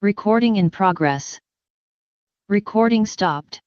Recording in progress. Recording stopped.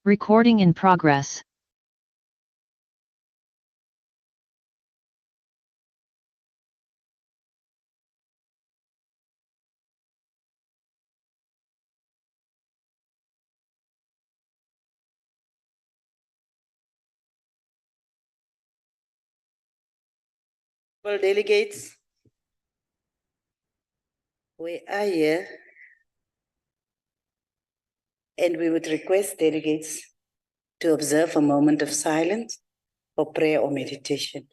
Recording in progress. Well, delegates, we are here, and we would request delegates to observe a moment of silence for prayer or meditation.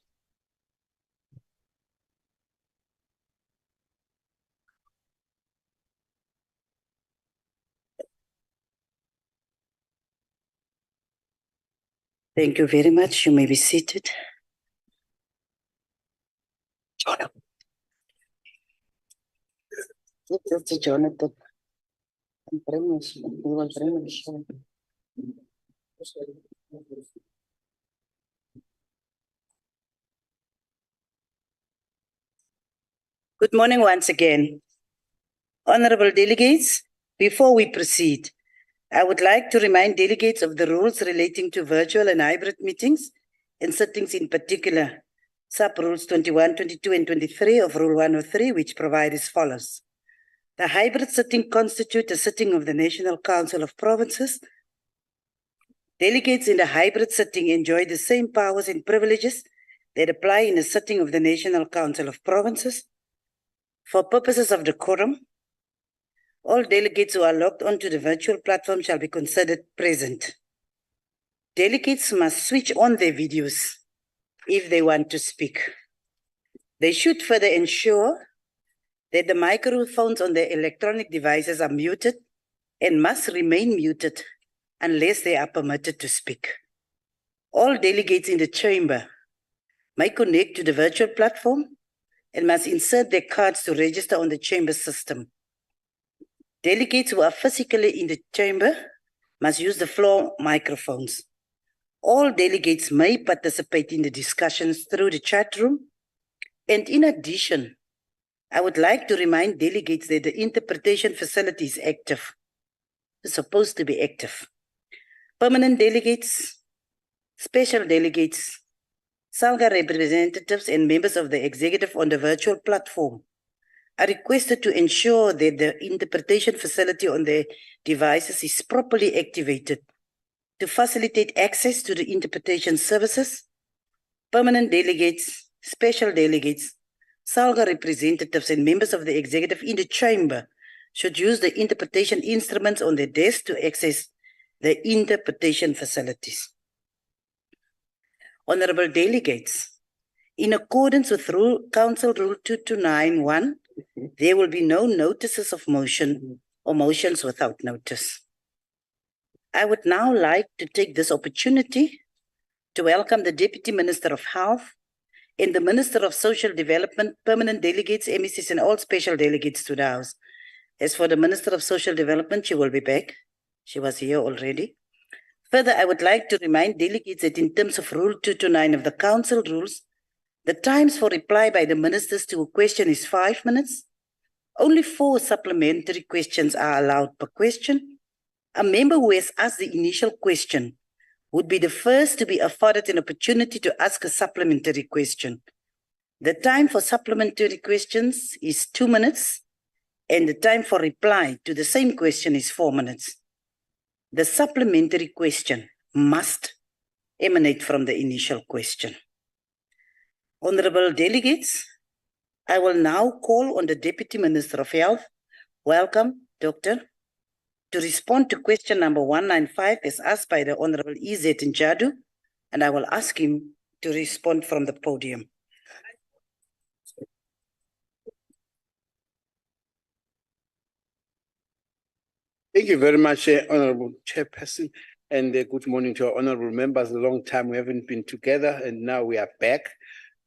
Thank you very much. You may be seated. Jonathan. Good morning once again. Honorable delegates, before we proceed, I would like to remind delegates of the rules relating to virtual and hybrid meetings and sittings in particular, sub-rules 21, 22, and 23 of Rule 103, which provide as follows. The hybrid sitting constitutes a sitting of the National Council of Provinces. Delegates in the hybrid sitting enjoy the same powers and privileges that apply in a sitting of the National Council of Provinces. For purposes of decorum, all delegates who are logged onto the virtual platform shall be considered present. Delegates must switch on their videos if they want to speak. They should further ensure that the microphones on their electronic devices are muted and must remain muted unless they are permitted to speak. All delegates in the chamber may connect to the virtual platform and must insert their cards to register on the chamber system. Delegates who are physically in the chamber must use the floor microphones. All delegates may participate in the discussions through the chat room. And in addition, I would like to remind delegates that the interpretation facility is active. It's supposed to be active. Permanent delegates, special delegates, SALGA representatives, and members of the executive on the virtual platform are requested to ensure that the interpretation facility on their devices is properly activated to facilitate access to the interpretation services. Permanent delegates, special delegates, SALGA representatives, and members of the executive in the chamber should use the interpretation instruments on their desk to access the interpretation facilities. Honorable delegates, in accordance with Council Rule 2291, there will be no notices of motion or motions without notice. I would now like to take this opportunity to welcome the Deputy Minister of Health and the Minister of Social Development, permanent delegates, MECs, and all special delegates to the House. As for the Minister of Social Development, she will be back. She was here already. Further, I would like to remind delegates that in terms of Rule 229 of the Council rules, the times for reply by the ministers to a question is 5 minutes. Only 4 supplementary questions are allowed per question. A member who has asked the initial question would be the first to be afforded an opportunity to ask a supplementary question. The time for supplementary questions is 2 minutes, and the time for reply to the same question is 4 minutes. The supplementary question must emanate from the initial question. Honorable delegates, I will now call on the Deputy Minister of Health, welcome, Doctor, to respond to question number 195 as asked by the Honorable E.Z. Njadu, and I will ask him to respond from the podium. Thank you very much, Honorable Chairperson, and good morning to our honorable members. A long time we haven't been together, and now we are back.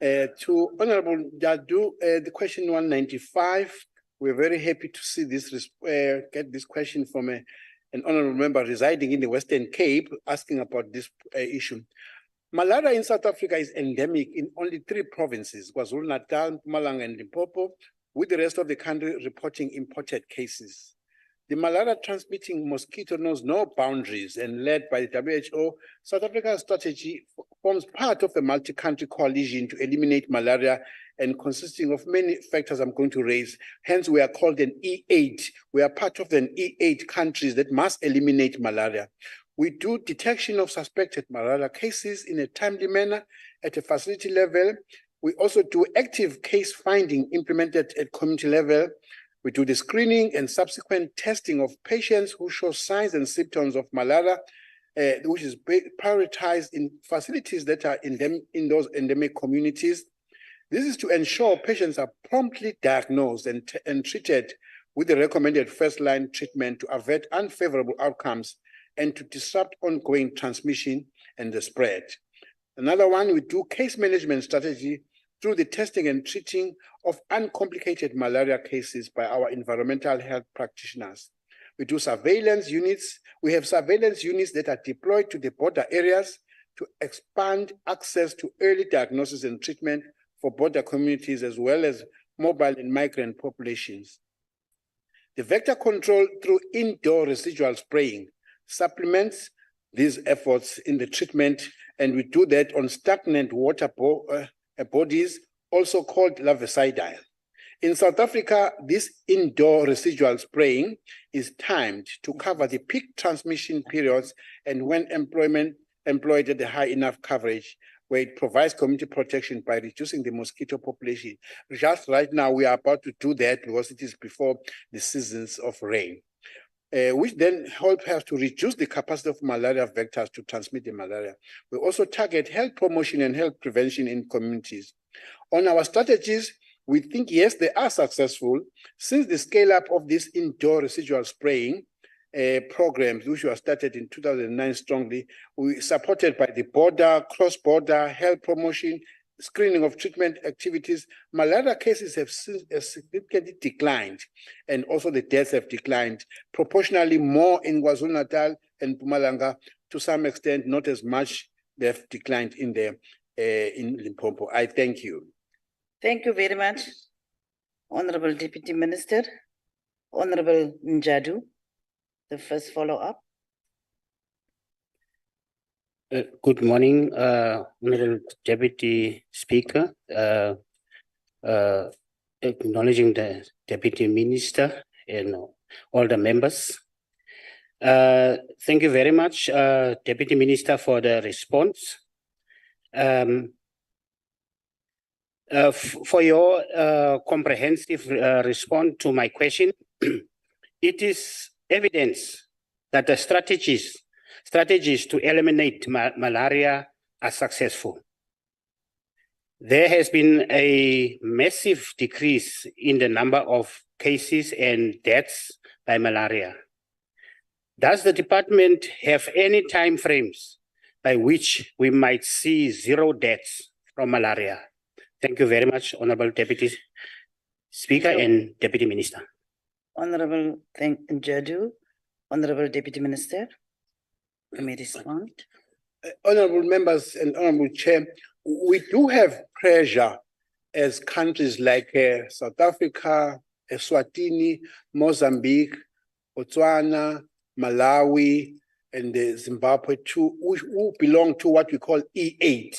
To Honorable Njadu, the question 195, we're very happy to see this, get this question from an honorable member residing in the Western Cape asking about this issue. Malaria in South Africa is endemic in only 3 provinces, KwaZulu-Natal, Mpumalanga, and Limpopo, with the rest of the country reporting imported cases. The malaria transmitting mosquito knows no boundaries, and led by the WHO, South Africa's strategy forms part of a multi-country coalition to eliminate malaria and consisting of many factors I'm going to raise. Hence, we are called an E8. We are part of an E8 countries that must eliminate malaria. We do detection of suspected malaria cases in a timely manner at a facility level. We also do active case finding implemented at community level. We do the screening and subsequent testing of patients who show signs and symptoms of malaria, which is prioritized in facilities that are in those endemic communities. This is to ensure patients are promptly diagnosed and treated with the recommended first-line treatment to avert unfavorable outcomes and to disrupt ongoing transmission and the spread. Another one, we do case management strategy through the testing and treating of uncomplicated malaria cases by our environmental health practitioners. We do surveillance units. We have surveillance units that are deployed to the border areas to expand access to early diagnosis and treatment for border communities as well as mobile and migrant populations. The vector control through indoor residual spraying supplements these efforts in the treatment, and we do that on stagnant water bodies, also called larvicidal. In South Africa, this indoor residual spraying is timed to cover the peak transmission periods and when employed at a high enough coverage, where it provides community protection by reducing the mosquito population. Just right now, we are about to do that because it is before the seasons of rain, which then help us to reduce the capacity of malaria vectors to transmit the malaria. We also target health promotion and health prevention in communities. On our strategies, we think, yes, they are successful since the scale up of this indoor residual spraying programs, which were started in 2009 strongly, we supported by the border, cross-border, health promotion, screening of treatment activities. Malaria cases have significantly declined, and also the deaths have declined, proportionally more in KwaZulu-Natal and Mpumalanga, to some extent, not as much they have declined in Limpopo. I thank you. Thank you very much, Honorable Deputy Minister. Honorable Njadu, the first follow-up. Good morning, Honorable Deputy Speaker. Acknowledging the Deputy Minister and all the members. Thank you very much, Deputy Minister, for the response. For your comprehensive response to my question, it is evidence that the strategies to eliminate malaria are successful. There has been a massive decrease in the number of cases and deaths by malaria. Does the department have any time frames by which we might see 0 deaths from malaria? Thank you very much, Honorable Deputy Speaker and Deputy Minister. Honorable Njadu, Honorable Deputy Minister, you may respond. Honorable members and Honorable Chair, we do have pressure as countries like South Africa, Eswatini, Mozambique, Botswana, Malawi, and Zimbabwe too, who belong to what we call E8.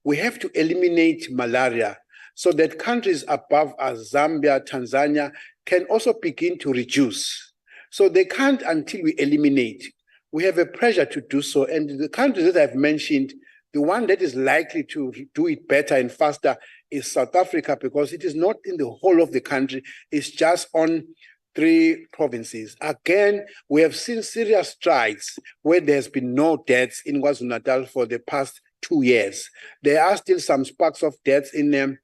We have to eliminate malaria so that countries above us, Zambia, Tanzania, can also begin to reduce. So they can't until we eliminate. We have a pressure to do so. And the countries that I've mentioned, the one that is likely to do it better and faster is South Africa, because it is not in the whole of the country. It's just on 3 provinces. Again, we have seen serious strides where there's been no deaths in KwaZulu-Natal for the past 2 years. There are still some sparks of deaths in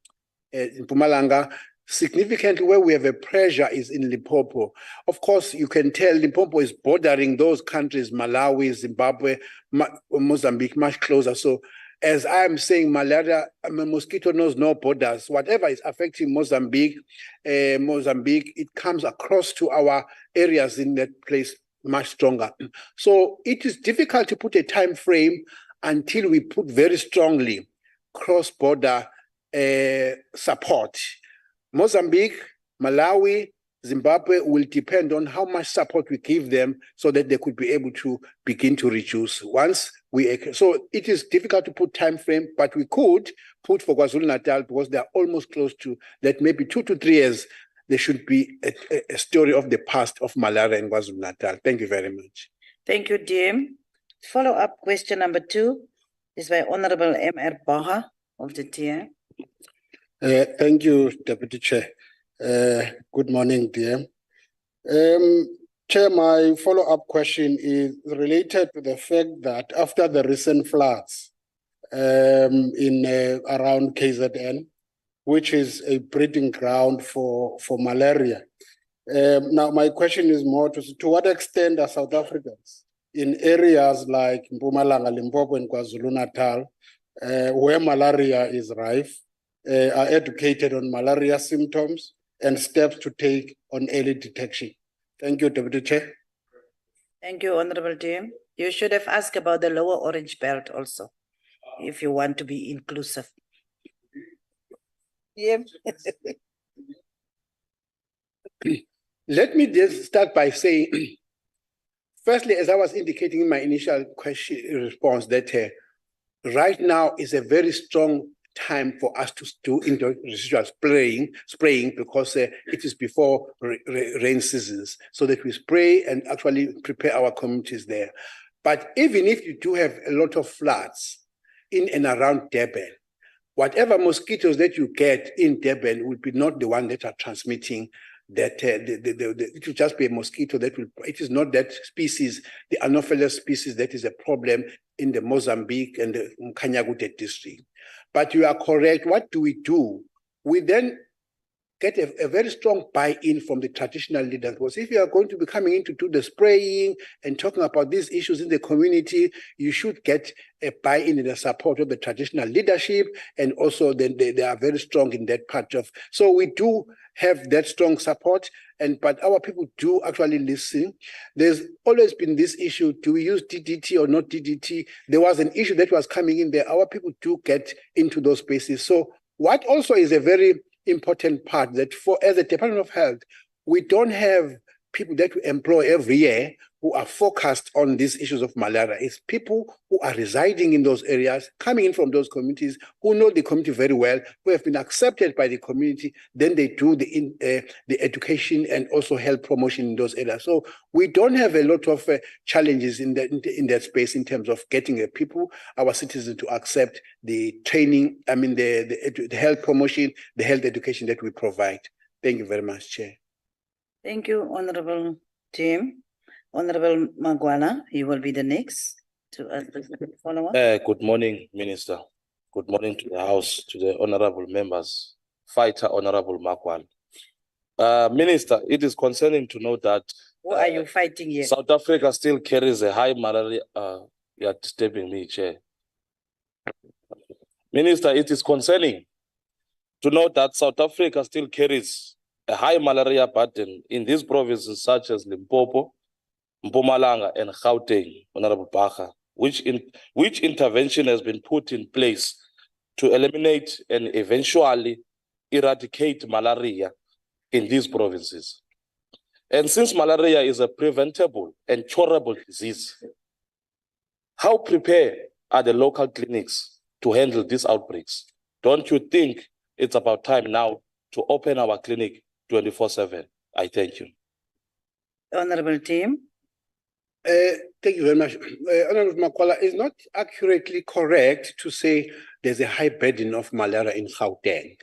Mpumalanga. Significantly, where we have a pressure is in Limpopo. Of course, you can tell Limpopo is bordering those countries, Malawi, Zimbabwe, Mozambique, much closer. So as I'm saying, malaria, mosquito knows no borders. Whatever is affecting Mozambique, it comes across to our areas in that place much stronger. So it is difficult to put a time frame until we put very strongly cross-border support. Mozambique, Malawi, Zimbabwe will depend on how much support we give them so that they could be able to begin to reduce. So it is difficult to put time frame, but we could put for KwaZulu-Natal because they are almost close to that, maybe 2 to 3 years, there should be a story of the past of malaria in KwaZulu-Natal. Thank you very much. Thank you, DM. Follow-up question number 2 is by Honorable M.R. Baha of the TM. Thank you, Deputy Chair. Good morning, DM. Chair, my follow-up question is related to the fact that after the recent floods in around KZN, which is a breeding ground for malaria. Now, my question is more to what extent are South Africans in areas like Mpumalanga, Limpopo, and KwaZulu-Natal, where malaria is rife, are educated on malaria symptoms and steps to take on early detection? Thank you, Deputy Chair. Thank you, Honorable DM. You should have asked about the lower orange belt also, if you want to be inclusive. Yeah. Let me just start by saying, firstly, as I was indicating in my initial response, that right now is a very strong time for us to do residual spraying because it is before rain seasons, so that we spray and actually prepare our communities there. But even if you do have a lot of floods in and around Durban, whatever mosquitoes that you get in Durban will be not the one that are transmitting that. It will just be a mosquito that will, it is not that species, the Anopheles species, that is a problem in the Mozambique and the Kanyagute district. But you are correct. What do? We then get a very strong buy-in from the traditional leaders. Because if you are going to be coming in to do the spraying and talking about these issues in the community, you should get a buy-in and the support of the traditional leadership, and also then they are very strong in that part of. So we do have that strong support, but our people do actually listen. There's always been this issue: do we use DDT or not DDT? There was an issue that was coming in there. Our people do get into those spaces. So what also is a very important part, that as a Department of Health, we don't have people that we employ every year who are focused on these issues of malaria. It's people who are residing in those areas, coming in from those communities, who know the community very well, who have been accepted by the community. Then they do the education and also health promotion in those areas. So we don't have a lot of challenges in that space in terms of getting people, our citizens, to accept the training, the health promotion, the health education that we provide. Thank you very much, Chair. Thank you, Honorable Tim. Honorable Magwana, you will be the next to ask the follow-up. Good morning, Minister. Good morning to the House, to the honorable members. Fighter Honorable Magwana. Minister, it is concerning to know that Who are you fighting here? South Africa still carries a high malaria. You are disturbing me, Chair. Minister, it is concerning to know that South Africa still carries a high malaria burden in these provinces such as Limpopo, Mpumalanga, and Gauteng, Honorable Baha, which intervention has been put in place to eliminate and eventually eradicate malaria in these provinces. And since malaria is a preventable and curable disease, how prepared are the local clinics to handle these outbreaks? Don't you think it's about time now to open our clinic 24/7? I thank you. Honorable Tim. Thank you very much. Honorable Makwala, it's not accurately correct to say there's a high burden of malaria in Gauteng.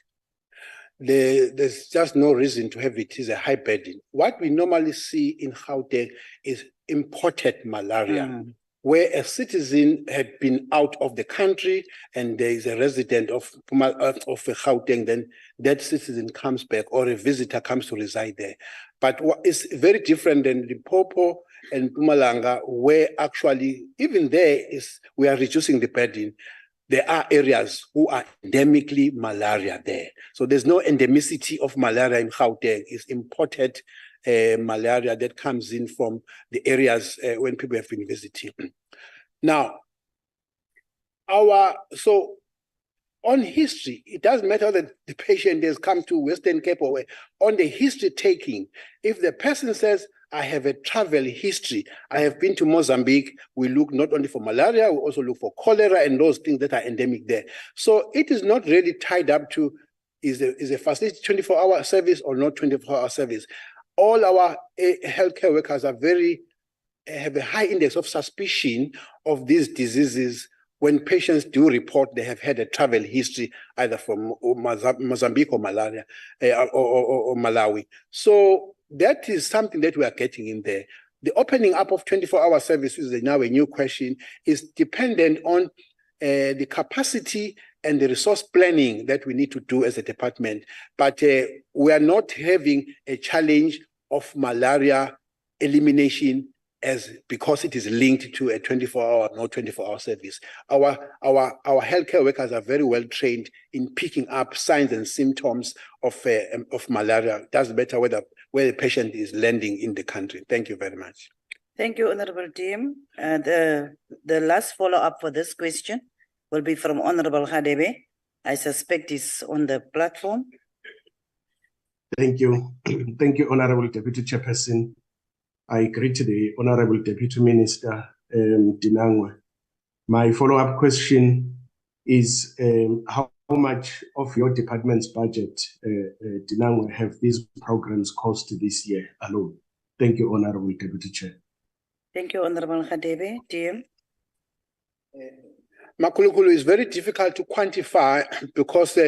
There's just no reason to have it is a high burden. What we normally see in Gauteng is imported malaria, where a citizen had been out of the country and there is a resident of Gauteng, then that citizen comes back or a visitor comes to reside there. But what is very different than Limpopo and Mpumalanga, where actually even there we are reducing the burden. There are areas who are endemically malaria there. So there's no endemicity of malaria in Gauteng. It's imported malaria that comes in from the areas when people have been visiting. Now, so on history, it doesn't matter that the patient has come to Western Cape or where, on the history taking, if the person says, I have a travel history, I have been to Mozambique, we look not only for malaria, we also look for cholera and those things that are endemic there. So it is not really tied up to, is a facility 24-hour service or not 24-hour service. All our healthcare workers are have a high index of suspicion of these diseases when patients do report they have had a travel history either from Mozambique or malaria or Malawi. So that is something that we are getting in there. The opening up of 24-hour services is now a new question, is dependent on the capacity and the resource planning that we need to do as a department. But we are not having a challenge of malaria elimination because it is linked to a 24-hour, not 24-hour service. Our healthcare workers are very well trained in picking up signs and symptoms of malaria. It doesn't matter where the patient is landing in the country. Thank you very much. Thank you, Honorable Tim. The last follow-up for this question will be from Honorable Hadebe. I suspect he's on the platform. Thank you. Thank you, Honorable Deputy Chairperson. I greet the Honorable Deputy Minister, Dinangwe. My follow-up question is how much of your department's budget, Dinangwe, have these programs cost this year alone? Thank you, Honorable Deputy Chair. Thank you, Honorable Hadebe. DM. Makulukulu is very difficult to quantify because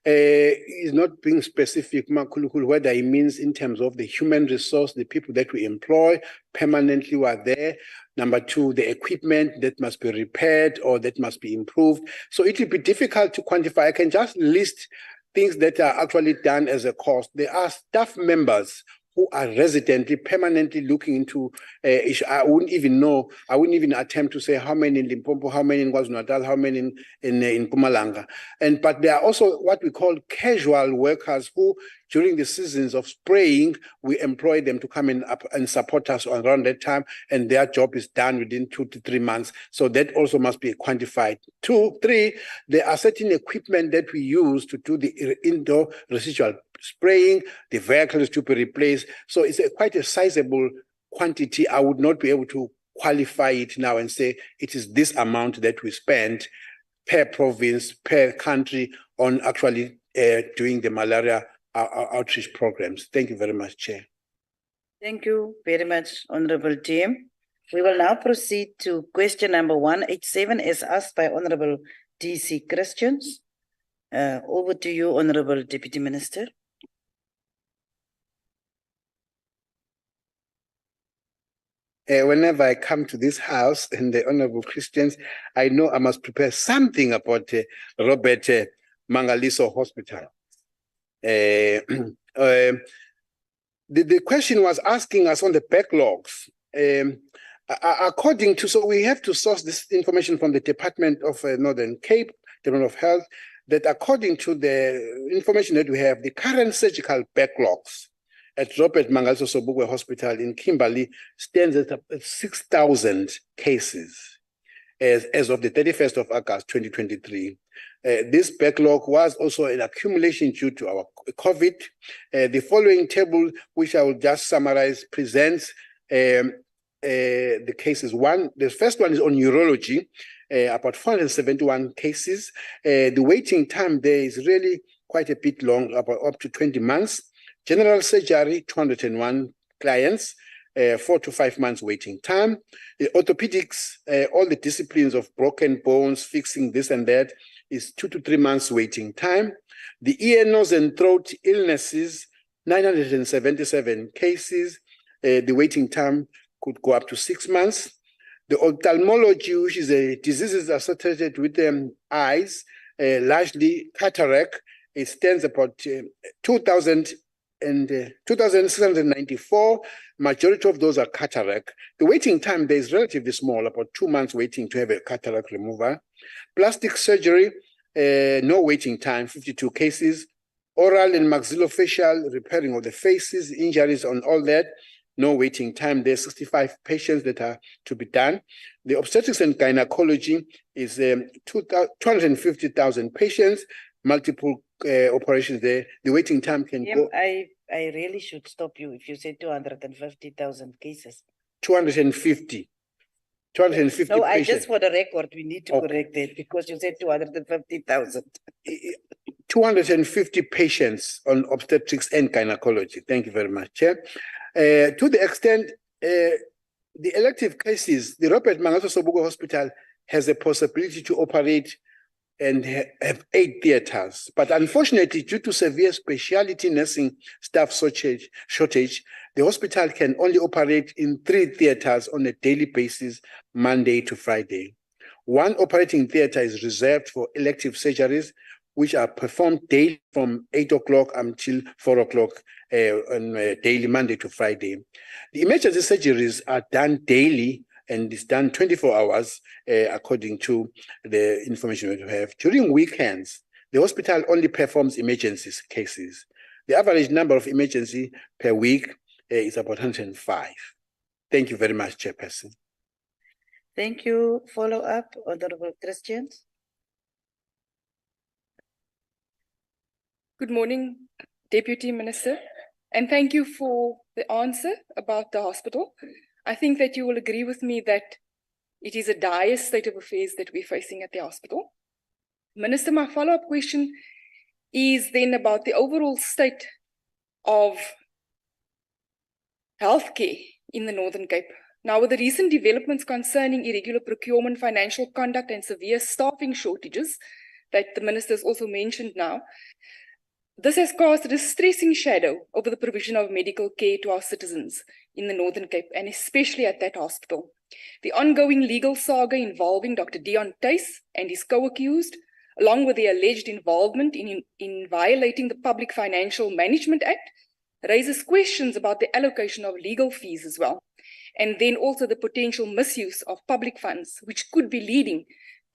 it's not being specific, Makulukulu, whether it means in terms of the human resource, the people that we employ permanently who are there. Number two, the equipment that must be repaired or that must be improved. So it will be difficult to quantify. I can just list things that are actually done as a cost. There are staff members who are residently, permanently looking into I wouldn't even attempt to say how many in Limpopo, how many in KwaZulu-Natal, how many in Mpumalanga. But there are also what we call casual workers who, during the seasons of spraying, we employ them to come in and support us around that time, and their job is done within 2 to 3 months. So that also must be quantified. 2, 3, there are certain equipment that we use to do the indoor residual spraying, the vehicles to be replaced. So it's quite a sizable quantity. I would not be able to qualify it now and say it is this amount that we spend per province, per country on actually doing the malaria outreach programs. Thank you very much, Chair. Thank you very much, Honorable Tim. We will now proceed to question number 187 as asked by Honorable DC Christians. Over to you, Honorable Deputy Minister. Whenever I come to this house and the Honorable Christians, I know I must prepare something about Robert Mangaliso Hospital. The question was asking us on the backlogs. According to, so we have to source this information from the Department of Northern Cape, Department of Health, that according to the information that we have, the current surgical backlogs at Robert Mangaliso Sobukwe Hospital in Kimberley stands at 6,000 cases as of the 31st of August, 2023. This backlog was also an accumulation due to our COVID. The following table, which I will just summarize, presents the cases. The first one is on urology, about 471 cases. The waiting time there is really quite a bit long, about up to 20 months. General surgery, 201 clients, 4 to 5 months waiting time. The orthopedics, all the disciplines of broken bones, fixing this and that, is 2 to 3 months waiting time. The ear, nose, and throat illnesses, 977 cases. The waiting time could go up to 6 months. The ophthalmology, which is diseases associated with eyes, largely cataract, it stands about 2,694. Majority of those are cataract. The waiting time there is relatively small, about 2 months waiting to have a cataract removal. Plastic surgery, no waiting time, 52 cases. Oral and maxillofacial repairing of the faces, injuries on all that, no waiting time. There's 65 patients that are to be done. The obstetrics and gynecology is 250,000 patients, multiple operations there. The waiting time can go I really should stop you if you say 250,000 cases. 250. 250 No, patients. just for the record, we need to Okay. correct it because you said 250,000. 250 patients on obstetrics and gynecology. Thank you very much, Chair. To the extent, the elective cases, the Robert Mangaso Sobugo Hospital has a possibility to operate and have 8 theaters. But unfortunately, due to severe specialty nursing staff shortage, the hospital can only operate in 3 theaters on a daily basis, Monday to Friday. 1 operating theater is reserved for elective surgeries, which are performed daily from 8 o'clock until 4 o'clock on daily Monday to Friday. The emergency surgeries are done daily and it's done 24 hours according to the information we have. During weekends, the hospital only performs emergency cases. The average number of emergency per week is about 105. Thank you very much, Chairperson. Thank you. Follow up, Honorable Christians. Good morning, Deputy Minister, and thank you for the answer about the hospital. I think that you will agree with me that it is a dire state of affairs that we're facing at the hospital. Minister, my follow-up question is then about the overall state of healthcare in the Northern Cape. Now, with the recent developments concerning irregular procurement, financial conduct, and severe staffing shortages that the Minister has also mentioned now, this has cast a distressing shadow over the provision of medical care to our citizens in the Northern Cape, and especially at that hospital. The ongoing legal saga involving Dr. Dion Tuis and his co-accused, along with the alleged involvement in violating the Public Financial Management Act, raises questions about the allocation of legal fees as well, and then also the potential misuse of public funds, which could be leading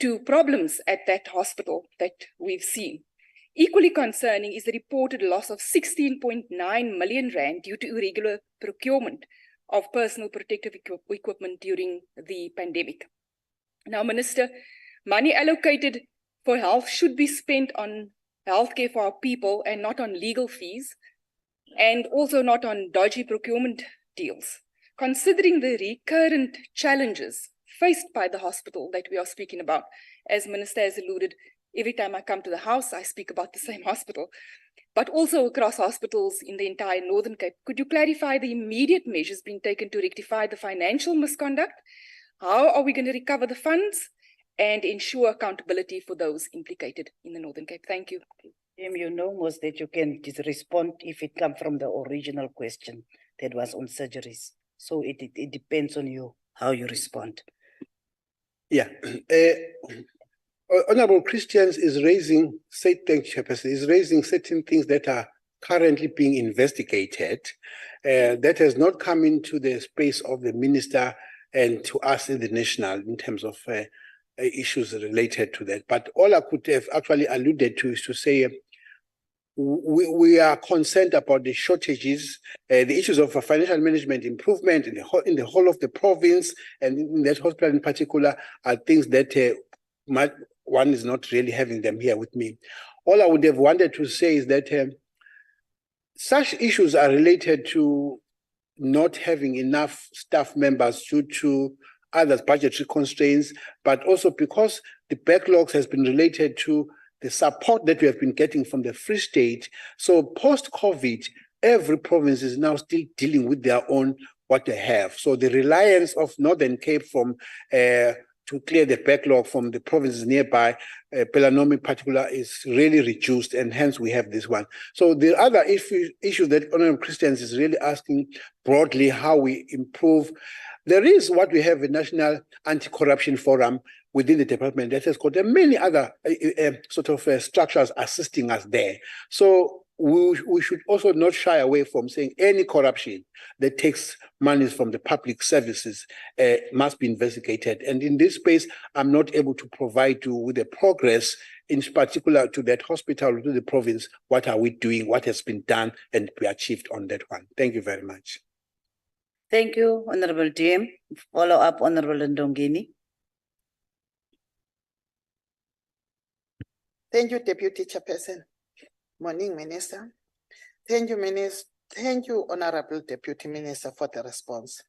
to problems at that hospital that we've seen. Equally concerning is the reported loss of 16.9 million rand due to irregular procurement of personal protective equipment during the pandemic. Now, Minister, money allocated for health should be spent on healthcare for our people and not on legal fees, and also not on dodgy procurement deals. Considering the recurrent challenges faced by the hospital that we are speaking about, as Minister has alluded, every time I come to the House, I speak about the same hospital, but also across hospitals in the entire Northern Cape. Could you clarify the immediate measures being taken to rectify the financial misconduct? How are we going to recover the funds and ensure accountability for those implicated in the Northern Cape? Thank you. You know most that you can just respond if it comes from the original question that was on surgeries. So it depends on you how you respond. Yeah. Honorable Christians is raising, is raising certain things that are currently being investigated that has not come into the space of the minister and to us in the national in terms of issues related to that. But all I could have actually alluded to is to say we are concerned about the shortages, the issues of financial management improvement in the whole of the province, and in that hospital in particular are things that one is not really having them here with me. All I would have wanted to say is that such issues are related to not having enough staff members due to other budgetary constraints, but also because the backlogs has been related to the support that we have been getting from the Free State. So post-COVID, every province is now still dealing with their own what they have. So the reliance of Northern Cape from to clear the backlog from the provinces nearby, PLENARY in particular, is really reduced, and hence we have this one. So the other issue that Honorable Christians is really asking broadly how we improve. There is what we have a National Anti-Corruption Forum within the department that has got many other structures assisting us there. So we should also not shy away from saying any corruption that takes monies from the public services must be investigated. And in this space, I'm not able to provide you with the progress, in particular to that hospital, to the province, what are we doing, what has been done and be achieved on that one. Thank you very much. Thank you, Honorable DM. Follow up, Honorable Ndongeni. Thank you, Deputy Chairperson. Morning, Minister. Thank you, Minister. Thank you, Honorable Deputy Minister, for the response.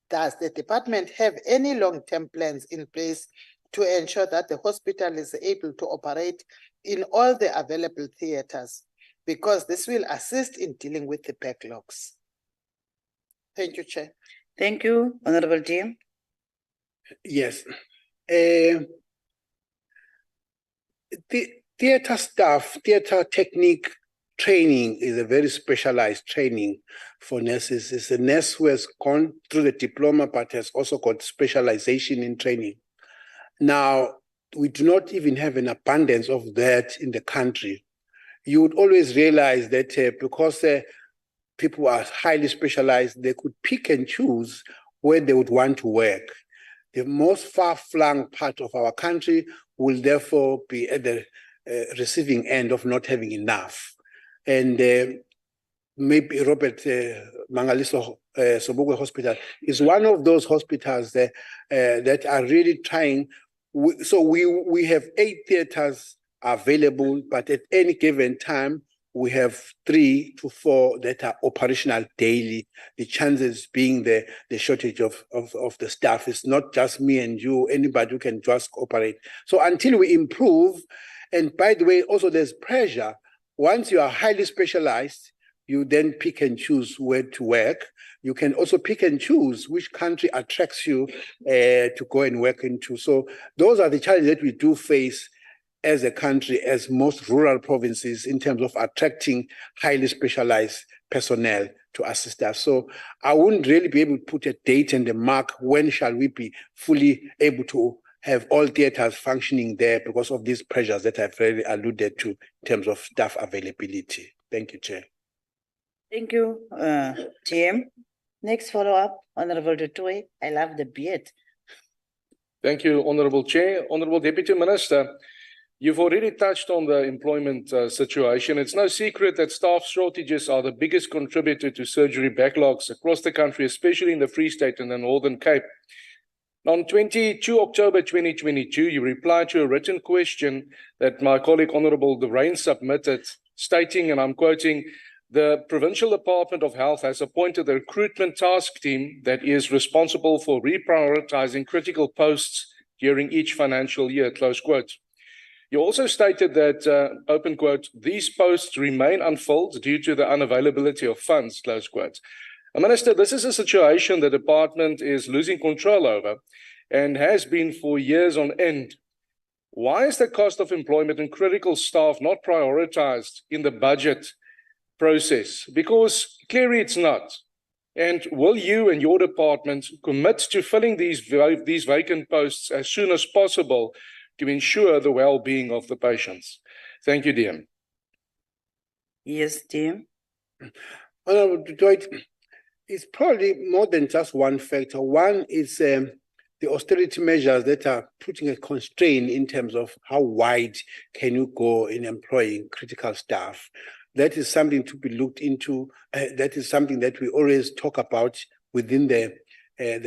Does the department have any long-term plans in place to ensure that the hospital is able to operate in all the available theaters? Because this will assist in dealing with the backlogs. Thank you, Chair. Thank you, Honorable DM. Yes. The theater staff, theater technique training is a very specialized training for nurses. It's a nurse who has gone through the diploma but has also got specialization in training. Now, we do not even have an abundance of that in the country. You would always realize that because people are highly specialized, they could pick and choose where they would want to work. The most far-flung part of our country will therefore be at the receiving end of not having enough. And maybe Robert Mangaliso Sobukwe Hospital is one of those hospitals that are really trying. So we have 8 theaters available, but at any given time, we have 3 to 4 that are operational daily. The chances being the shortage of the staff. It's not just me and you, anybody who can just operate. So until we improve, and by the way, also there's pressure. Once you are highly specialized, you then pick and choose where to work. You can also pick and choose which country attracts you to go and work into. So those are the challenges that we do face as a country, as most rural provinces, in terms of attracting highly specialized personnel to assist us. So I wouldn't really be able to put a date and a mark when shall we be fully able to have all theaters functioning there because of these pressures that I've already alluded to in terms of staff availability. Thank you, Chair. Thank you, TM. Next follow-up, Honorable Dutoi. I love the beard. Thank you, Honorable Chair. Honorable Deputy Minister, you've already touched on the employment situation. It's no secret that staff shortages are the biggest contributor to surgery backlogs across the country, especially in the Free State and the Northern Cape. On 22 October 2022, you replied to a written question that my colleague Honorable De Rein submitted, stating, and I'm quoting, the Provincial Department of Health has appointed a recruitment task team that is responsible for reprioritizing critical posts during each financial year, close quote. You also stated that, open quote, these posts remain unfilled due to the unavailability of funds, close quote. Minister, this is a situation the department is losing control over and has been for years on end. Why is the cost of employment and critical staff not prioritized in the budget process? Because clearly it's not. And will you and your department commit to filling these vacant posts as soon as possible to ensure the well-being of the patients? Thank you, DM. Yes, DM. Honorable Dwight, it's probably more than just one factor. One is the austerity measures that are putting a constraint in terms of how wide can you go in employing critical staff. That is something to be looked into. That is something that we always talk about within the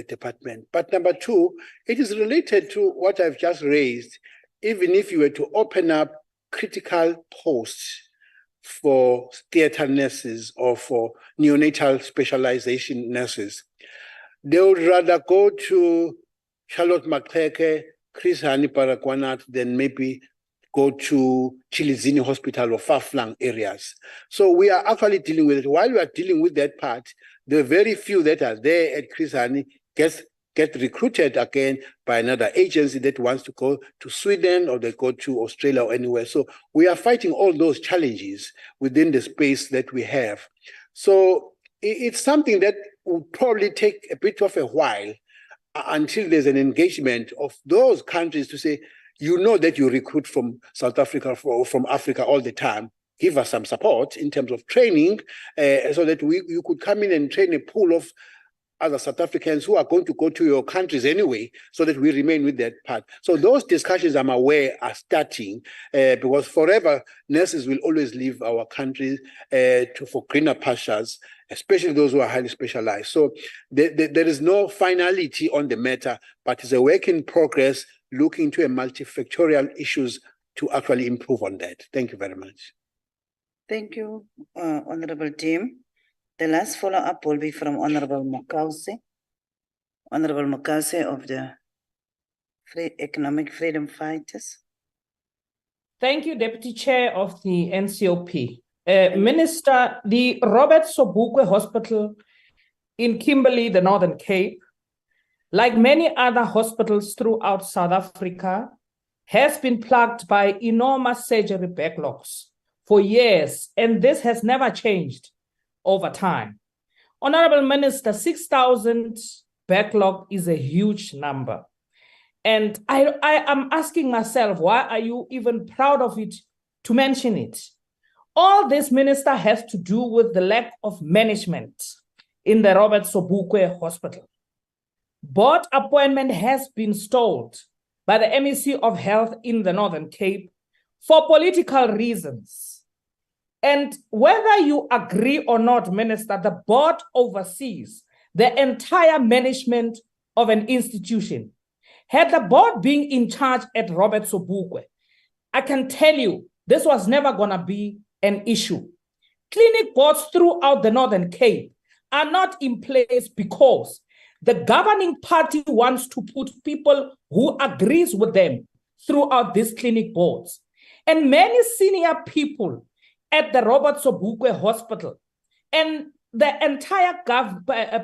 department. But number 2, it is related to what I've just raised. Even if you were to open up critical posts for theater nurses or for neonatal specialization nurses, they would rather go to Charlotte Maxeke, Chris Hani Baragwanath than maybe go to Chilizini Hospital or far-flung areas. So we are actually dealing with it. While we are dealing with that part, the very few that are there at Chris Hani get recruited again by another agency that wants to go to Sweden or they go to Australia or anywhere. So we are fighting all those challenges within the space that we have. So it's something that will probably take a bit of a while until there's an engagement of those countries to say, you know that you recruit from South Africa or from Africa all the time. Give us some support in terms of training so that you could come in and train a pool of other South Africans who are going to go to your countries anyway, so that we remain with that part. So those discussions, I'm aware, are starting because forever nurses will always leave our countries for greener pastures, especially those who are highly specialized. So there is no finality on the matter, but it's a work in progress, looking to a multifactorial issues to actually improve on that. Thank you very much. Thank you, Honorable Tim. The last follow-up will be from Honorable Mokause. Honorable Mokause of the Economic Freedom Fighters. Thank you, Deputy Chair of the NCOP. Minister, the Robert Sobukwe Hospital in Kimberley, the Northern Cape, like many other hospitals throughout South Africa, has been plagued by enormous surgery backlogs for years, and this has never changed over time. Honorable Minister, 6,000 backlog is a huge number. And I am asking myself, why are you even proud of it to mention it? All this, Minister, has to do with the lack of management in the Robert Sobukwe Hospital. Board appointment has been stalled by the MEC of Health in the Northern Cape for political reasons. And whether you agree or not, Minister, the board oversees the entire management of an institution. Had the board been in charge at Robert Sobukwe, I can tell you this was never going to be an issue. Clinic boards throughout the Northern Cape are not in place because the governing party wants to put people who agrees with them throughout these clinic boards. And many senior people at the Robert Sobukwe Hospital and the entire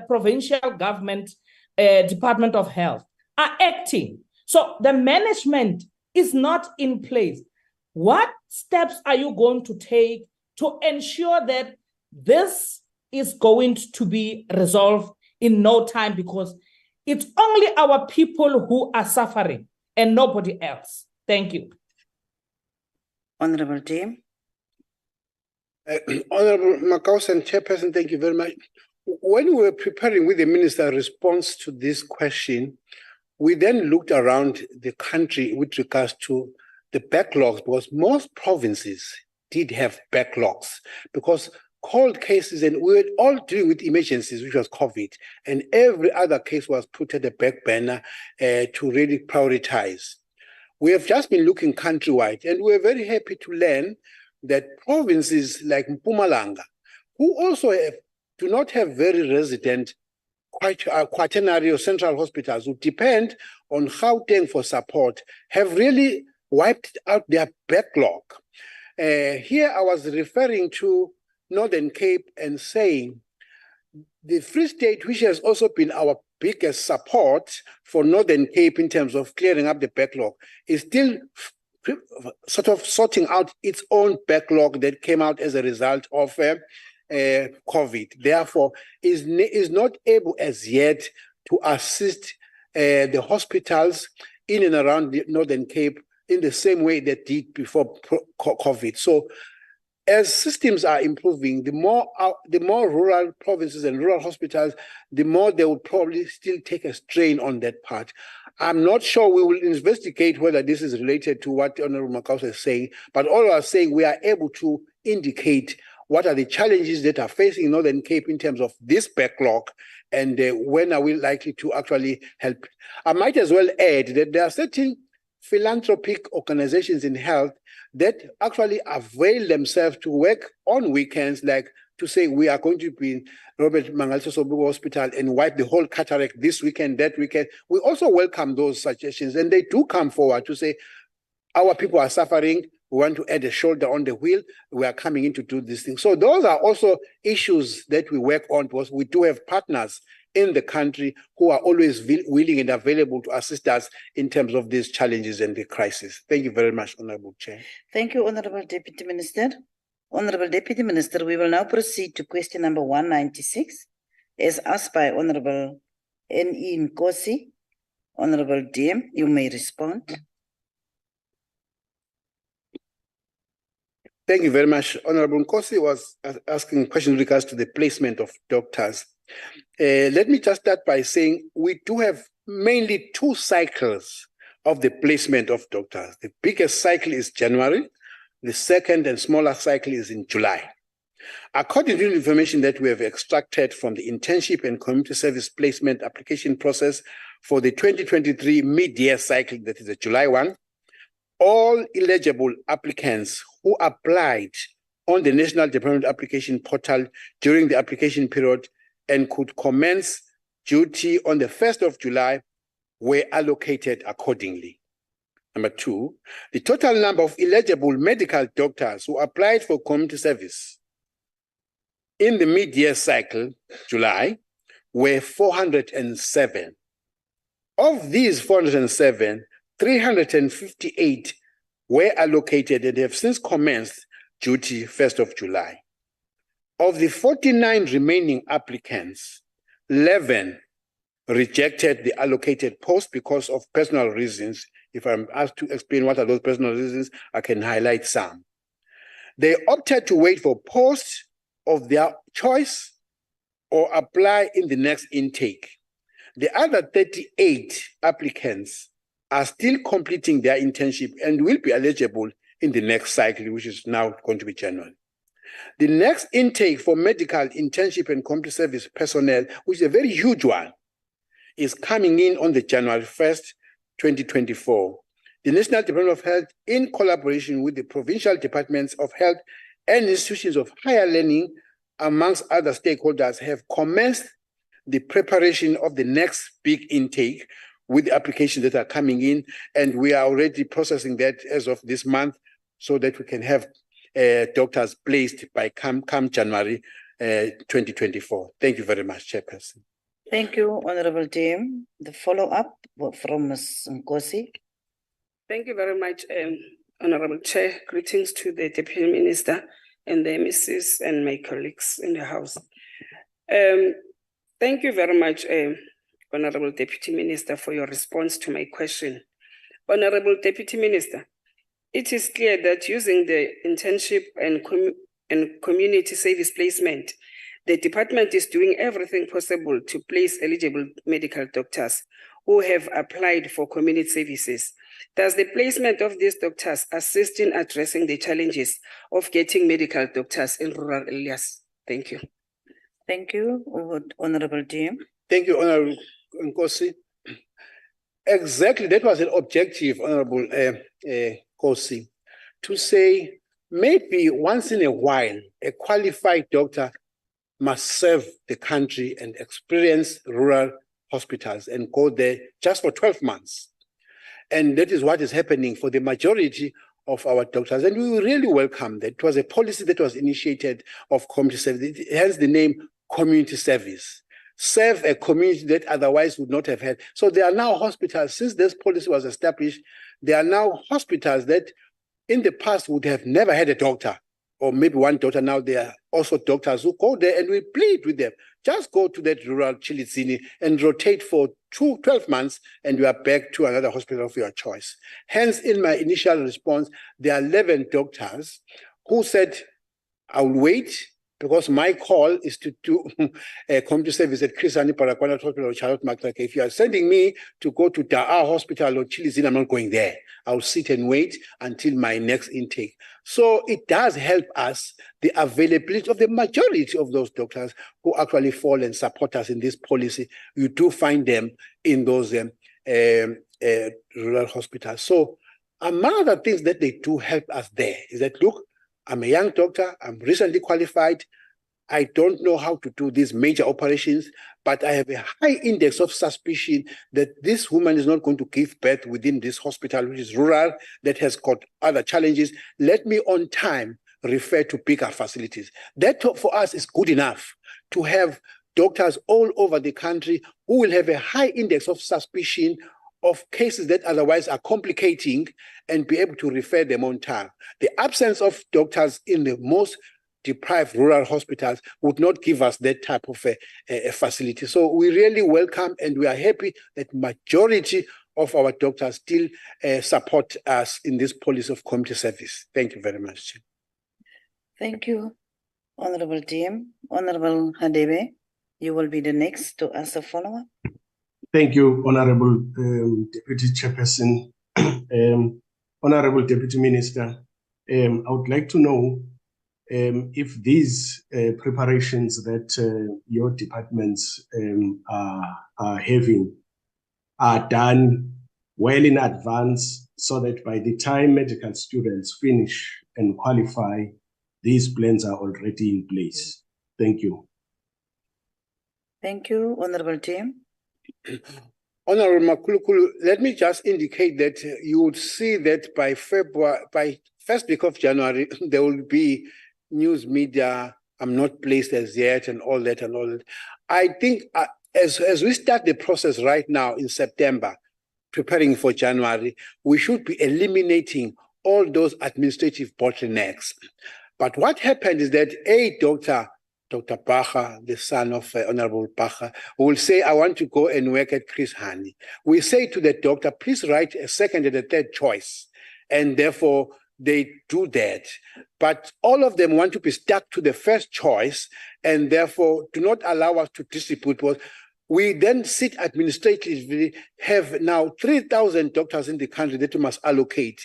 provincial government Department of Health are acting. So the management is not in place. What steps are you going to take to ensure that this is going to be resolved in no time? Because it's only our people who are suffering and nobody else. Thank you. Honorable Tim. Honorable Mokause and Chairperson, thank you very much. When we were preparing with the Minister's response to this question, we then looked around the country with regards to the backlogs, because most provinces did have backlogs, because cold cases, and we were all dealing with emergencies, which was COVID, and every other case was put at the back burner to really prioritize. We have just been looking countrywide, and we're very happy to learn that provinces like Mpumalanga, who also do not have very resident quaternary or central hospitals, who depend on Gauteng for support, have really wiped out their backlog. Here I was referring to Northern Cape and saying the Free State, which has also been our biggest support for Northern Cape in terms of clearing up the backlog, is still sort of sorting out its own backlog that came out as a result of COVID. Therefore, is not able as yet to assist the hospitals in and around the Northern Cape in the same way they did before COVID. So as systems are improving, the more rural provinces and rural hospitals, the more they will probably still take a strain on that part. I'm not sure. We will investigate whether this is related to what Honorable Mokause is saying, but all I was saying, we are able to indicate what are the challenges that are facing Northern Cape in terms of this backlog, and when are we likely to actually help. I might as well add that there are certain philanthropic organizations in health that actually avail themselves to work on weekends, like to say we are going to be in Robert Mangaliso Sobukwe Hospital and wipe the whole cataract this weekend, that weekend. We also welcome those suggestions, and they do come forward to say our people are suffering. We want to add a shoulder on the wheel. We are coming in to do these things. So those are also issues that we work on, because we do have partners in the country who are always willing and available to assist us in terms of these challenges and the crisis. Thank you very much, Honorable Chair. Thank you, Honorable Deputy Minister. Honorable Deputy Minister, we will now proceed to question number 196, as asked by Honorable N.E. Nkosi. Honorable DM, you may respond. Thank you very much. Honorable Nkosi was asking questions with regards to the placement of doctors. Let me just start by saying we do have mainly two cycles of the placement of doctors. The biggest cycle is January. The second and smaller cycle is in July. According to the information that we have extracted from the internship and community service placement application process for the 2023 mid-year cycle, that is the July one, all eligible applicants who applied on the National Development Application Portal during the application period and could commence duty on the 1st of July were allocated accordingly. Number two, the total number of eligible medical doctors who applied for community service in the mid-year cycle, July, were 407. Of these 407, 358 were allocated and have since commenced duty 1st of July. Of the 49 remaining applicants, 11 rejected the allocated post because of personal reasons. If I'm asked to explain what are those personal reasons, I can highlight some. They opted to wait for posts of their choice or apply in the next intake. The other 38 applicants are still completing their internship and will be eligible in the next cycle, which is now going to be January. The next intake for medical internship and community service personnel, which is a very huge one, is coming in on the January 1st, 2024. The National Department of Health, in collaboration with the provincial departments of health and institutions of higher learning, amongst other stakeholders, have commenced the preparation of the next big intake with the applications that are coming in, and we are already processing that as of this month so that we can have doctors placed by come January 2024. Thank you very much, Chairperson. Thank you, Honorable Tim. The follow-up from Ms. Nkosi. Thank you very much, Honorable Chair. Greetings to the Deputy Minister and the MSs and my colleagues in the House. Thank you very much, Honorable Deputy Minister, for your response to my question. Honorable Deputy Minister, it is clear that using the internship and community service placement, the department is doing everything possible to place eligible medical doctors who have applied for community services. Does the placement of these doctors assist in addressing the challenges of getting medical doctors in rural areas? Thank you. Thank you, Honorable Tim. Thank you, Honorable Nkosi. Exactly, that was an objective, Honorable Nkosi, to say maybe once in a while, a qualified doctor must serve the country and experience rural hospitals and go there just for 12 months. And that is what is happening for the majority of our doctors. And we really welcome that. It was a policy that was initiated of community service, hence the name community service. Serve a community that otherwise would not have had. So there are now hospitals, since this policy was established, there are now hospitals that in the past would have never had a doctor, or maybe one doctor. Now there are also doctors who go there and we plead with them. Just go to that rural Chilitsini and rotate for 12 months and you are back to another hospital of your choice. Hence, in my initial response, there are 11 doctors who said, I'll wait because my call is to do a community service at Chris Hani Parakwana Hospital or Charlotte Makrake. If you are sending me to go to Da'a Hospital or Chilitsini, I'm not going there. I'll sit and wait until my next intake. So it does help us, the availability of the majority of those doctors who actually fall and support us in this policy. You do find them in those rural hospitals. So among other things that they do help us there is that, look, I'm a young doctor, I'm recently qualified, I don't know how to do these major operations, but I have a high index of suspicion that this woman is not going to give birth within this hospital, which is rural, that has got other challenges. Let me on time refer to bigger facilities. That for us is good enough to have doctors all over the country who will have a high index of suspicion of cases that otherwise are complicating and be able to refer them on time. The absence of doctors in the most deprived rural hospitals would not give us that type of a facility. So we really welcome and we are happy that majority of our doctors still support us in this policy of community service. Thank you very much. Thank you, Honorable DM. Honorable Hadebe, you will be the next to ask a follow-up. Thank you, Honorable Deputy Chairperson. Honorable Deputy Minister, I would like to know if these preparations that your departments are having are done well in advance so that by the time medical students finish and qualify, these plans are already in place. Thank you. Thank you, Honorable DM. Honorable Makulukulu, let me just indicate that you would see that by first week of January, there will be news media, I'm not placed as yet and all that and all that. I think as we start the process right now in September, preparing for January, we should be eliminating all those administrative bottlenecks. But what happened is that Dr. Bacher, the son of Honorable Bacher, will say, I want to go and work at Chris Hani. We say to the doctor, please write a second and a third choice. And therefore, they do that. But all of them want to be stuck to the first choice and therefore do not allow us to distribute what we then sit administratively, have now 3,000 doctors in the country that we must allocate.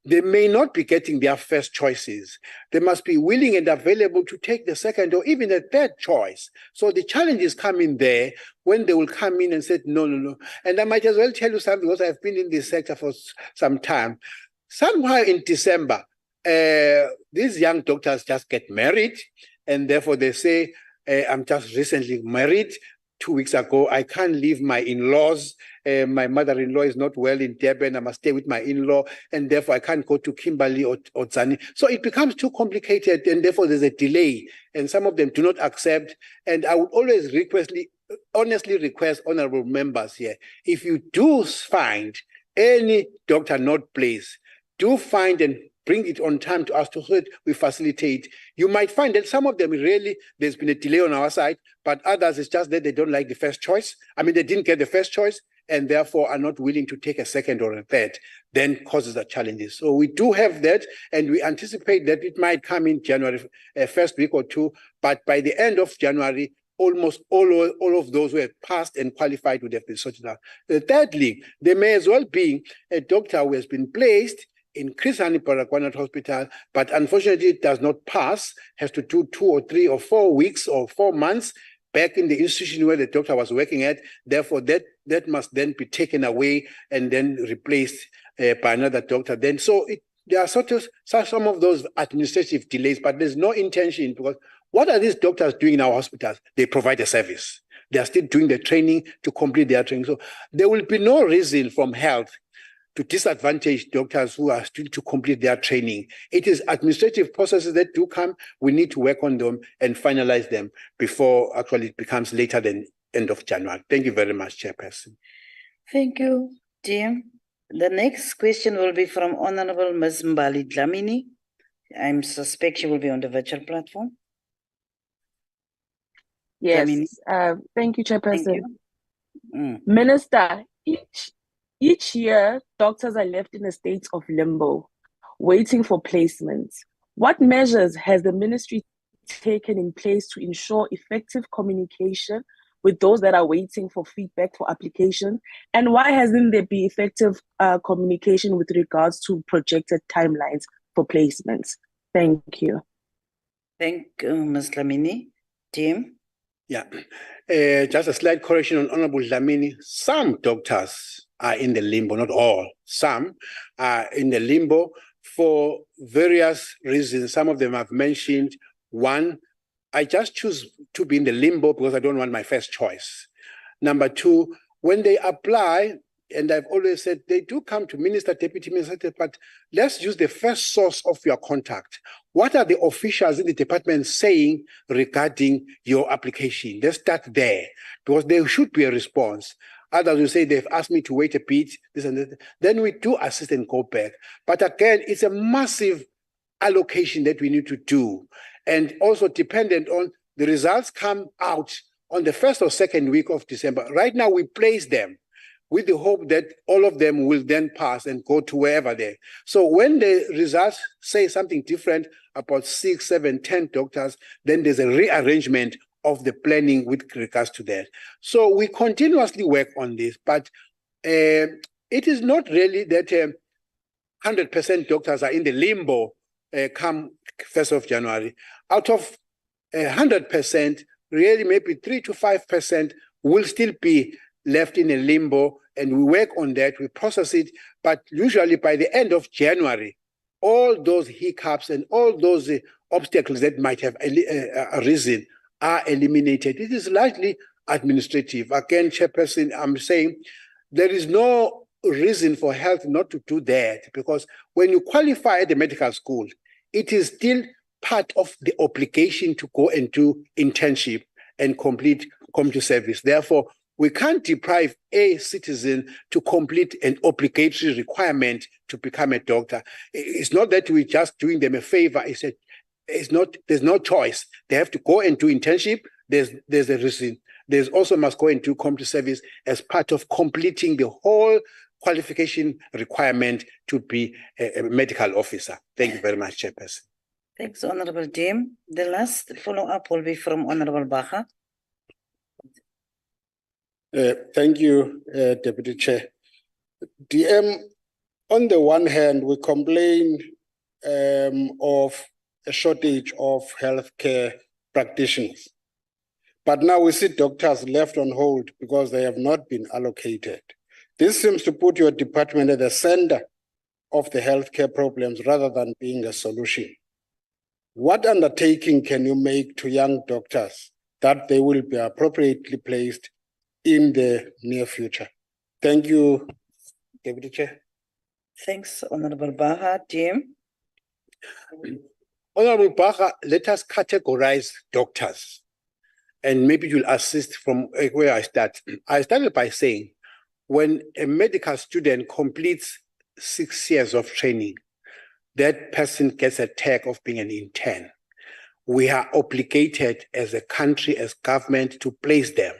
They may not be getting their first choices. They must be willing and available to take the second or even the third choice. So the challenges come in there when they will come in and say, no. And I might as well tell you something because I've been in this sector for some time. Somehow in December, these young doctors just get married and therefore they say, I'm just recently married. 2 weeks ago, I can't leave my in-laws. My mother-in-law is not well in Durban. I must stay with my in-law, and therefore I can't go to Kimberley or Tzani. So it becomes too complicated, and therefore there's a delay, and some of them do not accept. And I would always honestly request honorable members here, if you do find any doctor not placed, do find and bring it on time to us so that we facilitate. You might find that some of them really, there's been a delay on our side, but others, it's just that they don't like the first choice. I mean, they didn't get the first choice and therefore are not willing to take a second or a third, then causes the challenges. So we do have that, and we anticipate that it might come in January, first week or two, but by the end of January, almost all of those who have passed and qualified would have been sorted out. Thirdly, there may as well be a doctor who has been placed in Chris Hani Baragwanath Hospital, but unfortunately it does not pass, has to do 2 or 3 or 4 weeks or 4 months back in the institution where the doctor was working at. Therefore, that must then be taken away and then replaced by another doctor. Then, so there are some of those administrative delays, but there's no intention, because what are these doctors doing in our hospitals? They provide a service. They are still doing the training to complete their training. So there will be no reason from health to disadvantage doctors who are still to complete their training. It is administrative processes that do come. We need to work on them and finalize them before actually it becomes later than end of January. Thank you very much, Chairperson. Thank you, Jim. The next question will be from Honorable Ms. Mbali Dlamini. I suspect she will be on the virtual platform. Yes, Dlamini. thank you, Chairperson. Thank you. Minister, each year, doctors are left in a state of limbo, waiting for placements. What measures has the ministry taken in place to ensure effective communication with those that are waiting for feedback for application? And why hasn't there been effective communication with regards to projected timelines for placements? Thank you. Thank you, Ms. Dlamini. Tim? Yeah, just a slight correction on Honorable Dlamini. Some doctors are in the limbo, not all. Some are in the limbo for various reasons. Some of them I've mentioned. One, I just choose to be in the limbo because I don't want my first choice. Number two, when they apply, and I've always said they do come to minister, deputy minister, but let's use the first source of your contact. What are the officials in the department saying regarding your application? Let's start there, because there should be a response. Others will say they've asked me to wait a bit, this and that. Then we do assist and go back. But again, it's a massive allocation that we need to do, and also dependent on the results come out on the 1st or 2nd week of December. Right now, we place them. with the hope that all of them will then pass and go to wherever they. So when the results say something different about 6, 7, 10 doctors, then there's a rearrangement of the planning with regards to that. So we continuously work on this, but it is not really that 100% doctors are in the limbo come 1st of January. Out of 100%, really maybe 3 to 5% will still be left in a limbo, and we work on that, we process it, but usually by the end of January, all those hiccups and all those obstacles that might have arisen are eliminated. It is largely administrative. Again, Chairperson, I'm saying there is no reason for health not to do that, because when you qualify at the medical school, it is still part of the obligation to go and do internship and complete community service. Therefore, we can't deprive a citizen to complete an obligatory requirement to become a doctor. It's not that we're just doing them a favor. There's no choice. They have to go and do internship. There's a reason. There's also must go and do community service as part of completing the whole qualification requirement to be a medical officer. Thank you very much, Chairperson. Thanks, Honorable Jim. The last follow-up will be from Honorable Baha. Thank you, Deputy Chair. DM, on the one hand, we complain of a shortage of healthcare practitioners. But now we see doctors left on hold because they have not been allocated. This seems to put your department at the center of the healthcare problems rather than being a solution. What undertaking can you make to young doctors that they will be appropriately placed in the near future? Thank you, Deputy Chair. Thanks, Honorable Baha. Jim? Honorable Baha, let us categorize doctors, and maybe you'll assist from where I start. I started by saying, when a medical student completes 6 years of training, that person gets a tag of being an intern. We are obligated as a country, as government, to place them.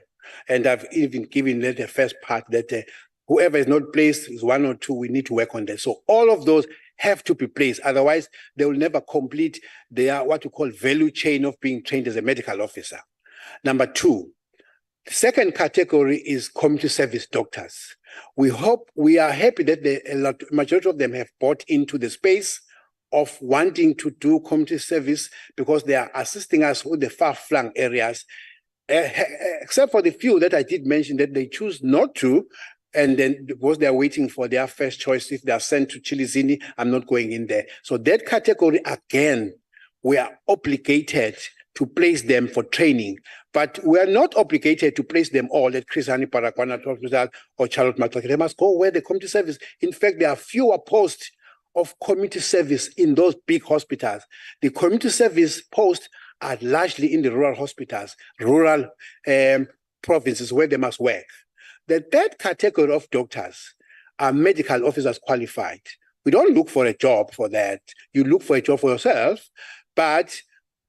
And I've even given that the first part that whoever is not placed is 1 or 2, we need to work on that. So all of those have to be placed. Otherwise, they will never complete their what we call value chain of being trained as a medical officer. Number 2, the second category is community service doctors. We are happy that the majority of them have bought into the space of wanting to do community service because they are assisting us with the far-flung areas, except for the few that I did mention that they choose not to, and then because they are waiting for their first choice, if they are sent to Chilizini, I'm not going in there. So that category, again, we are obligated to place them for training, but we are not obligated to place them all at Chris Hani Baragwanath Hospital or Charlotte Maxwell. They must go where the community service. In fact, there are fewer posts of community service in those big hospitals. The community service posts are largely in the rural hospitals, rural provinces where they must work. The third category of doctors are medical officers qualified. We don't look for a job for that. You look for a job for yourself, but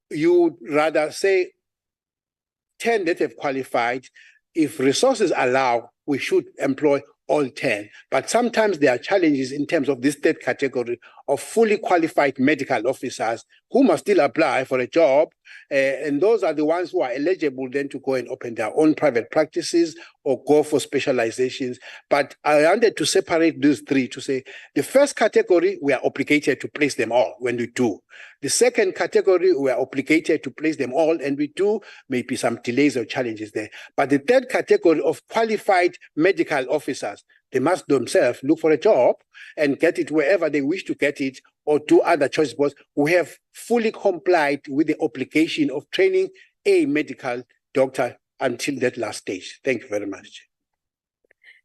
you rather say 10 that have qualified. If resources allow, we should employ all 10. But sometimes there are challenges in terms of this third category of fully qualified medical officers who must still apply for a job. And those are the ones who are eligible then to go and open their own private practices or go for specializations. But I wanted to separate these three to say the first category, we are obligated to place them all when we do. The second category, we are obligated to place them all, and we do, maybe some delays or challenges there. But the third category of qualified medical officers, they must themselves look for a job and get it wherever they wish to get it or do other choices, because we have fully complied with the obligation of training a medical doctor until that last stage. Thank you very much.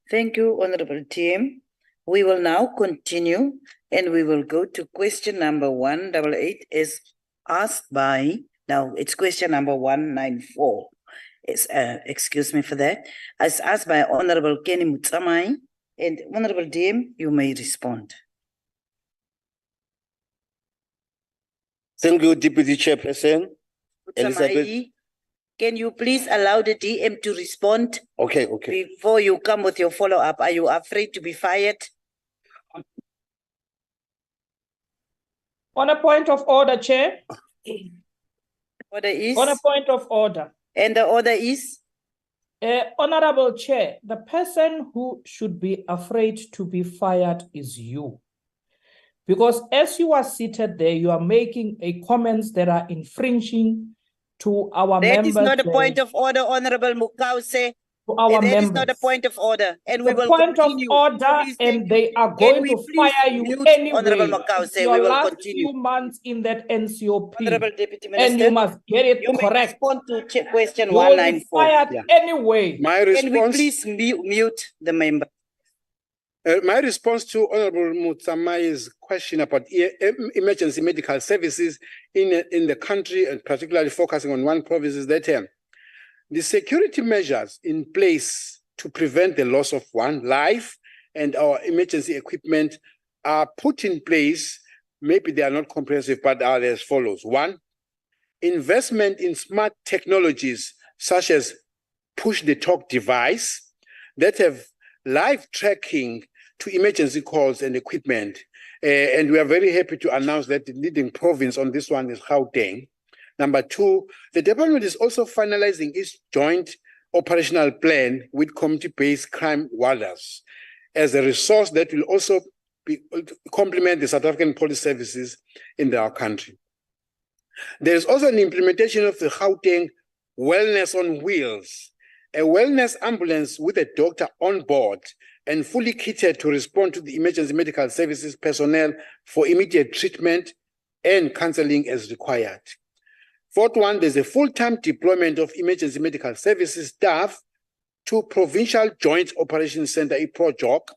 Thank you, Honorable Tim. We will now continue and we will go to question number 188 as asked by, now it's question number 194. Excuse me for that. As asked by Honorable Kenny Mutsamai. And Honorable Tim, you may respond. Thank you, Deputy Chairperson. Mutsamai, Can you please allow the DM to respond Okay. before you come with your follow-up? Are you afraid to be fired? On a point of order, Chair. Order is? On a point of order. And the order is? Honorable Chair, the person who should be afraid to be fired is you. Because as you are seated there, you are making a comments that are infringing to our members. That is not a point of order, Honorable Mukause. To our That members. is not a point of order. And we The will point of continue. order, Please, and thank they you. are Can going we to please fire you mute anyway. Honorable Mukause? It's your We will last continue. few months in that NCOP. Honorable Deputy And Minister, you must get it you may correct. respond to question You will be 194. fired Yeah. anyway. My Can we response. please mute the member? My response to Honorable Mutsamai's question about emergency medical services in the country, and particularly focusing on one province, is that the security measures in place to prevent the loss of one life and our emergency equipment are put in place. Maybe they are not comprehensive, but are as follows. One, investment in smart technologies such as push-to-talk device that have live tracking to emergency calls and equipment. And we are very happy to announce that the leading province on this one is Gauteng. Number two, the department is also finalizing its joint operational plan with community-based crime warders as a resource that will also complement the South African police services in our country. There is also an implementation of the Gauteng Wellness on Wheels, a wellness ambulance with a doctor on board and fully kitted to respond to the emergency medical services personnel for immediate treatment and counseling as required. Fourth one, there's a full-time deployment of emergency medical services staff to Provincial Joint Operations Center, PROJOC,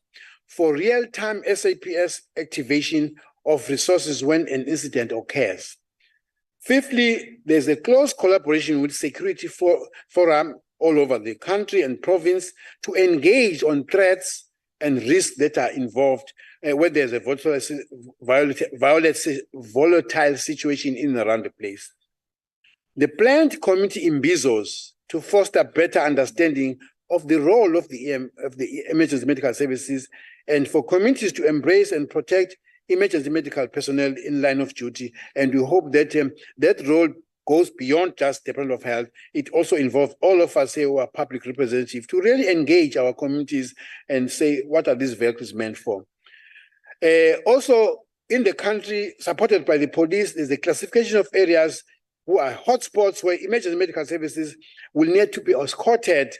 for real-time SAPS activation of resources when an incident occurs. Fifthly, there's a close collaboration with security forum all over the country and province to engage on threats and risks that are involved when there's a volatile situation in and around the place. The planned community imbizos to foster better understanding of the role of the emergency medical services and for communities to embrace and protect emergency medical personnel in line of duty. And we hope that that role goes beyond just Department of Health. It also involves all of us here who are public representatives to really engage our communities and say, what are these vehicles meant for? Also, in the country, supported by the police, there's a classification of areas who are hotspots where emergency medical services will need to be escorted,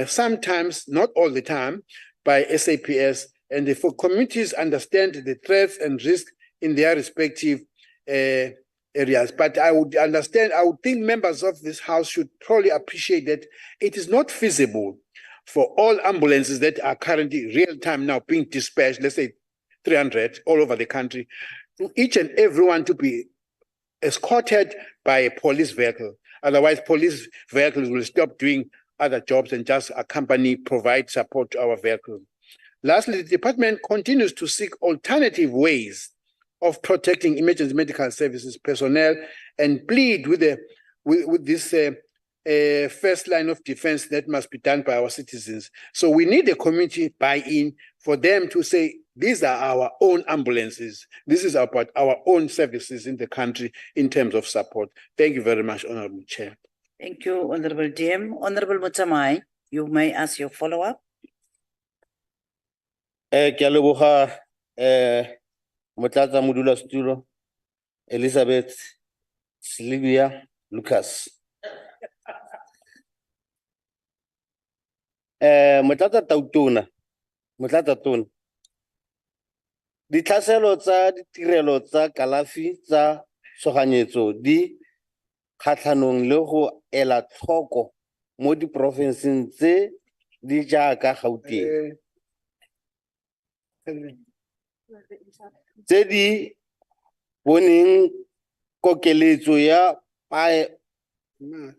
sometimes, not all the time, by SAPS, and therefore communities understand the threats and risks in their respective areas. But I would think members of this House should probably appreciate that it is not feasible for all ambulances that are currently real-time now being dispatched, let's say 300 all over the country, to each and everyone to be escorted by a police vehicle. Otherwise, police vehicles will stop doing other jobs and just provide support to our vehicle. Lastly, the department continues to seek alternative ways of protecting emergency medical services personnel and plead with this first line of defense that must be done by our citizens. So we need a community buy-in for them to say, these are our own ambulances. This is about our own services in the country in terms of support. Thank you very much, Honorable Chair. Thank you, Honorable DM. Honorable Mutsamai, you may ask your follow-up. Ke a leboga Motlatsa Modulasetulo Elizabeth Sylvia Lucas. Motlatsa Tona. Ditlhaselo tsa ditirelo tsa kalafi tsa tshoganyetso di kgatlhanong le go ela tlhoko mo diporofenseng tse di jaaka Gauteng. Tse di boneng kokeletso ya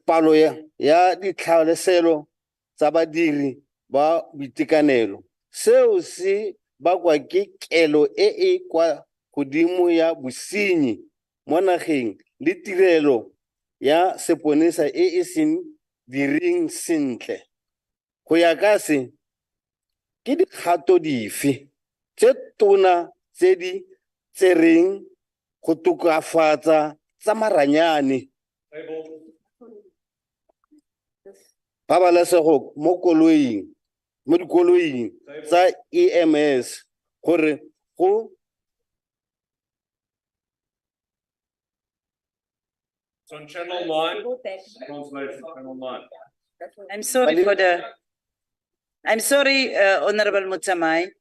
palo ya ditlhaeleselo tsa badiri ba boitekanelo. Seo se bakwa ke kelo e kwa godimo ya bosenyi mo nageng le tirelo ya seponesa e seng direng sentle. Go ya ka se, ke dikgato dife tse tona tse di tsereng go tokafatsa tsa maranyane pabalesego mo dikoloing tsa EMS gore go It's on channel 9. Translation, channel 9. I'm sorry Honorable Mutsamai.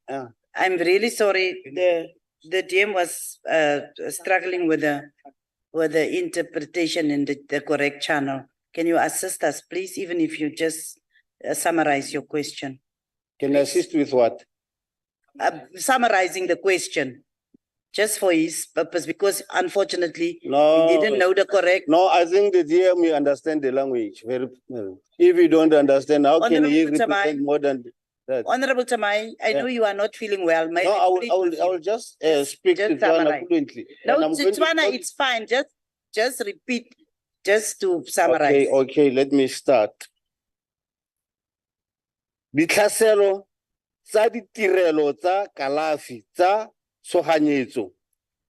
I'm really sorry. The DM was struggling with the interpretation in the correct channel. Can you assist us, please, even if you just summarize your question? Can I assist with what? Summarizing the question, just for his purpose, because unfortunately, No. he didn't know the correct. No, I think the DM will understand the language very well. If you don't understand, how can he represent more than that? Honorable Tamai, I know you are not feeling well. No, I will just speak to Tswana fluently. No, Tswana, it's fine. Just repeat, just to summarize. Okay, let me start. Ditlhaselo tsa ditirelo tsa kalafi tsa tshoganyetso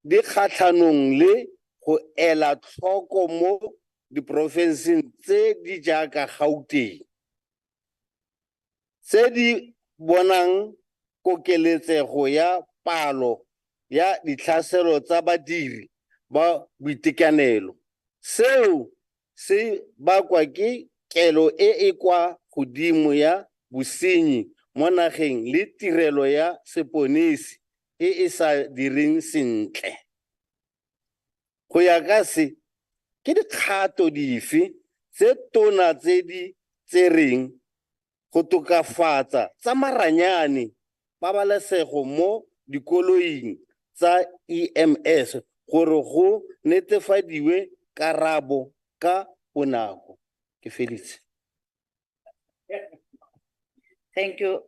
di kgatlhanong le go ela tlhoko mo diporofenseng tse di jaaka Gauteng, tse di bonang kokeletsego ya palo ya ditlhaselo tsa badiri ba boitekanelo. Seo se bakwa ke kelo e kwa godimo ya bosenyi mo nageng le tirelo ya seponisi e sa direng sentle. Go ya ka se, ke dikgato dife tse tona tse di tsereng go tokafatsa tsa maranyane pabalesego mo dikoloing tsa EMS gore go netefadiwe karabo ka bonako? Ke feditse. Thank you,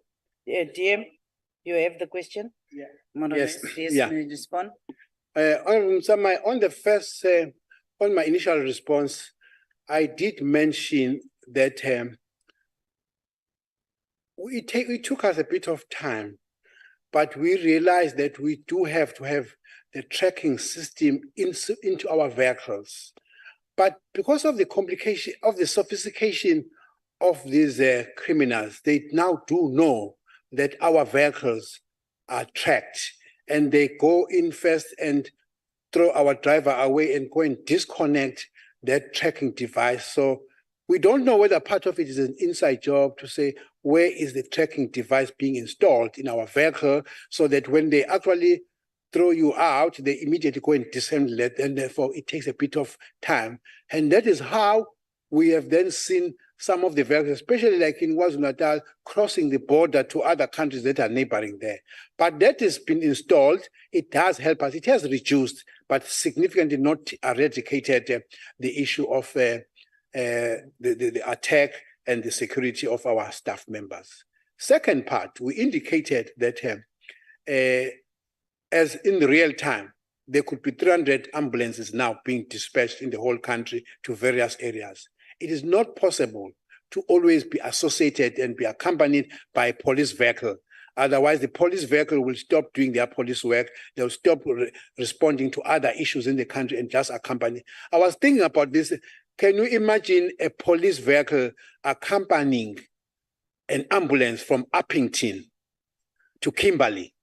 DM. You have the question? Yes, Yes, yeah. may I respond? On the first, on my initial response, I did mention that it took us a bit of time, but we realized that we do have to have the tracking system into our vehicles. But because of the complication of the sophistication of these criminals, they now do know that our vehicles are tracked, and they go in first and throw our driver away and go and disconnect that tracking device. So we don't know whether part of it is an inside job to say where is the tracking device being installed in our vehicle, so that when they actually throw you out, they immediately go and disassemble it, and therefore it takes a bit of time. And that is how we have then seen some of the vehicles, especially like in KwaZulu-Natal, crossing the border to other countries that are neighboring there. But that has been installed. It does help us. It has reduced, but significantly not eradicated the issue of the attack and the security of our staff members. Second part, we indicated that as in real time, there could be 300 ambulances now being dispatched in the whole country to various areas. It is not possible to always be associated and be accompanied by a police vehicle. Otherwise, the police vehicle will stop doing their police work. They'll stop responding to other issues in the country and just accompany. I was thinking about this. Can you imagine a police vehicle accompanying an ambulance from Uppington to Kimberley?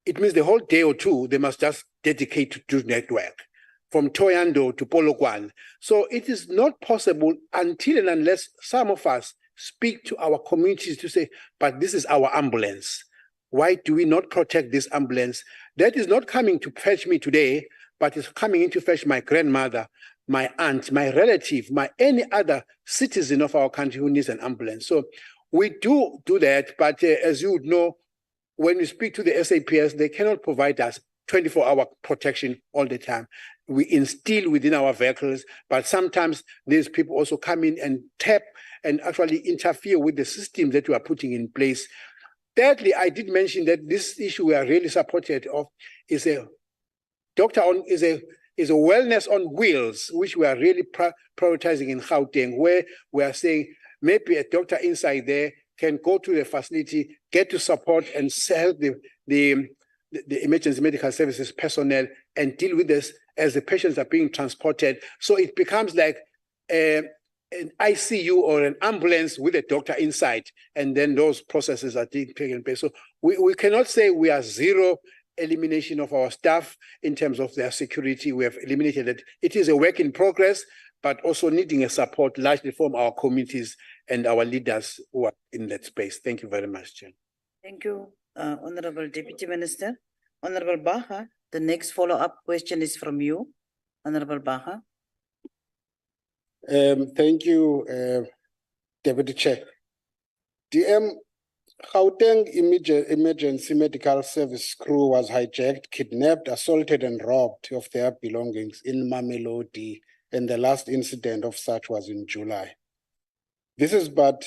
It means the whole day or two, they must just dedicate to do network, from Toyando to Polokwane. So it is not possible until and unless some of us speak to our communities to say, but this is our ambulance. Why do we not protect this ambulance? That is not coming to fetch me today, but it's coming in to fetch my grandmother, my aunt, my relative, any other citizen of our country who needs an ambulance. So we do that, but as you would know, when we speak to the SAPS, they cannot provide us 24-hour protection all the time. We instill within our vehicles, but sometimes these people also come in and tap and actually interfere with the system that we are putting in place. Thirdly, I did mention that this issue we are really supported of is a is a wellness on wheels, which we are really prioritizing in Gauteng, where we are saying maybe a doctor inside there can go to the facility, get to support and help the emergency medical services personnel and deal with this as the patients are being transported. So it becomes like an ICU or an ambulance with a doctor inside, and then those processes are taking place. So we cannot say we are zero elimination of our staff in terms of their security. We have eliminated it. It is a work in progress, but also needing a support largely from our communities and our leaders who are in that space. Thank you very much, Chair. Thank you, Honorable Deputy Minister. Honorable Baha, the next follow-up question is from you, Honorable Baha. Thank you, Deputy Chair. DM, Gauteng emergency medical service crew was hijacked, kidnapped, assaulted, and robbed of their belongings in Mamelodi, and the last incident of such was in July. This is but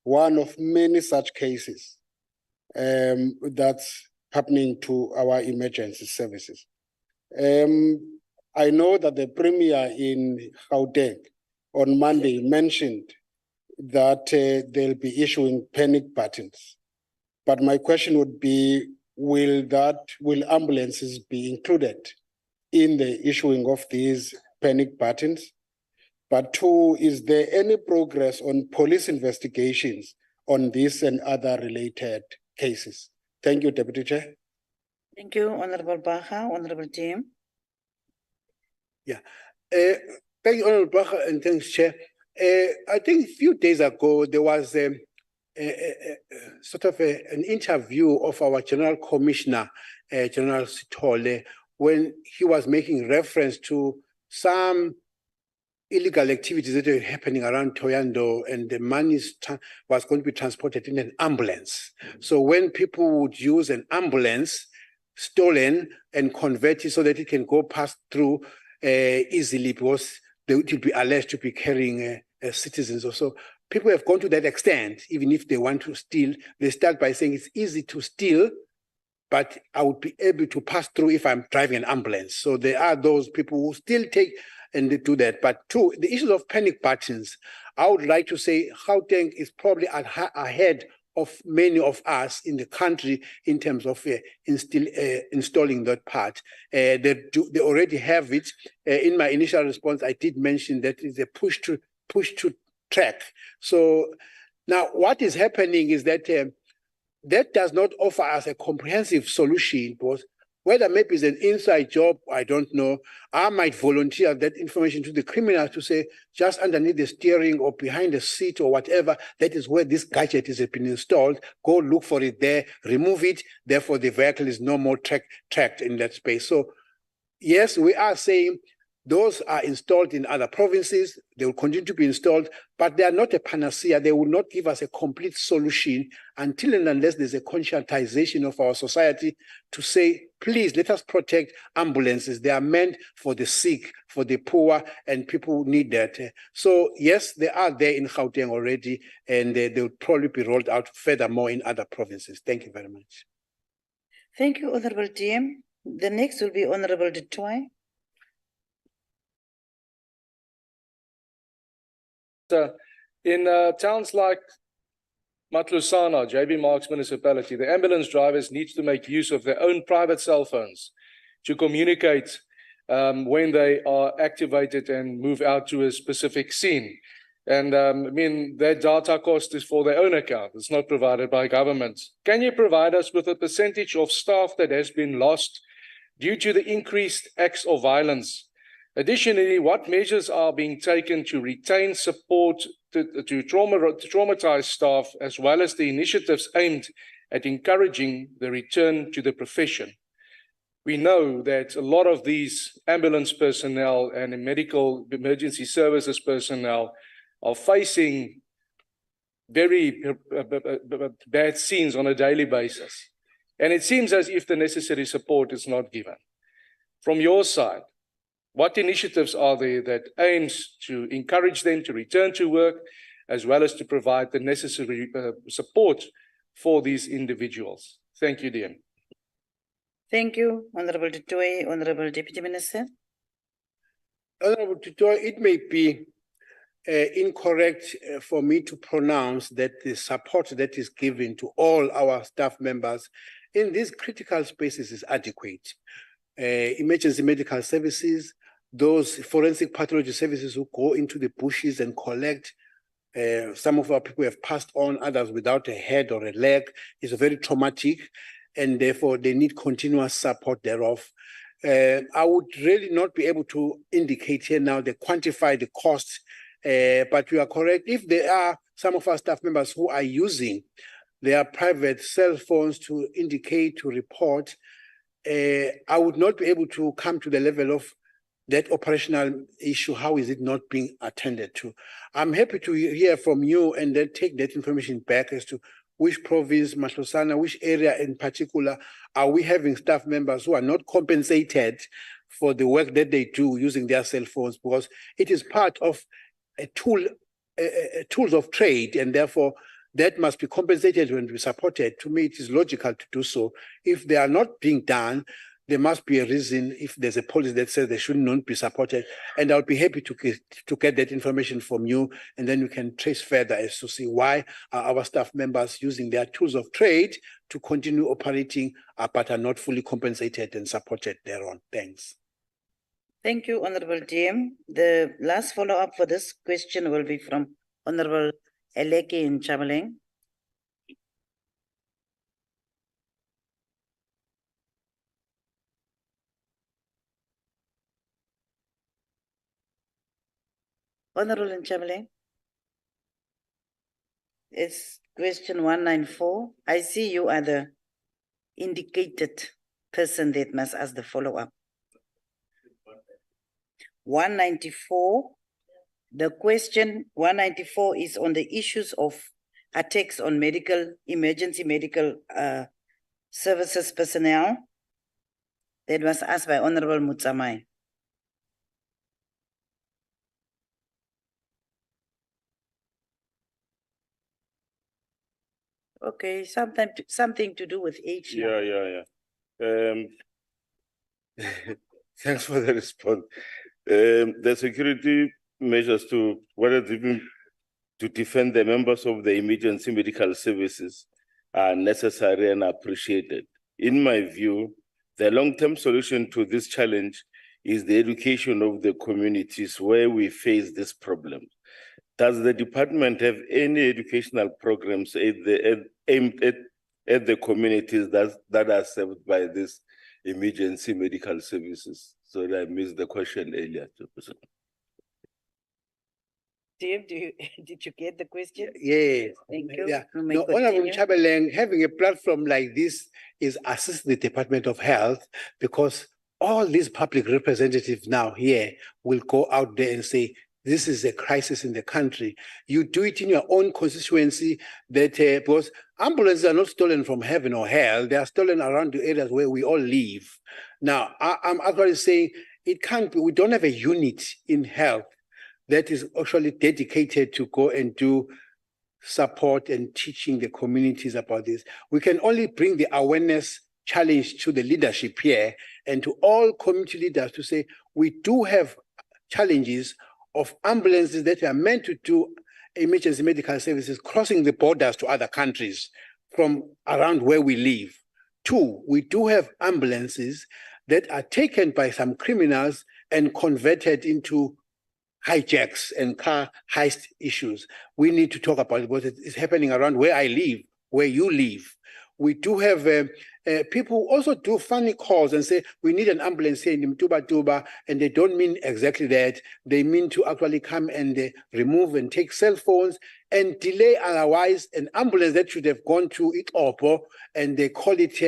one of many such cases that's happening to our emergency services. I know that the Premier in Gauteng on Monday mentioned that they'll be issuing panic buttons. But my question would be, will ambulances be included in the issuing of these panic buttons? But two, is there any progress on police investigations on this and other related cases? Thank you, Deputy Chair. Thank you, Honorable Baha. Honorable Jim. Yeah. Thank you, Honorable Baha, and thanks, Chair. I think a few days ago, there was an interview of our General Commissioner, General Sithole, when he was making reference to some illegal activities that were happening around Toyando, and the money was going to be transported in an ambulance. So when people would use an ambulance stolen and convert it so that it can go past through easily, because they would be alleged to be carrying citizens or so. People have gone to that extent. Even if they want to steal, they start by saying it's easy to steal, but I would be able to pass through if I'm driving an ambulance. So there are those people who still take and they do that. But two, the issues of panic buttons, I would like to say Gauteng is probably ahead of many of us in the country in terms of installing that part. They already have it. In my initial response, I did mention that it's a push to track. So now what is happening is that that does not offer us a comprehensive solution, because whether maybe it's an inside job, I don't know. I might volunteer that information to the criminal to say, just underneath the steering or behind the seat or whatever, that is where this gadget has been installed. Go look for it there, remove it. Therefore, the vehicle is no more tracked in that space. So yes, we are saying those are installed in other provinces. They will continue to be installed, but they are not a panacea. They will not give us a complete solution until and unless there's a conscientization of our society to say, please let us protect ambulances. They are meant for the sick, for the poor, and people who need that. So yes, they are there in Gauteng already, and they will probably be rolled out furthermore in other provinces. Thank you very much. Thank you, Honorable DM. The next will be Honorable Du Toit. In towns like Matlusana, JB Marks municipality, the ambulance drivers need to make use of their own private cell phones to communicate when they are activated and move out to a specific scene. And I mean, their data cost is for their own account. It's not provided by government. Can you provide us with a percentage of staff that has been lost due to the increased acts of violence? Additionally, what measures are being taken to retain support to traumatized staff, as well as the initiatives aimed at encouraging the return to the profession? We know that a lot of these ambulance personnel and medical emergency services personnel are facing very bad scenes on a daily basis. And it seems as if the necessary support is not given. From your side, what initiatives are there that aims to encourage them to return to work, as well as to provide the necessary support for these individuals? Thank you, DM. Thank you, Honorable Du Toit. Honorable Deputy Minister. Honorable Tutor, it may be incorrect for me to pronounce that the support that is given to all our staff members in these critical spaces is adequate. Emergency medical services, those forensic pathology services who go into the bushes and collect. Some of our people have passed on, others without a head or a leg. It's very traumatic, and therefore they need continuous support thereof. I would really not be able to indicate here now the quantify the cost, but you are correct. If there are some of our staff members who are using their private cell phones to indicate, to report, I would not be able to come to the level of that operational issue. How is it not being attended to? I'm happy to hear from you and then take that information back as to which province, Matlosana, which area in particular are we having staff members who are not compensated for the work that they do using their cell phones, because it is part of a tools of trade, and therefore that must be compensated when we supported. To me, it is logical to do so. If they are not being done, there must be a reason. If there's a policy that says they should not be supported, and I'll be happy to get that information from you, and then we can trace further as to see why are our staff members using their tools of trade to continue operating, but are not fully compensated and supported thereon. Thanks. Thank you, Honorable DM. The last follow-up for this question will be from Honorable Eleke in Chabaleng. Honorable Chabaleng. It's question 194. I see you are the indicated person that must ask the follow-up. 194. The question 194 is on the issues of attacks on emergency medical services personnel. That was asked by Honorable Mutsamai. Okay, something to do with age. Yeah. Thanks for the response. The security measures to defend the members of the emergency medical services are necessary and appreciated. In my view, the long-term solution to this challenge is the education of the communities where we face this problem. Does the department have any educational programs aimed at the communities that are served by this emergency medical services? So I missed the question earlier. Tim, did you get the question? Yes. Thank you. Yeah. You may No, Honorable continue. Chabaleng, having a platform like this is assist the Department of Health, because all these public representatives now here will go out there and say, this is a crisis in the country. You do it in your own constituency, that because ambulances are not stolen from heaven or hell, they are stolen around the areas where we all live. Now, I'm actually saying it can't be, we don't have a unit in health that is actually dedicated to go and do support and teaching the communities about this. We can only bring the awareness challenge to the leadership here and to all community leaders to say, we do have challenges of ambulances that are meant to do emergency medical services crossing the borders to other countries from around where we live. Two, we do have ambulances that are taken by some criminals and converted into hijacks and car heist issues. We need to talk about it because it's happening around where I live, where you live. We do have people also do funny calls and say, we need an ambulance here in Mtuba, and they don't mean exactly that. They mean to actually come and remove and take cell phones and delay otherwise an ambulance that should have gone to Itopo, and they call it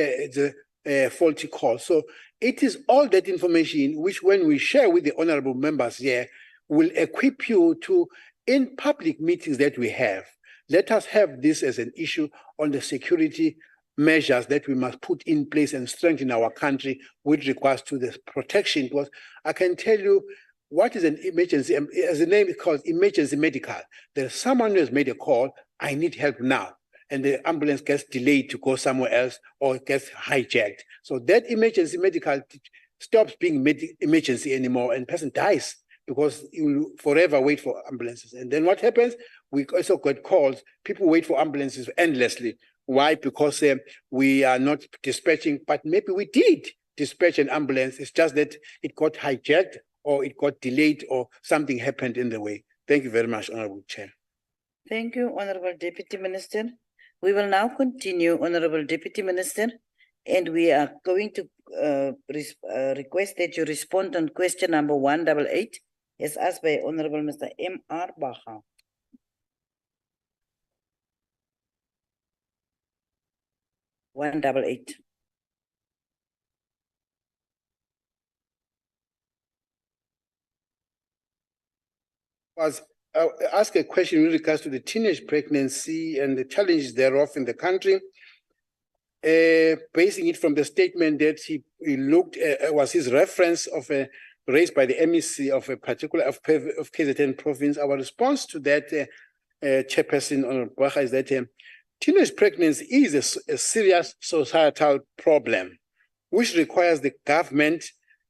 a faulty call. So it is all that information which when we share with the honorable members here, will equip you to, in public meetings that we have, let us have this as an issue on the security measures that we must put in place and strengthen our country with regards to the protection. Because I can tell you what is an emergency, as the name is called, emergency medical. There's someone who has made a call, I need help now, and the ambulance gets delayed to go somewhere else or gets hijacked. So that emergency medical stops being emergency anymore, and person dies because you will forever wait for ambulances. And then what happens? We also get calls. People wait for ambulances endlessly. Why? Because we are not dispatching, but maybe we did dispatch an ambulance. It's just that it got hijacked or it got delayed or something happened in the way. Thank you very much, Honorable Chair. Thank you, Honorable Deputy Minister. We will now continue, Honorable Deputy Minister, and we are going to request that you respond on question number 188 as asked by Honorable Mr. M.R. Baha. Ask a question with regards to the teenage pregnancy and the challenges thereof in the country. Basing it from the statement that he looked was his reference of raised by the MEC of a particular of KZN province. Our response to that, Chairperson Honorable Baha, is that teenage pregnancy is a serious societal problem, which requires the government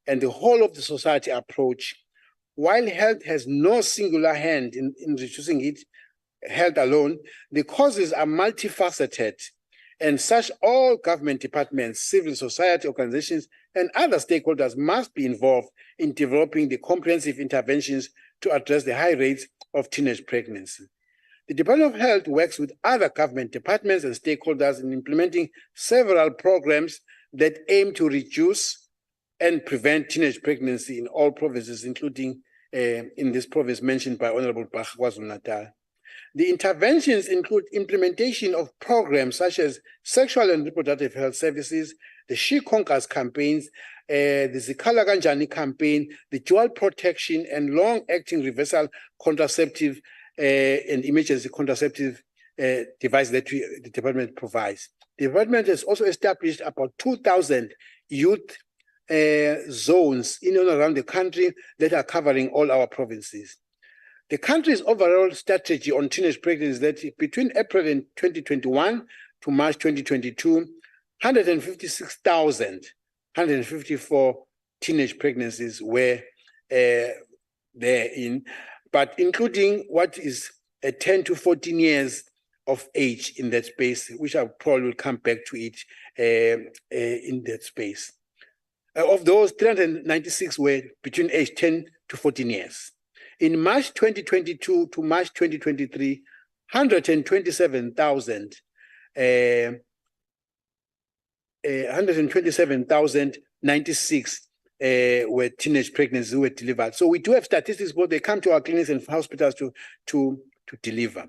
and the whole of the society approach. While health has no singular hand in reducing it, health alone, the causes are multifaceted, and such all government departments, civil society organizations, and other stakeholders must be involved in developing the comprehensive interventions to address the high rates of teenage pregnancy. The Department of Health works with other government departments and stakeholders in implementing several programs that aim to reduce and prevent teenage pregnancy in all provinces, including in this province mentioned by Honorable Baha, KwaZulu-Natal. The interventions include implementation of programs such as sexual and reproductive health services, the She Conquers campaigns, the Zikhala Kanjani campaign, the dual protection and long-acting reversal contraceptive and emergency contraceptive device that the department provides. The department has also established about 2,000 youth zones in and around the country that are covering all our provinces. The country's overall strategy on teenage pregnancy is that between April 2021 to March 2022, 156,154 teenage pregnancies were therein, but including what is 10 to 14 years of age in that space, which I probably will come back to it in that space. Of those, 396 were between age 10 to 14 years. In March 2022 to March 2023, 127,096 were teenage pregnancies who were delivered. So we do have statistics, but they come to our clinics and hospitals to deliver.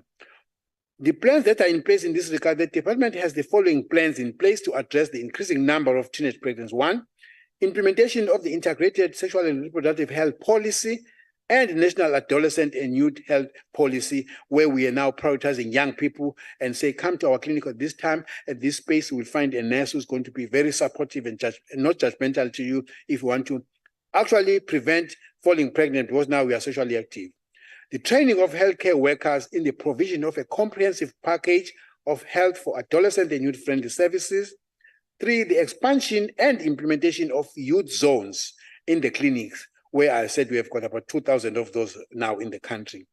The plans that are in place in this regard, the department has the following plans in place to address the increasing number of teenage pregnancies. One, implementation of the integrated sexual and reproductive health policy and national adolescent and youth health policy, where we are now prioritizing young people and say, come to our clinic at this time, at this space, we'll find a nurse who's going to be very supportive and not judgmental to you if you want to actually prevent falling pregnant, because now we are socially active. The training of healthcare workers in the provision of a comprehensive package of health for adolescent and youth-friendly services. 3, the expansion and implementation of youth zones in the clinics, where I said we have got about 2,000 of those now in the country.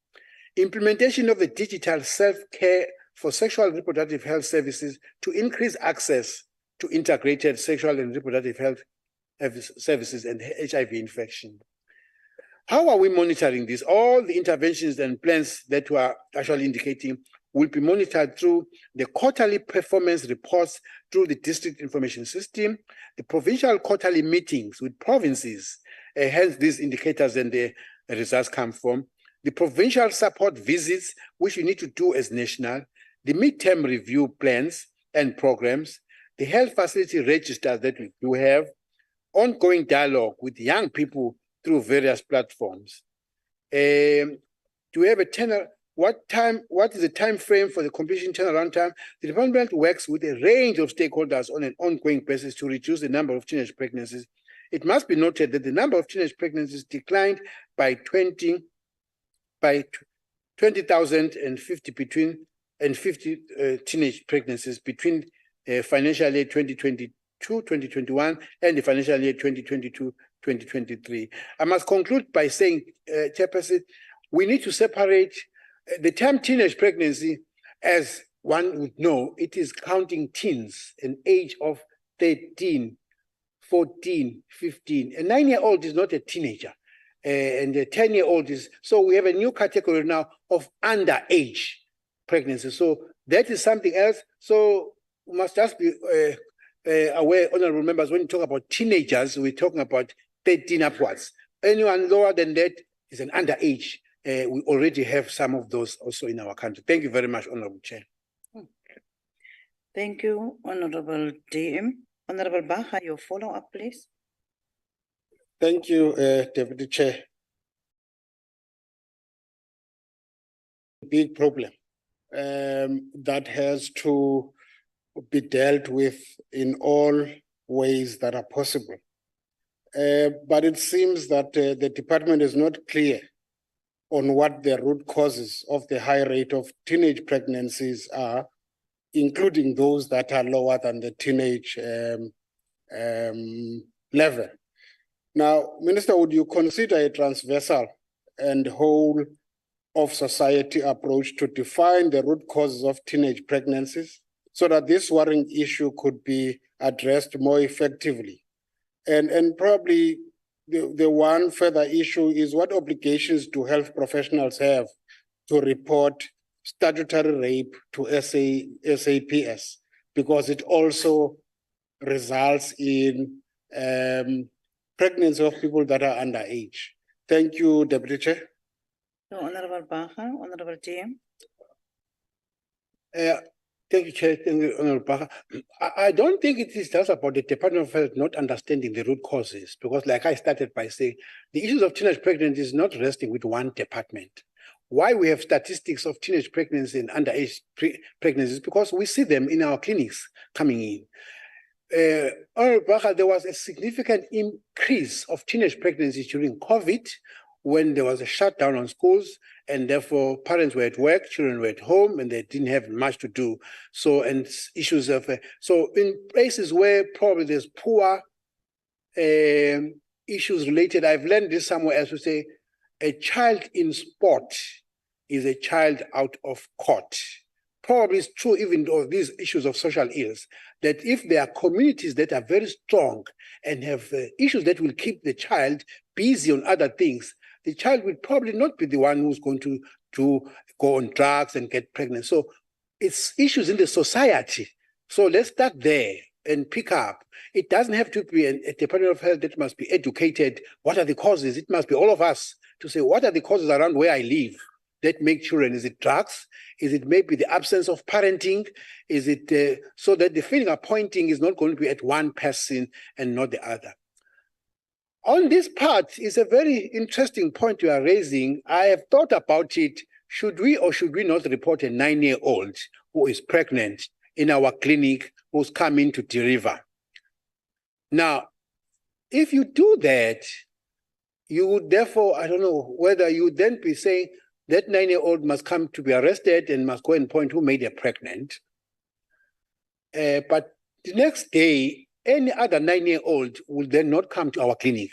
Implementation of the digital self-care for sexual and reproductive health services to increase access to integrated sexual and reproductive health services and HIV infection. How are we monitoring this? All the interventions and plans that we are actually indicating will be monitored through the quarterly performance reports through the district information system, the provincial quarterly meetings with provinces, hence these indicators and the results come from, the provincial support visits, which we need to do as national, the midterm review plans and programs, the health facility registers that we do have, ongoing dialogue with young people through various platforms. Do we have a tenor? What is the time frame for the completion turnaround time? The department works with a range of stakeholders on an ongoing basis to reduce the number of teenage pregnancies. It must be noted that the number of teenage pregnancies declined by 20,050 teenage pregnancies between financial year 2022-2021 and the financial year 2022-2023. 2023. I must conclude by saying, Chairperson, we need to separate the term teenage pregnancy, as one would know, it is counting teens, an age of 13, 14, 15. A 9-year-old is not a teenager, and a 10-year-old is, so we have a new category now of underage pregnancy. So that is something else. So we must just be aware, honorable members, when you talk about teenagers, we're talking about 13 upwards. Anyone lower than that is an underage. We already have some of those also in our country. Thank you very much, Honorable Chair. Thank you, Honorable DM. Honorable Baha, your follow-up, please. Thank you, Deputy Chair. Big problem that has to be dealt with in all ways that are possible. But it seems that the department is not clear on what the root causes of the high rate of teenage pregnancies are, including those that are lower than the teenage level. Now, Minister, would you consider a transversal and whole of society approach to define the root causes of teenage pregnancies so that this worrying issue could be addressed more effectively? And probably the one further issue is what obligations do health professionals have to report statutory rape to SAPS, because it also results in pregnancy of people that are underage. Thank you, Deputy Chair. So, Honorable Baha, Honorable DM. Thank you, Chair. Thank you, Honorable Baha. I don't think it is just about the Department of Health not understanding the root causes, because like I started by saying, the issues of teenage pregnancy is not resting with one department. Why we have statistics of teenage pregnancy and underage pregnancies, because we see them in our clinics coming in. Honorable Baha, there was a significant increase of teenage pregnancies during COVID, when there was a shutdown on schools, and therefore parents were at work, children were at home, and they didn't have much to do. So, and issues of, so in places where probably there's poor issues related, I've learned this somewhere else, to say, a child in sport is a child out of court. Probably it's true even of these issues of social ills, that if there are communities that are very strong and have issues that will keep the child busy on other things, the child will probably not be the one who's going to go on drugs and get pregnant. So it's issues in the society. So let's start there and pick up. It doesn't have to be a Department of Health that must be educated. What are the causes? It must be all of us to say, what are the causes around where I live that make children? Is it drugs? Is it maybe the absence of parenting? Is it so that the finger pointing is not going to be at one person and not the other? On this part is a very interesting point you are raising. I have thought about it. Should we or should we not report a 9-year-old who is pregnant in our clinic who's coming to deliver? Now, if you do that, you would therefore, I don't know whether you would then be saying that 9-year-old must come to be arrested and must go and point who made her pregnant. But the next day, any other 9-year-old will then not come to our clinic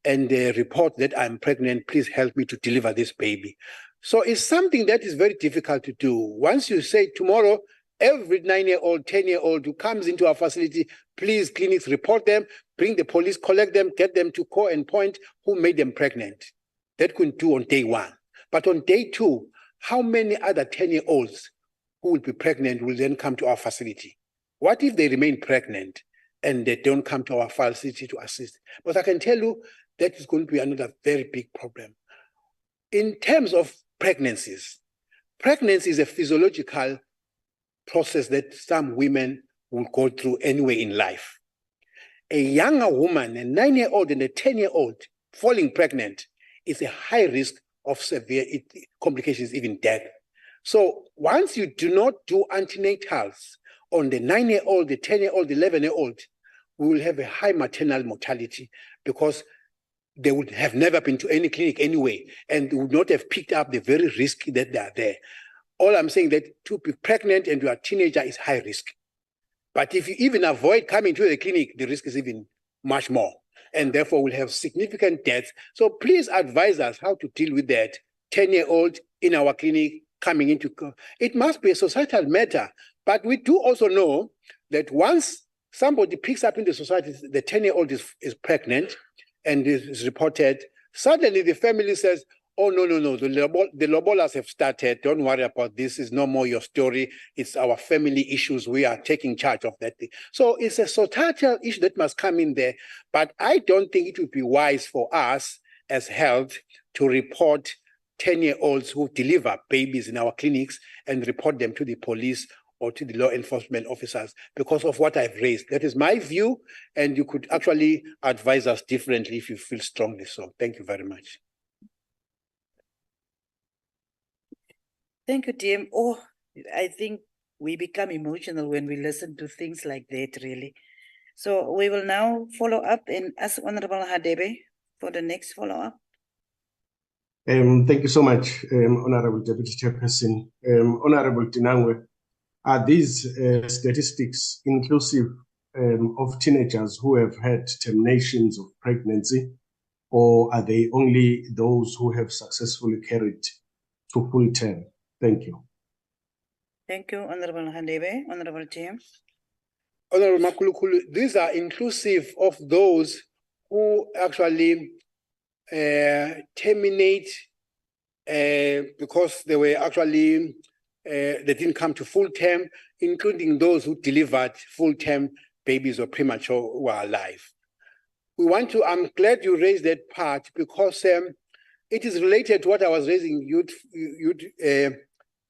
and report that I'm pregnant, please help me to deliver this baby. So it's something that is very difficult to do. Once you say tomorrow, every 9-year-old, 10-year-old who comes into our facility, please clinics report them, bring the police, collect them, get them to call and point who made them pregnant. That couldn't do on day one. But on day two, how many other 10-year-olds who will be pregnant will then come to our facility? What if they remain pregnant and they don't come to our facility to assist? But I can tell you that is going to be another very big problem. In terms of pregnancies, pregnancy is a physiological process that some women will go through anyway in life. A younger woman, a 9-year-old and a 10-year-old falling pregnant is a high risk of severe complications, even death. So once you do not do antenatals on the 9-year-old, the 10-year-old, the 11-year-old, we will have a high maternal mortality because they would have never been to any clinic anyway, and would not have picked up the very risk that they are there. All I'm saying that to be pregnant and you are a teenager is high risk. But if you even avoid coming to the clinic, the risk is even much more. and therefore will have significant deaths. So please advise us how to deal with that 10-year-old in our clinic coming into. It must be a societal matter, but we do also know that once somebody picks up in the society, the 10-year-old is pregnant and is reported, suddenly the family says, oh, no, the lobolas have started. Don't worry about this. It's no more your story. It's our family issues. We are taking charge of that thing. So it's a societal issue that must come in there. But I don't think it would be wise for us as health to report 10-year-olds who deliver babies in our clinics and report them to the police or to the law enforcement officers because of what I've raised. That is my view, and you could actually advise us differently if you feel strongly so. Thank you very much. Thank you, DM. Oh, I think we become emotional when we listen to things like that, really. So we will now follow up and ask Honorable Hadebe for the next follow-up. Thank you so much, Honorable Deputy Chairperson. Honorable Dinangwe, are these statistics inclusive of teenagers who have had terminations of pregnancy, or are they only those who have successfully carried to full term? Thank you. Thank you, Honorable Hadebe. Honorable James. Honorable Makulukulu, these are inclusive of those who actually terminate because they were actually they didn't come to full term, including those who delivered full term babies or premature who are alive. I'm glad you raised that part because it is related to what I was raising, youth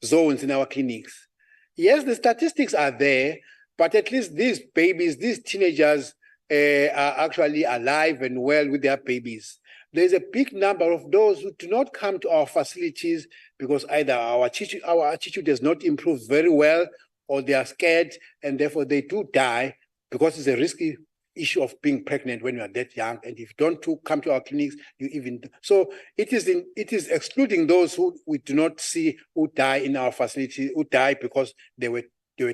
zones in our clinics. Yes, the statistics are there, but at least these babies, these teenagers are actually alive and well with their babies. There's a big number of those who do not come to our facilities because either our attitude has not improved very well or they are scared and therefore they do die because it's a risky issue of being pregnant when you are that young. And if you don't come to our clinics, you even... So it is excluding those who we do not see who die in our facility, who die because they were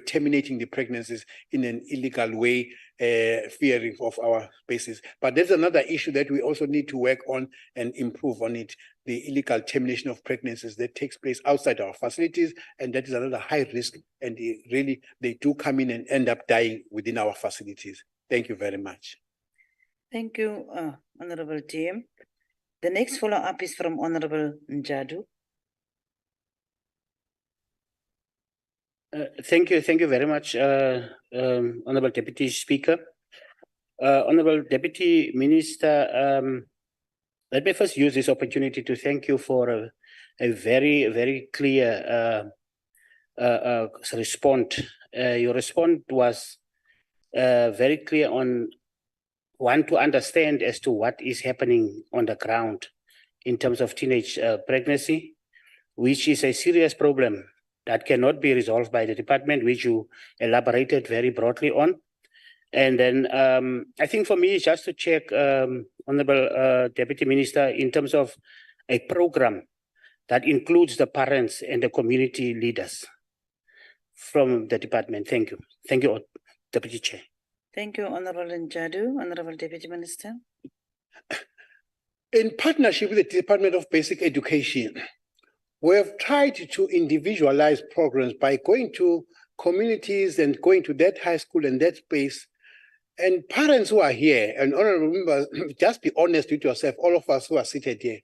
terminating the pregnancies in an illegal way, fearing of our spaces. But there's another issue that we also need to work on and improve on it, the illegal termination of pregnancies that takes place outside our facilities, and that is another high risk, and they do come in and end up dying within our facilities. Thank you very much. Thank you, Honorable Jim. The next follow-up is from Honorable Njadu. Thank you very much, Honorable Deputy Speaker. Honorable Deputy Minister, let me first use this opportunity to thank you for a very clear response. Your response was very clear on to understand as to what is happening on the ground in terms of teenage pregnancy, which is a serious problem that cannot be resolved by the department, which you elaborated very broadly on. And then I think for me, just to check, Honorable Deputy Minister, in terms of a program that includes the parents and the community leaders from the department. Thank you. Thank you, Deputy Chair. Thank you, Honorable Njadu. Honorable Deputy Minister. In partnership with the Department of Basic Education, we have tried to individualize programs by going to communities and going to that high school and that space. And parents who are here, and honorable members, just be honest with yourself, all of us who are seated here.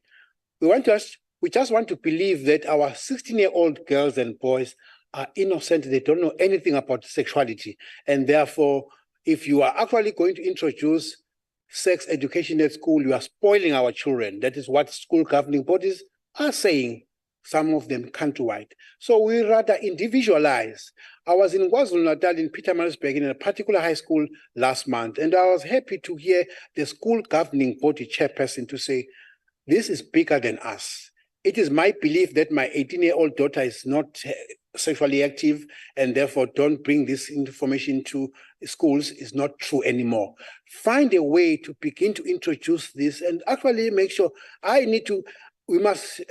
We just want to believe that our 16-year-old girls and boys are innocent. They don't know anything about sexuality. And therefore, if you are actually going to introduce sex education at school, you are spoiling our children. That is what school governing bodies are saying, some of them countrywide. So we rather individualize. I was in KwaZulu-Natal in Pietermaritzburg in a particular high school last month, and I was happy to hear the school governing body chairperson to say, this is bigger than us. It is my belief that my 18-year-old daughter is not sexually active and therefore don't bring this information to schools is not true anymore. Find a way to begin to introduce this and actually make sure we must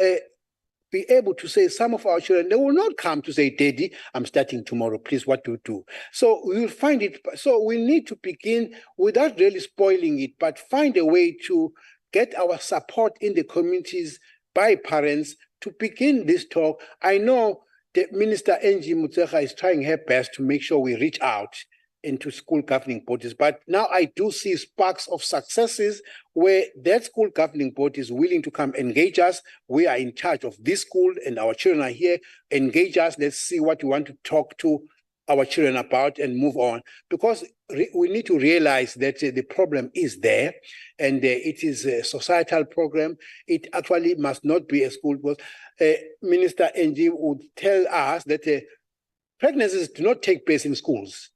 be able to say some of our children, they will not come to say, Daddy, I'm starting tomorrow, please, what do you do? So we will find it. So we need to begin without really spoiling it, but find a way to get our support in the communities by parents to begin this talk. I know the Minister Angie Motshekga is trying her best to make sure we reach out into school governing bodies. But now I do see sparks of successes where that school governing body is willing to come engage us. We are in charge of this school and our children are here. Engage us. Let's see what we want to talk to our children about and move on. Because we need to realize that the problem is there and it is a societal problem. It actually must not be a school. Because Minister Angie would tell us that pregnancies do not take place in schools.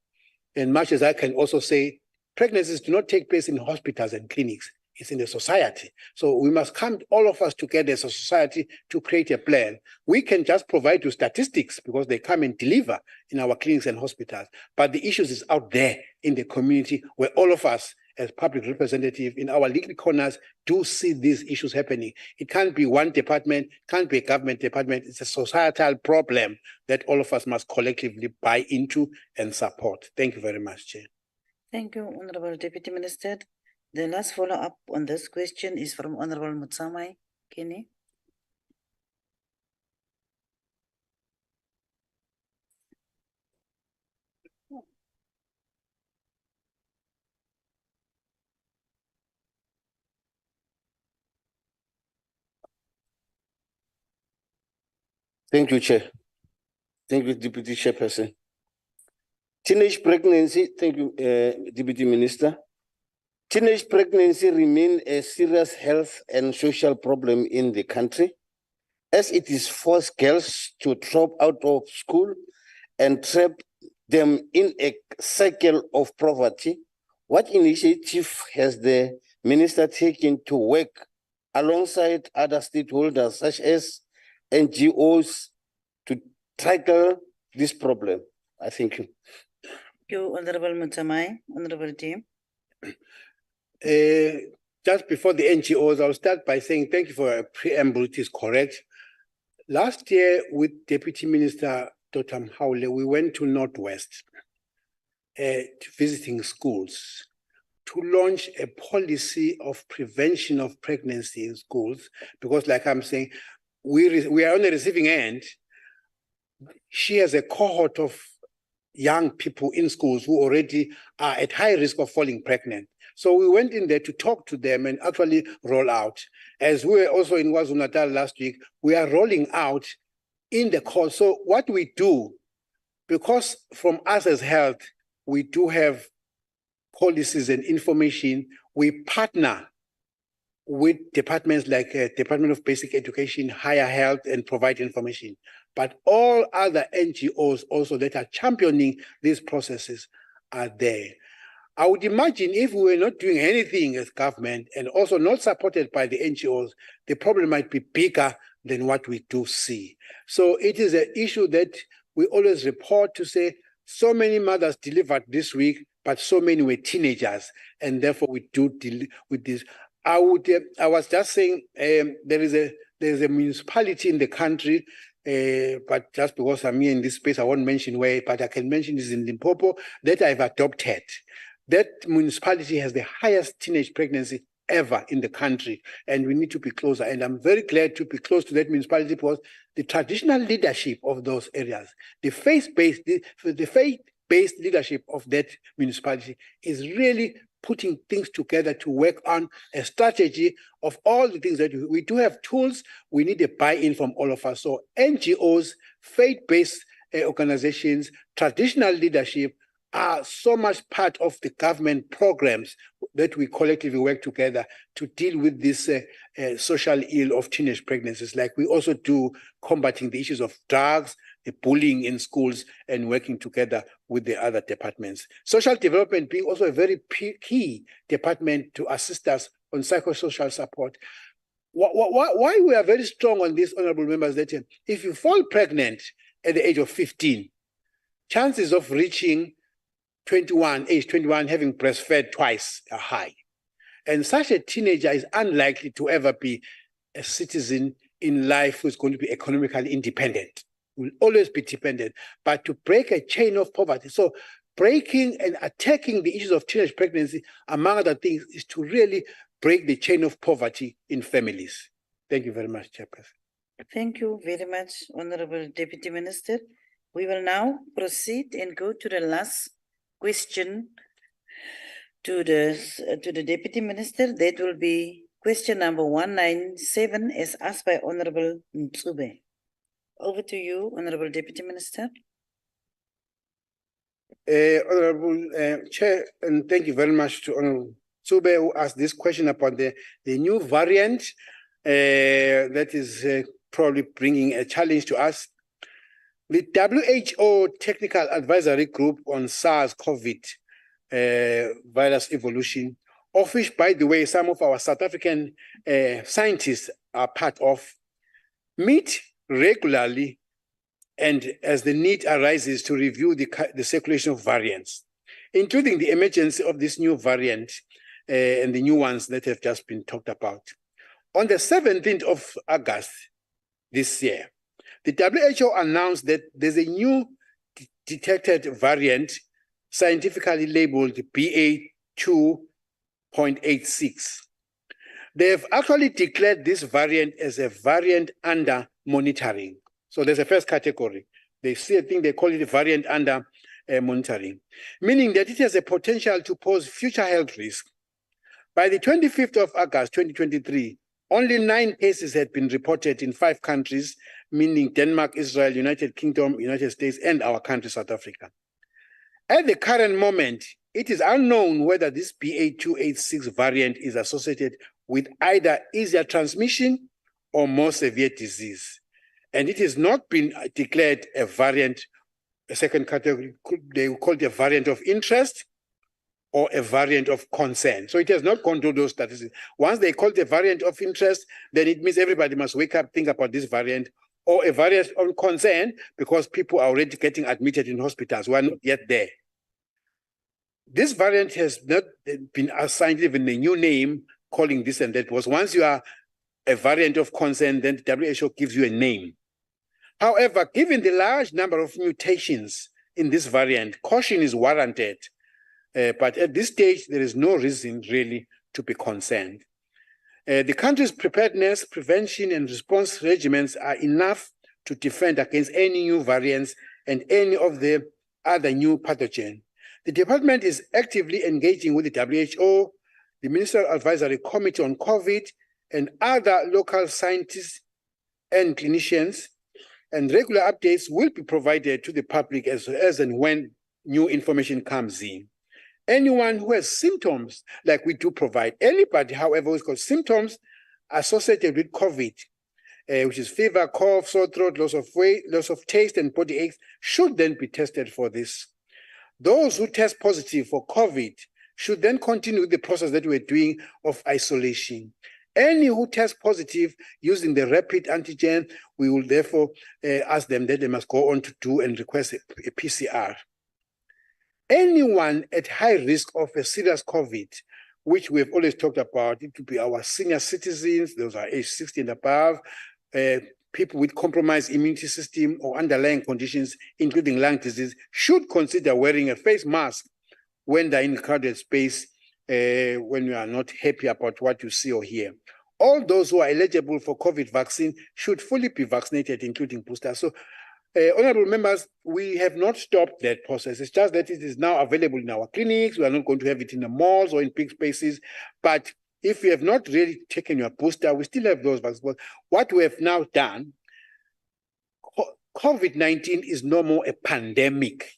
And much as I can also say, pregnancies do not take place in hospitals and clinics. It's in the society. So we must come, all of us together as a society to create a plan. We can just provide you statistics because they come and deliver in our clinics and hospitals. But the issues is out there in the community where all of us as public representatives in our legal corners do see these issues happening. It can't be one department, can't be a government department. It's a societal problem that all of us must collectively buy into and support. Thank you very much, Chair. Thank you, Honorable Deputy Minister. The last follow-up on this question is from Honorable Mutsamai Kenny. Thank you, Chair. Thank you, Deputy Chairperson. Teenage pregnancy, thank you, Deputy Minister. Teenage pregnancy remains a serious health and social problem in the country, as it is forced girls to drop out of school and trap them in a cycle of poverty. What initiative has the Minister taken to work alongside other stakeholders, such as NGOs, to tackle this problem? I thank you. Thank you, Honorable Mutsamai. Honorable Team. Just before the NGOs, I'll start by saying thank you for a preamble. It is correct. Last year with Deputy Minister Dr. Mhaule, we went to Northwest visiting schools to launch a policy of prevention of pregnancy in schools, because like I'm saying, we are on the receiving end. She has a cohort of young people in schools who already are at high risk of falling pregnant. So we went in there to talk to them and actually roll out. As we were also in KwaZulu-Natal last week, we are rolling out in the course. So what we do, because from us as health, we do have policies and information, we partner with departments like Department of Basic Education, Higher Health, and provide information. But all other NGOs also that are championing these processes are there. I would imagine if we were not doing anything as government and also not supported by the NGOs, the problem might be bigger than what we do see. So it is an issue that we always report to say, so many mothers delivered this week, but so many were teenagers, and therefore we do deal with this. I was just saying there is a municipality in the country, but just because I'm here in this space, I won't mention where, but I can mention this in Limpopo, that I've adopted. That municipality has the highest teenage pregnancy ever in the country, and we need to be closer. And I'm very glad to be close to that municipality because the traditional leadership of those areas, the faith-based leadership of that municipality is really putting things together to work on a strategy of all the things that we do have tools. We need a buy-in from all of us. So NGOs, faith-based organizations, traditional leadership are so much part of the government programs that we collectively work together to deal with this social ill of teenage pregnancies, like we also do combating the issues of drugs, the bullying in schools, and working together with the other departments. Social development being also a very key department to assist us on psychosocial support. Why we are very strong on this, honorable members, that if you fall pregnant at the age of 15, chances of reaching age 21, having breastfed twice are high. And such a teenager is unlikely to ever be a citizen in life who is going to be economically independent. Will always be dependent, but to break a chain of poverty. So breaking and attacking the issues of teenage pregnancy, among other things, is to really break the chain of poverty in families. Thank you very much, Chairperson. Thank you very much, Honorable Deputy Minister. We will now proceed and go to the last question to the Deputy Minister. That will be question number 197 as asked by Honorable Mtsube. Over to you, Honorable Deputy Minister. Honorable Chair, and thank you very much to Honorable Mtsube who asked this question about the new variant that is probably bringing a challenge to us. The WHO Technical Advisory Group on SARS-CoV virus evolution, of which, by the way, some of our South African scientists are part of, meet regularly and as the need arises to review the circulation of variants, including the emergence of this new variant and the new ones that have just been talked about. On the 17th of August this year, the WHO announced that there's a new detected variant scientifically labeled BA2.86. They have actually declared this variant as a variant under monitoring. So there's a first category. They think they call it a variant under monitoring, meaning that it has a potential to pose future health risk. By the 25th of August, 2023, only 9 cases had been reported in 5 countries, meaning Denmark, Israel, United Kingdom, United States, and our country, South Africa. At the current moment, it is unknown whether this BA286 variant is associated with either easier transmission or more severe disease. And it has not been declared a variant, a second category, they call it a variant of interest or a variant of concern. So it has not gone through those statistics. Once they call it a variant of interest, then it means everybody must wake up, think about this variant, or a variant of concern because people are already getting admitted in hospitals. We're not yet there. This variant has not been assigned even a new name calling this and that, because once you are a variant of concern, then the WHO gives you a name. However, given the large number of mutations in this variant, caution is warranted. But at this stage, there is no reason really to be concerned. The country's preparedness, prevention, and response regimens are enough to defend against any new variants and any of the other new pathogens. The department is actively engaging with the WHO, the Ministerial Advisory Committee on COVID, and other local scientists and clinicians, and regular updates will be provided to the public as and when new information comes in. Anyone who has symptoms, like we do provide, anybody, however, who's got symptoms associated with COVID, which is fever, cough, sore throat, loss of weight, loss of taste, and body aches, should then be tested for this. Those who test positive for COVID should then continue with the process that we're doing of isolation. Any who test positive using the rapid antigen, we will therefore ask them that they must go on to do and request a PCR. Anyone at high risk of a serious COVID, which we've always talked about, it could be our senior citizens, those are age 60 and above, people with compromised immunity system or underlying conditions, including lung disease, should consider wearing a face mask when they're in a crowded space, when you are not happy about what you see or hear. All those who are eligible for COVID vaccine should fully be vaccinated, including boosters. So, honorable members, we have not stopped that process. It's just that it is now available in our clinics. We are not going to have it in the malls or in big spaces. But if you have not really taken your booster, we still have those vaccines. What we have now done, COVID-19 is no more a pandemic,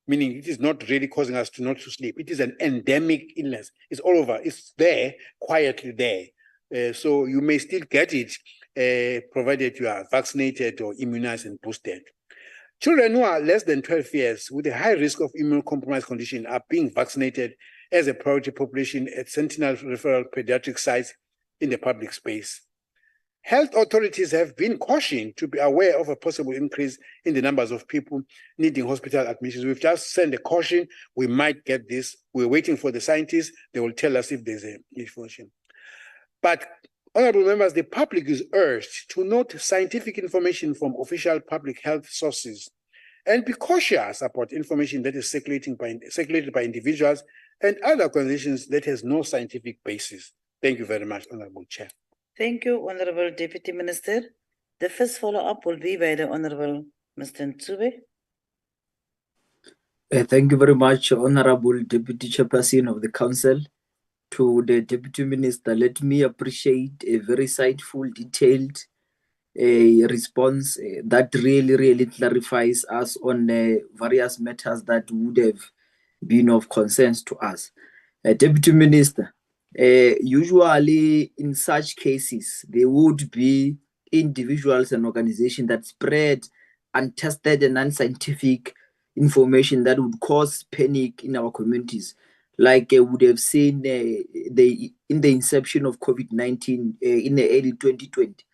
meaning it is not really causing us not to sleep. It is an endemic illness. It's all over. It's there, quietly there. So you may still get it, provided you are vaccinated or immunized and boosted. Children who are less than 12 years with a high risk of immunocompromised condition are being vaccinated as a priority population at Sentinel referral pediatric sites in the public space. Health authorities have been cautioned to be aware of a possible increase in the numbers of people needing hospital admissions. We've just sent a caution. We might get this. We're waiting for the scientists. They will tell us if there's a information. But Honorable members, the public is urged to note scientific information from official public health sources and be cautious about information that is circulated by individuals and other organizations that has no scientific basis. Thank you very much, Honorable Chair. Thank you, Honorable Deputy Minister. The first follow-up will be by the Honorable Mr. Ntube. Thank you very much, Honorable Deputy Chairperson of the Council. To the Deputy Minister, let me appreciate a very insightful, detailed response that really clarifies us on various matters that would have been of concern to us. Deputy Minister, usually in such cases, there would be individuals and organizations that spread untested and unscientific information that would cause panic in our communities, like we would have seen in the inception of COVID-19 in the early 2020.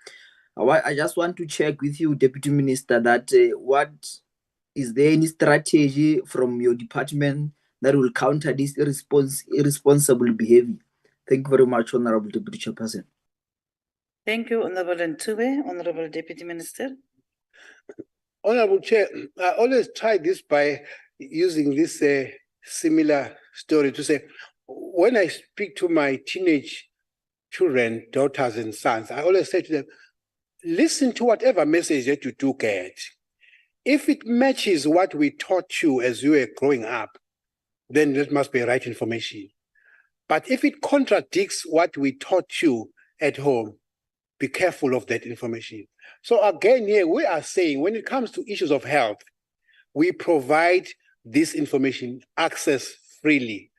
I just want to check with you, Deputy Minister, that is there any strategy from your department that will counter this irresponsible behavior? Thank you very much, Honorable Deputy Chairperson. Thank you, Honorable Ntube. Honorable Deputy Minister. Honorable Chair, I always try this by using this similar story to say, when I speak to my teenage children, daughters and sons, I always say to them, listen to whatever message that you do get. If it matches what we taught you as you were growing up, then that must be right information. But if it contradicts what we taught you at home, be careful of that information. So again, here we are saying when it comes to issues of health, we provide this information access freely.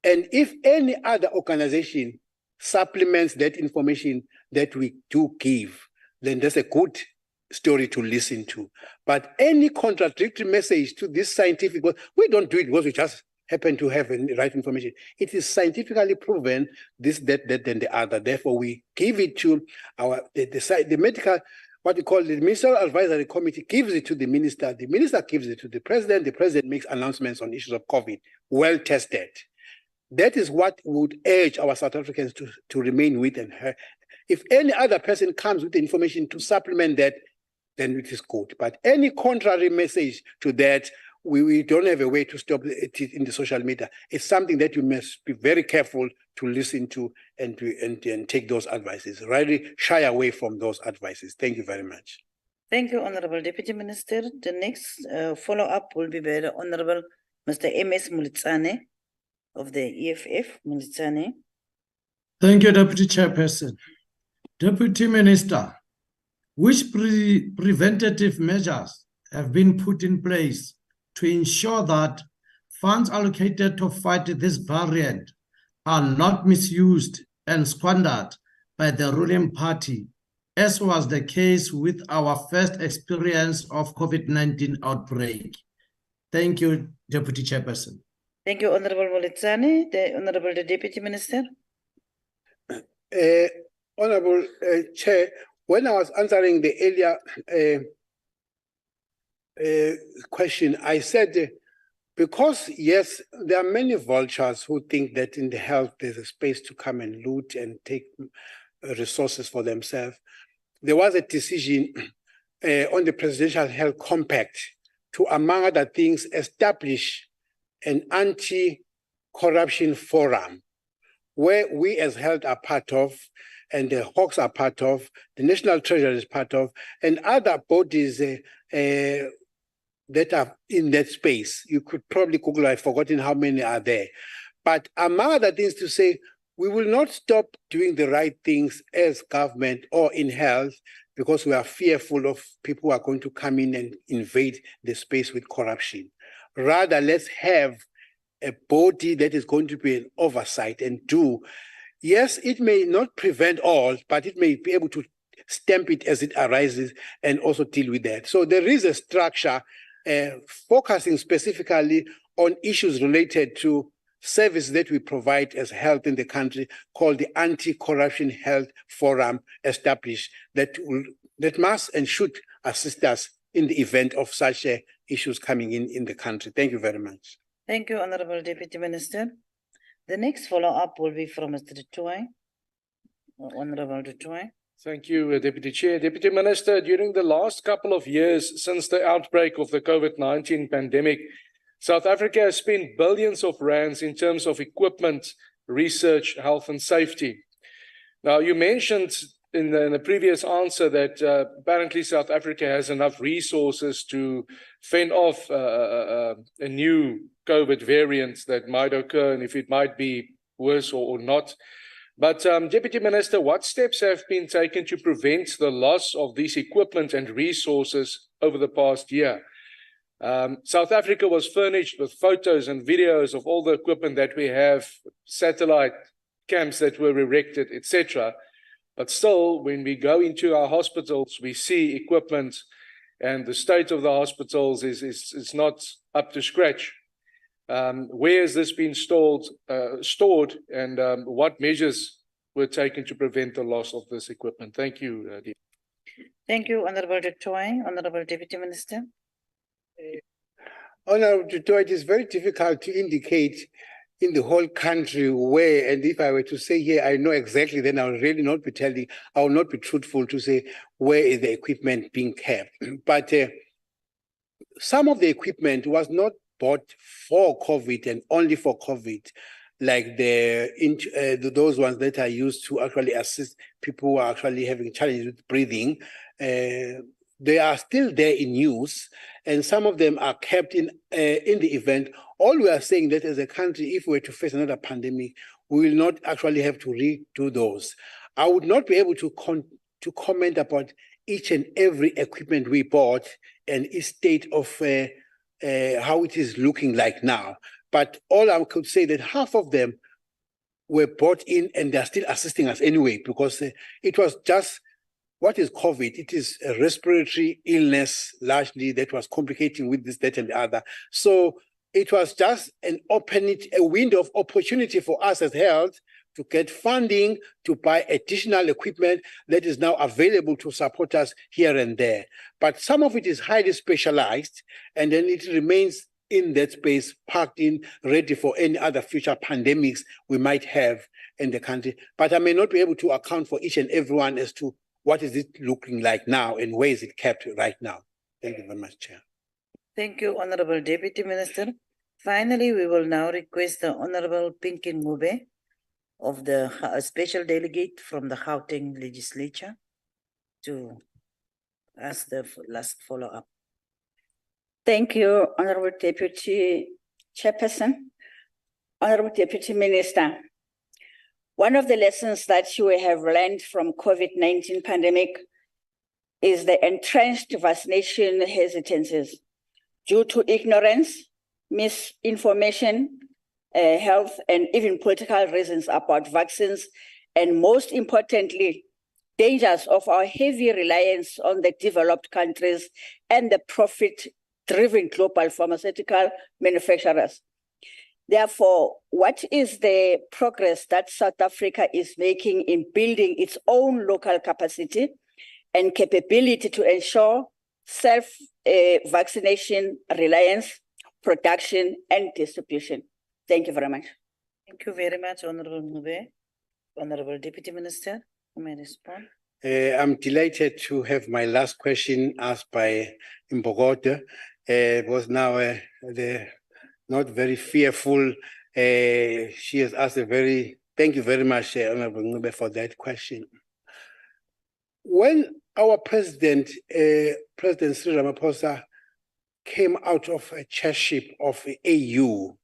And if any other organization supplements that information that we do give, then that's a good story to listen to. But any contradictory message to this scientific, we don't do it because we just happen to have the right information. It is scientifically proven, this, that, and the other. Therefore, we give it to the medical, what we call the Ministerial Advisory Committee gives it to the minister gives it to the president makes announcements on issues of COVID, well tested. That is what we would urge our South Africans to remain with and her. If any other person comes with the information to supplement that, then it is good. But any contrary message to that, we don't have a way to stop it in the social media. It's something that you must be very careful to listen to and take those advices. Really shy away from those advices. Thank you very much. Thank you, Honorable Deputy Minister. The next follow-up will be by the Honorable Mr. M.S. Mulitsane of the EFF. Mulitsane. Thank you, Deputy Chairperson. Deputy Minister, which preventative measures have been put in place to ensure that funds allocated to fight this variant are not misused and squandered by the ruling party, as was the case with our first experience of COVID-19 outbreak? Thank you, Deputy Chairperson. Thank you, Honorable Mulitsane. The Honorable Deputy Minister. Honorable Chair, when I was answering the earlier question, I said, because yes, there are many vultures who think that in the health there's a space to come and loot and take resources for themselves. There was a decision on the Presidential Health Compact to, among other things, establish an anti-corruption forum where we as health are part of, and the Hawks are part of, the National Treasury is part of, and other bodies that are in that space. You could probably Google, I've forgotten how many are there. But among other things to say, we will not stop doing the right things as government or in health because we are fearful of people who are going to come in and invade the space with corruption. Rather, let's have a body that is going to be an oversight and do. Yes, it may not prevent all, but it may be able to stamp it as it arises and also deal with that. So there is a structure focusing specifically on issues related to services that we provide as health in the country, called the Anti-Corruption Health Forum, established that must and should assist us in the event of such issues coming in the country. Thank you very much. Thank you, Honorable Deputy Minister. The next follow-up will be from Mr. Tuai Honorable Dutoy. Thank you, Deputy Chair. Deputy Minister, during the last couple of years since the outbreak of the COVID-19 pandemic, South Africa has spent billions of rands in terms of equipment, research, health and safety. Now, you mentioned in the previous answer that apparently South Africa has enough resources to fend off a new COVID variant that might occur, and if it might be worse or not. But Deputy Minister, what steps have been taken to prevent the loss of these equipment and resources over the past year? South Africa was furnished with photos and videos of all the equipment that we have, satellite camps that were erected, etc. But still, when we go into our hospitals, we see equipment and the state of the hospitals is not up to scratch. Where has this been stored, and what measures were taken to prevent the loss of this equipment? Thank you. Thank you, Honorable Dutoy. Honorable Deputy Minister. Honorable Dutoy, it is very difficult to indicate in the whole country where, and if I were to say here, I know exactly, then I will really not be telling, I will not be truthful to say where is the equipment being kept. But some of the equipment was not bought for COVID and only for COVID, like those ones that are used to actually assist people who are actually having challenges with breathing. They are still there in use, and some of them are kept in the event. All we are saying that as a country, if we were to face another pandemic, we will not actually have to redo those. I would not be able to comment about each and every equipment we bought and its state of how it is looking like now. But all I could say that half of them were brought in and they're still assisting us anyway, because it was just, what is COVID? It is a respiratory illness largely that was complicating with this, that, and the other. So it was just a window of opportunity for us as health to get funding to buy additional equipment that is now available to support us here and there. But some of it is highly specialized, and then it remains in that space, parked in, ready for any other future pandemics we might have in the country. But I may not be able to account for each and every one as to what is it looking like now and where is it kept right now. Thank you very much, Chair. Thank you, Honorable Deputy Minister. Finally, we will now request the Honorable Pinky Ngube of the Special Delegate from the Gauteng Legislature to ask the last follow-up. Thank you, Honorable Deputy Chairperson. Honorable Deputy Minister, one of the lessons that you have learned from COVID-19 pandemic is the entrenched vaccination hesitancies due to ignorance, misinformation, health, and even political reasons about vaccines, and most importantly, dangers of our heavy reliance on the developed countries and the profit-driven global pharmaceutical manufacturers. Therefore, what is the progress that South Africa is making in building its own local capacity and capability to ensure self-vaccination reliance, production, and distribution? Thank you very much. Thank you very much, Honorable Ngube. Honorable Deputy Minister, you may respond. I'm delighted to have my last question asked by Mbogodo. It was now not very fearful. She has asked thank you very much, Honorable Ngube, for that question. When our President Cyril Ramaphosa came out of a chairship of AU,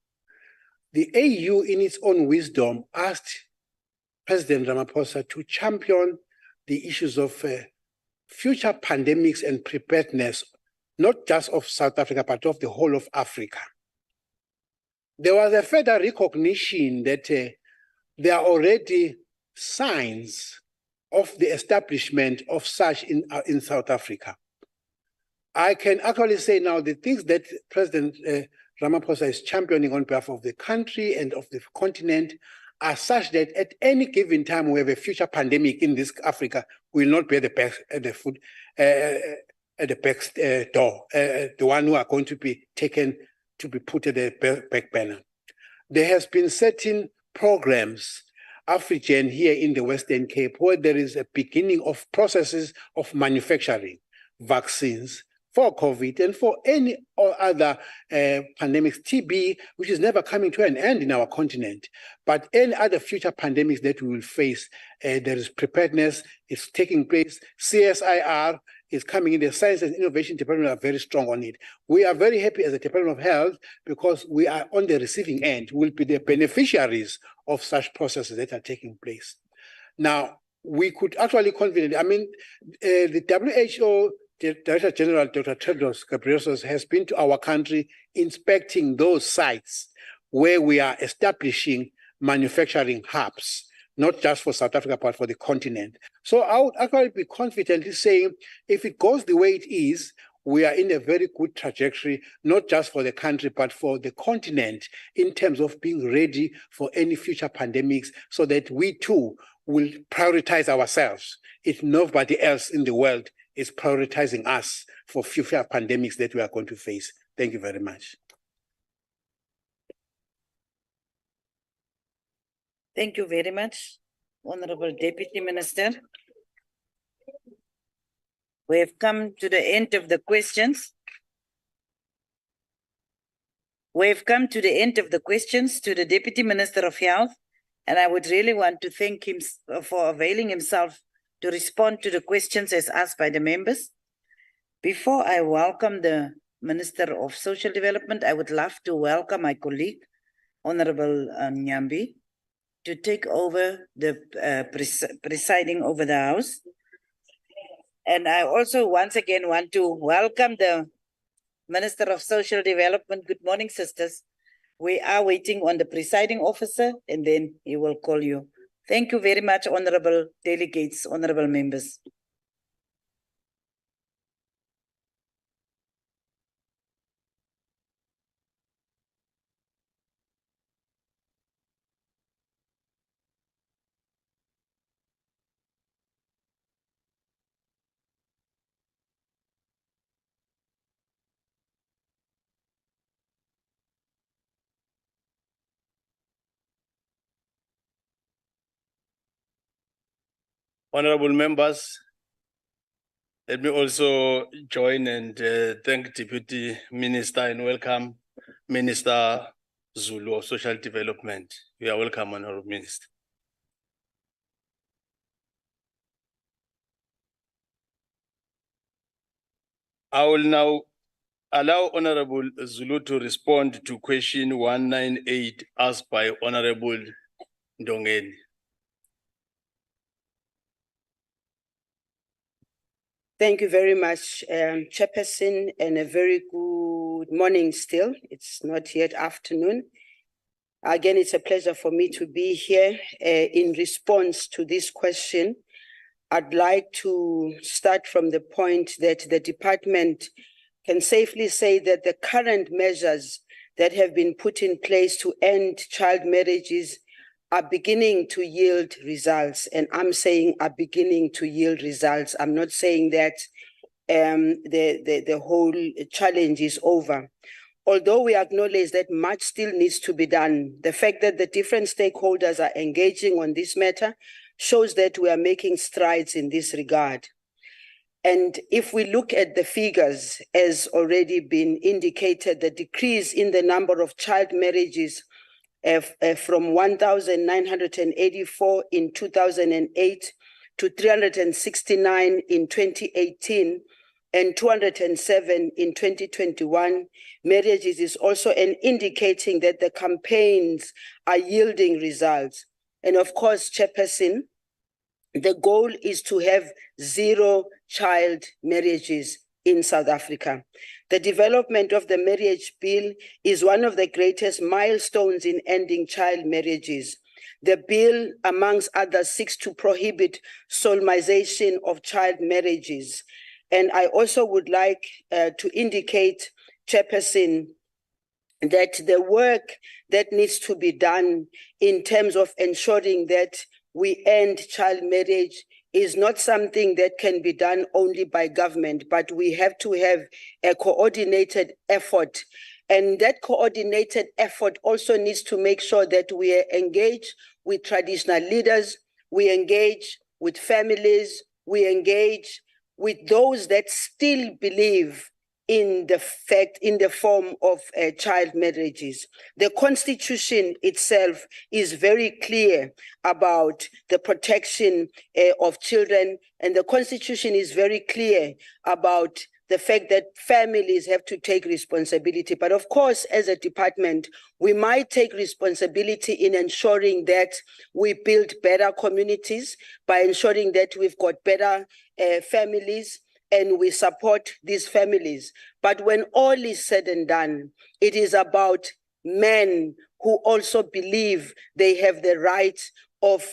the AU in its own wisdom asked President Ramaphosa to champion the issues of future pandemics and preparedness, not just of South Africa, but of the whole of Africa. There was a further recognition that there are already signs of the establishment of such in South Africa. I can actually say now the things that President Ramaphosa is championing on behalf of the country and of the continent are such that at any given time we have a future pandemic in this Africa, will not be at the back door, the one who are going to be taken to be put at the back burner. There has been certain programs Afrigen here in the Western Cape, where there is a beginning of processes of manufacturing vaccines for COVID and for any or other pandemics, TB, which is never coming to an end in our continent, but any other future pandemics that we will face, there is preparedness, it's taking place. CSIR is coming in. The Science and Innovation Department are very strong on it. We are very happy as a Department of Health because we are on the receiving end. We'll be the beneficiaries of such processes that are taking place. Now, we could actually confidently, I mean, the WHO, the Director General, Dr. Tedros Ghebreyesus, has been to our country inspecting those sites where we are establishing manufacturing hubs, not just for South Africa, but for the continent. So I would actually be confidently saying, if it goes the way it is, we are in a very good trajectory, not just for the country, but for the continent in terms of being ready for any future pandemics so that we too will prioritize ourselves if nobody else in the world is prioritizing us for future pandemics that we are going to face. Thank you very much. Thank you very much, Honorable Deputy Minister. We have come to the end of the questions. We have come to the end of the questions to the Deputy Minister of Health, and I would really want to thank him for availing himself to respond to the questions as asked by the members. Before I welcome the Minister of Social Development, I would love to welcome my colleague, Honorable Nyambi, to take over the presiding over the House. And I also once again want to welcome the Minister of Social Development. Good morning, sisters. We are waiting on the presiding officer and then he will call you. Thank you very much, honorable delegates, honorable members. Honorable members, let me also join and thank Deputy Minister and welcome Minister Zulu of Social Development. You are welcome, Honorable Minister. I will now allow Honorable Zulu to respond to question 198 asked by Honorable Ndongeni. Thank you very much, Chairperson, and a very good morning still. It's not yet afternoon. Again, it's a pleasure for me to be here in response to this question. I'd like to start from the point that the department can safely say that the current measures that have been put in place to end child marriages are beginning to yield results. And I'm saying are beginning to yield results. I'm not saying that the whole challenge is over. Although we acknowledge that much still needs to be done, the fact that the different stakeholders are engaging on this matter shows that we are making strides in this regard. And if we look at the figures, as already been indicated, the decrease in the number of child marriages from 1,984 in 2008 to 369 in 2018 and 207 in 2021 marriages is also an indicating that the campaigns are yielding results. And of course, Chairperson, the goal is to have 0 child marriages in South Africa. The development of the marriage bill is one of the greatest milestones in ending child marriages. The bill, amongst others, seeks to prohibit solemnization of child marriages. And I also would like to indicate, Chairperson, that the work that needs to be done in terms of ensuring that we end child marriage is not something that can be done only by government, but we have to have a coordinated effort And that coordinated effort also needs to make sure that we engage with traditional leaders, we engage with families, we engage with those that still believe in the form of child marriages. The Constitution itself is very clear about the protection of children, and the Constitution is very clear about the fact that families have to take responsibility. But of course, as a department, we might take responsibility in ensuring that we build better communities by ensuring that we've got better families and we support these families. But when all is said and done, it is about men who also believe they have the right of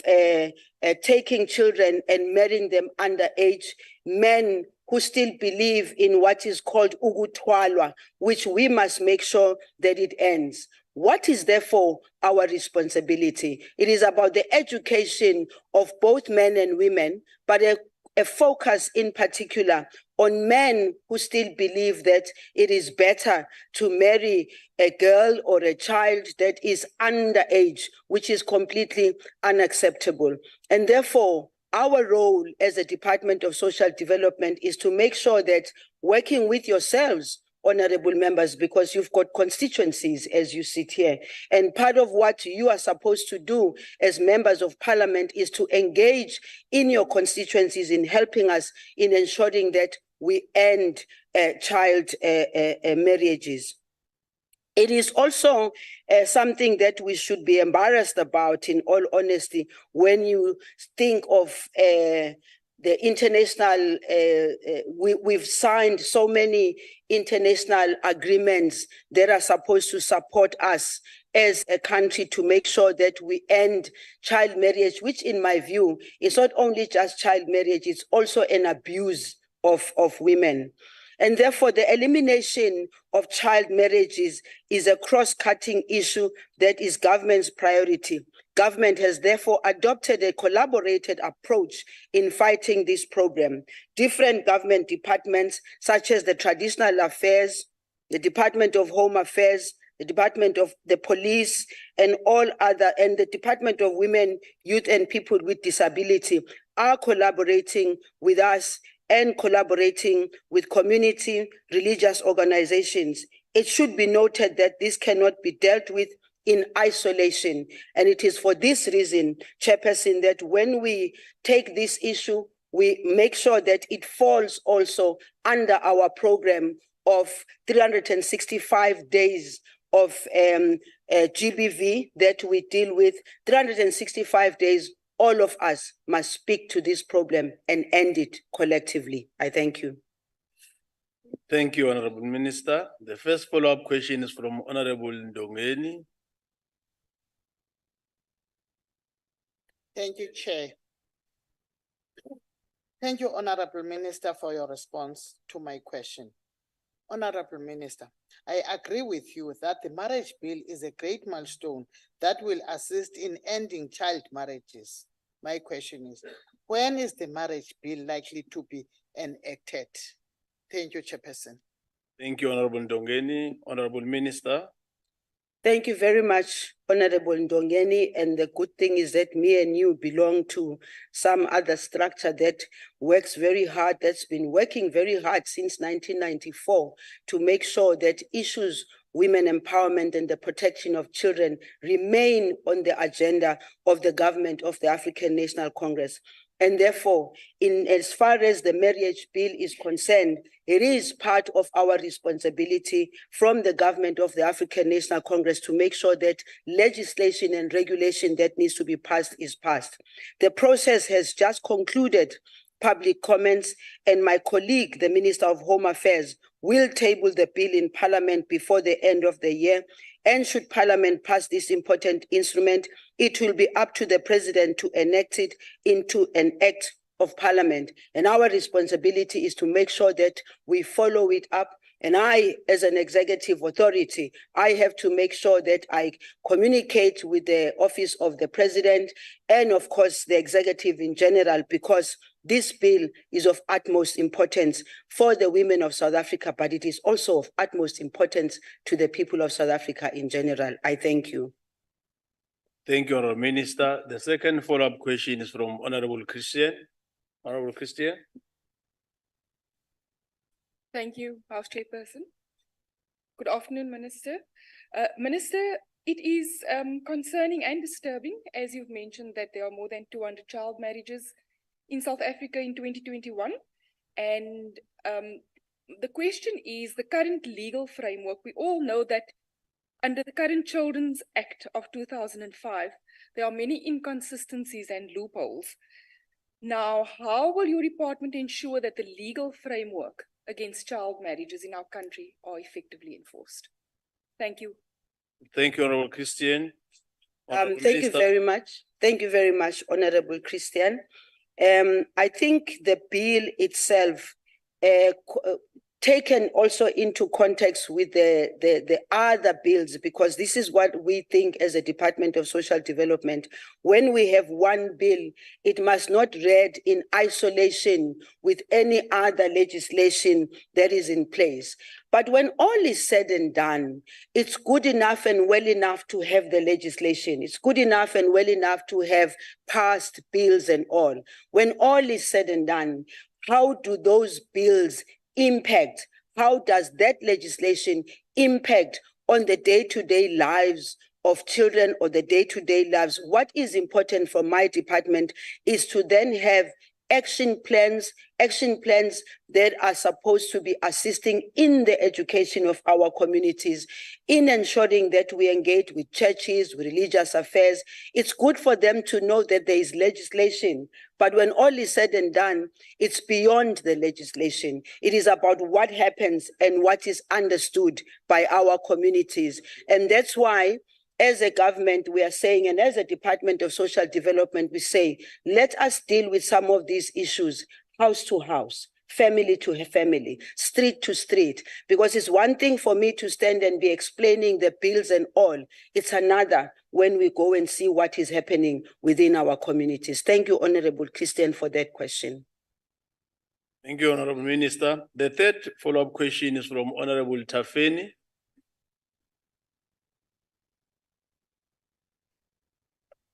taking children and marrying them underage, men who still believe in what is called ukuthwalwa, which we must make sure that it ends. What is therefore our responsibility? It is about the education of both men and women, but a focus in particular on men who still believe that it is better to marry a girl or a child that is underage, which is completely unacceptable. And therefore, our role as a Department of Social Development is to make sure that working with yourselves, honorable members, because you've got constituencies as you sit here. And part of what you are supposed to do as members of parliament is to engage in your constituencies in helping us in ensuring that we end child marriages. It is also something that we should be embarrassed about, in all honesty, when you think of the international, we've signed so many international agreements that are supposed to support us as a country to make sure that we end child marriage, which in my view is not only just child marriage, it's also an abuse of women. And therefore, the elimination of child marriages is a cross-cutting issue that is government's priority. Government has therefore adopted a collaborated approach in fighting this problem. Different government departments, such as the Traditional Affairs, the Department of Home Affairs, the Department of the Police, and all other, and the Department of Women, Youth, and People with Disability are collaborating with us and collaborating with community religious organizations. It should be noted that this cannot be dealt with in isolation. And it is for this reason, Chairperson, that when we take this issue, we make sure that it falls also under our program of 365 days of GBV that we deal with. 365 days, all of us must speak to this problem and end it collectively. I thank you. Thank you, Honorable Minister. The first follow-up question is from Honorable Ndongeni. Thank you, Chair. Thank you, Honorable Minister, for your response to my question. Honorable Minister, I agree with you that the marriage bill is a great milestone that will assist in ending child marriages. My question is, when is the marriage bill likely to be enacted? Thank you, Chairperson. Thank you, Honorable Ndongeni. Honorable Minister. Thank you very much, Honorable Ndongeni. And the good thing is that me and you belong to some other structure that works very hard, that's been working very hard since 1994 to make sure that issues, women empowerment and the protection of children remain on the agenda of the government of the African National Congress. And therefore, as far as the marriage bill is concerned, it is part of our responsibility from the government of the African National Congress to make sure that legislation and regulation that needs to be passed is passed. The process has just concluded public comments, and my colleague, the Minister of Home Affairs, will table the bill in Parliament before the end of the year. And should Parliament pass this important instrument, it will be up to the President to enact it into an act of Parliament. And our responsibility is to make sure that we follow it up And I, as an executive authority, I have to make sure that I communicate with the office of the president and of course the executive in general, because this bill is of utmost importance for the women of South Africa, but it is also of utmost importance to the people of South Africa in general. I thank you. Thank you, Honourable Minister. The second follow-up question is from Honourable Christian. Honourable Christian. Thank you, House Chairperson. Good afternoon, Minister. Minister, it is concerning and disturbing, as you've mentioned, that there are more than 200 child marriages in South Africa in 2021. And the question is the current legal framework. We all know that under the current Children's Act of 2005, there are many inconsistencies and loopholes. Now, how will your department ensure that the legal framework against child marriages in our country are effectively enforced? Thank you. Thank you, Honourable Christian. Thank you very much. Thank you very much, Honourable Christian. I think the bill itself, taken also into context with the other bills, because this is what we think as a Department of Social Development. When we have one bill, it must not read in isolation with any other legislation that is in place. But when all is said and done, it's good enough and well enough to have the legislation. It's good enough and well enough to have passed bills and all. When all is said and done, how do those bills impact? How does that legislation impact on the day-to-day lives of children or the day-to-day lives? What is important for my department is to then have action plans that are supposed to be assisting in the education of our communities, in ensuring that we engage with churches, with religious affairs. It's good for them to know that there is legislation, but when all is said and done, it's beyond the legislation. It is about what happens and what is understood by our communities. And that's why, as a government, we are saying, and as a Department of Social Development, we say, let us deal with some of these issues house to house, family to family, street to street, because it's one thing for me to stand and be explaining the bills and all. It's another when we go and see what is happening within our communities. Thank you, Honorable Christian, for that question. Thank you, Honourable Minister. The third follow-up question is from Honourable Tafeni.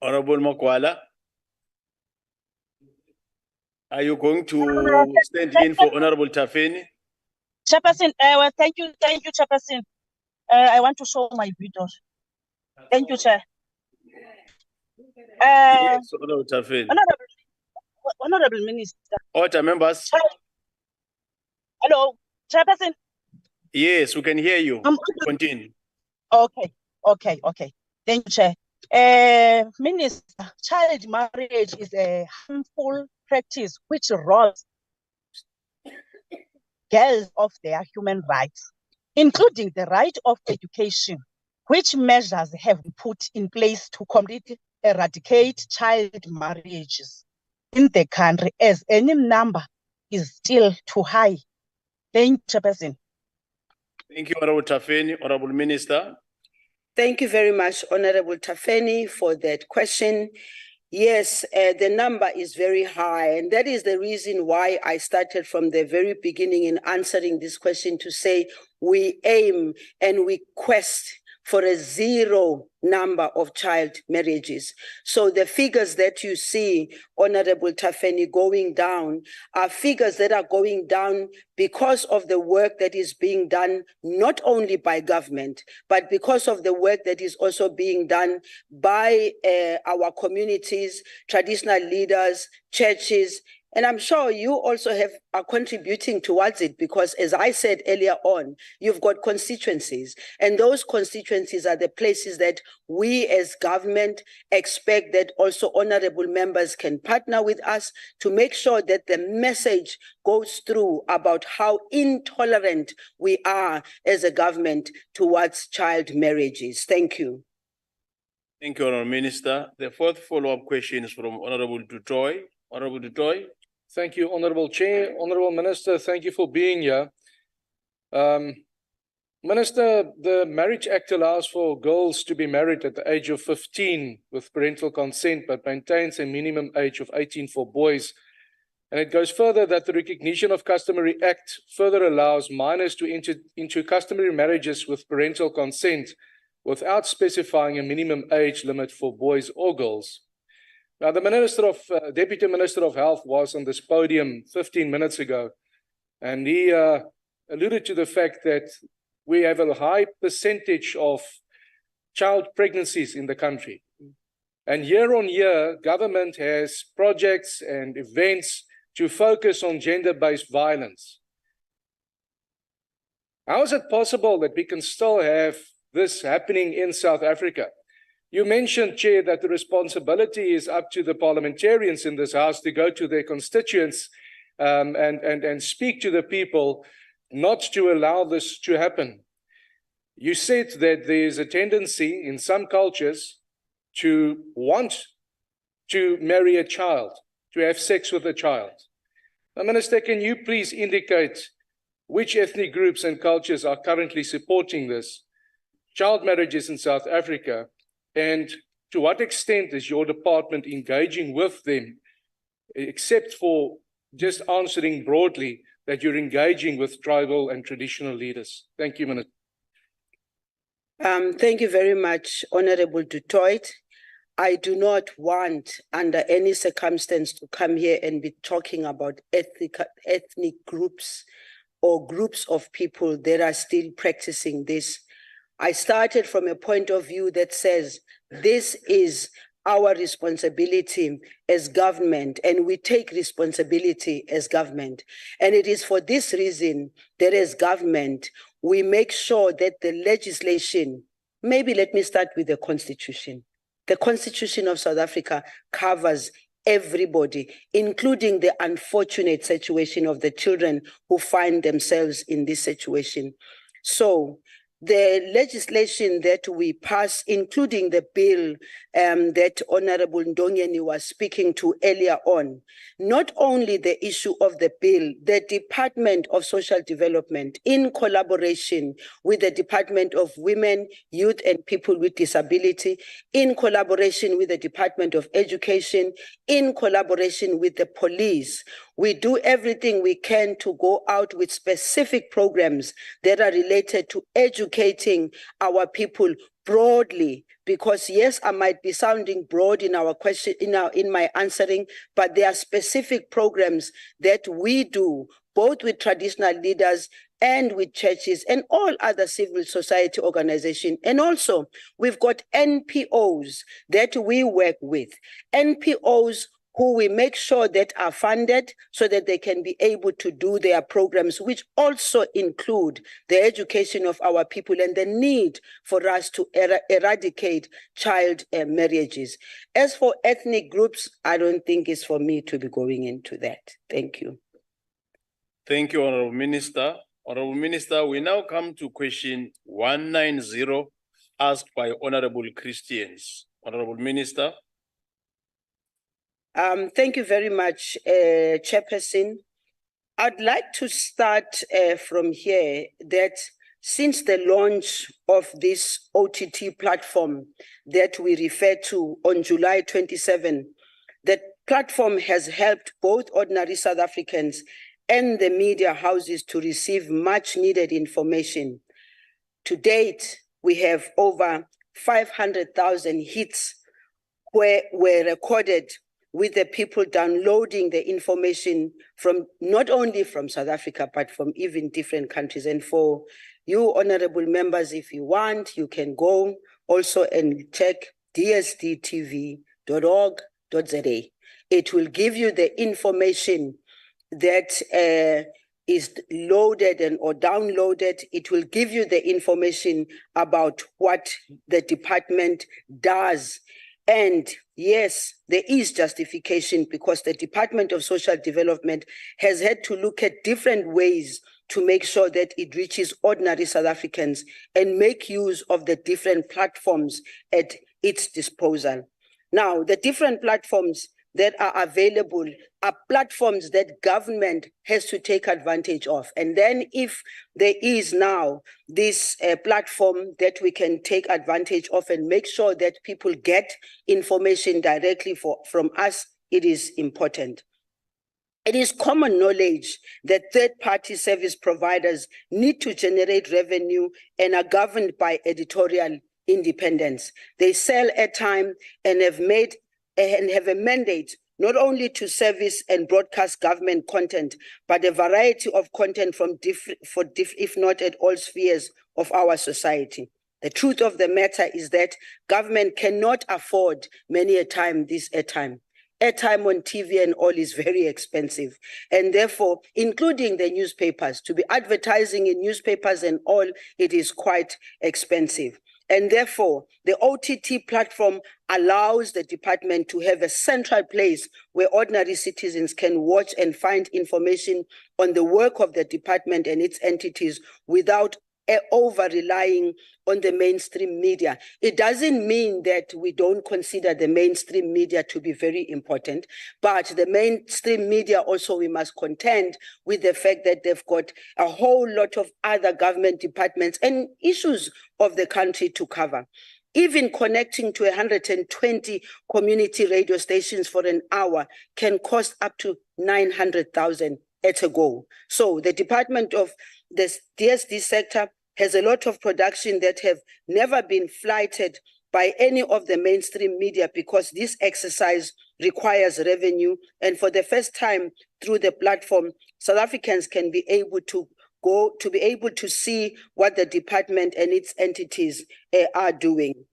Honorable Mokwala, are you going to stand in for Honorable Tafeni? Chairperson, well, thank you, Chairperson. I want to show my video. Thank you, Chair. Yes, Honorable Tafeni. Honorable Minister. Order, members. Hello, Chairperson. Yes, we can hear you. Continue. Okay. Thank you, Chair. Minister, child marriage is a harmful practice which robs girls of their human rights, including the right of education. Which measures have been put in place to completely eradicate child marriages in the country, as any number is still too high? Thank you, Chairperson. Thank you, Honorable Tafeni. Honorable Minister. Thank you very much, Honorable Tafeni, for that question. Yes, the number is very high, and that is the reason why I started from the very beginning in answering this question to say we aim and we quest for a zero number of child marriages. So the figures that you see, Honorable Tafeni, going down are figures that are going down because of the work that is being done, not only by government, but because of the work that is also being done by our communities, traditional leaders, churches. And I'm sure you also are contributing towards it, because as I said earlier on, you've got constituencies, and those constituencies are the places that we as government expect that also honorable members can partner with us to make sure that the message goes through about how intolerant we are as a government towards child marriages. Thank you. Thank you, Honourable Minister. The fourth follow-up question is from Honourable Dutoy. Honourable Dutoy. Thank you, Honourable Chair. Honourable Minister, thank you for being here. Minister, the Marriage Act allows for girls to be married at the age of 15 with parental consent, but maintains a minimum age of 18 for boys. And it goes further that the Recognition of Customary Act further allows minors to enter into customary marriages with parental consent without specifying a minimum age limit for boys or girls. Now, the Deputy Minister of Health was on this podium 15 minutes ago, and he alluded to the fact that we have a high percentage of child pregnancies in the country. And year on year, government has projects and events to focus on gender-based violence. How is it possible that we can still have this happening in South Africa? You mentioned, Chair, that the responsibility is up to the parliamentarians in this House to go to their constituents and speak to the people, not to allow this to happen. You said that there is a tendency in some cultures to want to marry a child, to have sex with a child. Now, Minister, can you please indicate which ethnic groups and cultures are currently supporting this, child marriages in South Africa, and to what extent is your department engaging with them, except for just answering broadly that you're engaging with tribal and traditional leaders? Thank you, Minister. Thank you very much, Honorable Du Toit. I do not want, under any circumstance, to come here and be talking about ethnic groups or groups of people that are still practicing this. I started from a point of view that says this is our responsibility as government, and we take responsibility as government. And it is for this reason that as government, we make sure that the legislation, maybe let me start with the Constitution. The Constitution of South Africa covers everybody, including the unfortunate situation of the children who find themselves in this situation. So the legislation that we pass, including the bill that Honorable Ndongeni was speaking to earlier on, not only the issue of the bill, the Department of Social Development, in collaboration with the Department of Women, Youth and People with Disability, in collaboration with the Department of Education, in collaboration with the police, we do everything we can to go out with specific programs that are related to educating our people broadly, because yes, I might be sounding broad in our question, in my answering, but there are specific programs that we do both with traditional leaders and with churches and all other civil society organizations. And also, we've got NPOs that we work with, NPOs who we make sure that are funded so that they can be able to do their programs, which also include the education of our people and the need for us to eradicate child marriages. As for ethnic groups, I don't think it's for me to be going into that. Thank you. Thank you, Honorable Minister. Honorable Minister, we now come to question 190 asked by Honorable Christians. Honorable Minister. Thank you very much, Chairperson. I'd like to start from here that since the launch of this OTT platform that we refer to on July 27, the platform has helped both ordinary South Africans and the media houses to receive much needed information. To date, we have over 500,000 hits were recorded with the people downloading the information from not only from South Africa, but from even different countries. And for you, honorable members, if you want, you can go also and check dsdtv.org.za. It will give you the information that is loaded or downloaded. It will give you the information about what the department does. And yes, there is justification because the Department of Social Development has had to look at different ways to make sure that it reaches ordinary South Africans and make use of the different platforms at its disposal. Now, the different platforms that are available are platforms that government has to take advantage of. And then if there is now this platform that we can take advantage of and make sure that people get information directly from us, it is important. It is common knowledge that third-party service providers need to generate revenue and are governed by editorial independence. They sell airtime and have a mandate not only to service and broadcast government content, but a variety of content from if not at all spheres of our society. The truth of the matter is that government cannot afford many a time this airtime. Airtime on TV and all is very expensive. And therefore, including the newspapers, to be advertising in newspapers and all, it is quite expensive. And therefore, the OTT platform allows the department to have a central place where ordinary citizens can watch and find information on the work of the department and its entities without over-relying on the mainstream media. It doesn't mean that we don't consider the mainstream media to be very important, but the mainstream media also, we must contend with the fact that they've got a whole lot of other government departments and issues of the country to cover. Even connecting to 120 community radio stations for an hour can cost up to 900,000 at a go. So the Department of the DSD sector has a lot of production that have never been flighted by any of the mainstream media because this exercise requires revenue. And for the first time through the platform, South Africans can be able to see what the department and its entities are doing.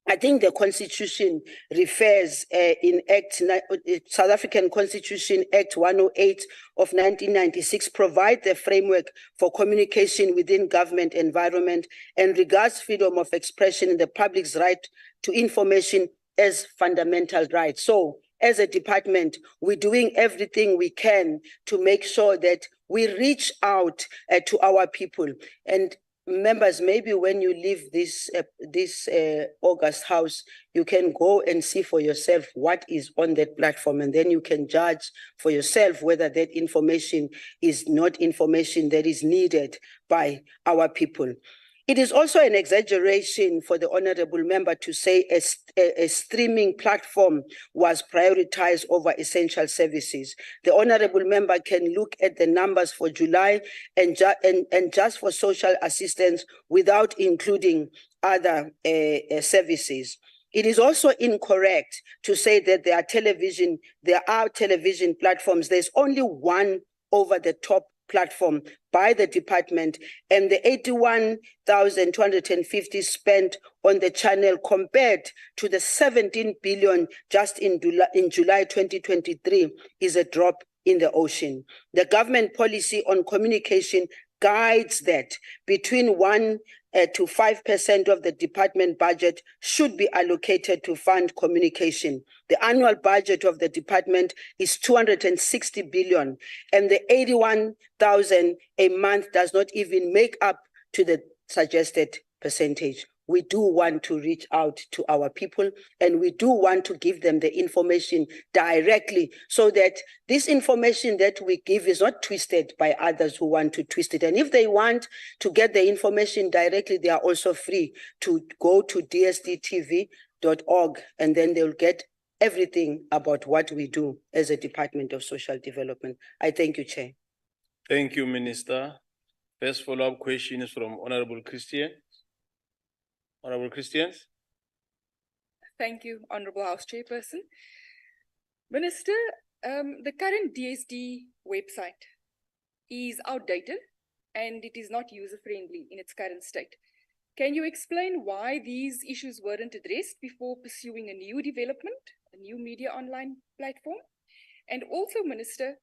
I think the Constitution refers in South African Constitution Act 108 of 1996 provide the framework for communication within government environment and regards freedom of expression and the public's right to information as fundamental rights. So as a department, we're doing everything we can to make sure that we reach out to our people. And members, maybe when you leave this August House, you can go and see for yourself what is on that platform, and then you can judge for yourself whether that information is not information that is needed by our people. It is also an exaggeration for the honorable member to say a streaming platform was prioritized over essential services. The honorable member can look at the numbers for July and just for social assistance without including other services. It is also incorrect to say that there are television platforms. There's only one over-the-top platform by the department, and the 81,250 spent on the channel compared to the 17 billion just in July 2023 is a drop in the ocean. The government policy on communication guides that between 1% to 5% of the department budget should be allocated to fund communication. The annual budget of the department is 260 billion, and the 81,000 a month does not even make up to the suggested percentage. We do want to reach out to our people, and we do want to give them the information directly so that this information that we give is not twisted by others who want to twist it. And if they want to get the information directly, they are also free to go to dsdtv.org, and then they'll get everything about what we do as a Department of Social Development. I thank you, Chair. Thank you, Minister. First follow-up question is from Honorable Christian. Honorable Christians. Thank you, Honorable House Chairperson. Minister, the current DSD website is outdated and it is not user-friendly in its current state. Can you explain why these issues weren't addressed before pursuing a new development, a new media online platform? And also, Minister,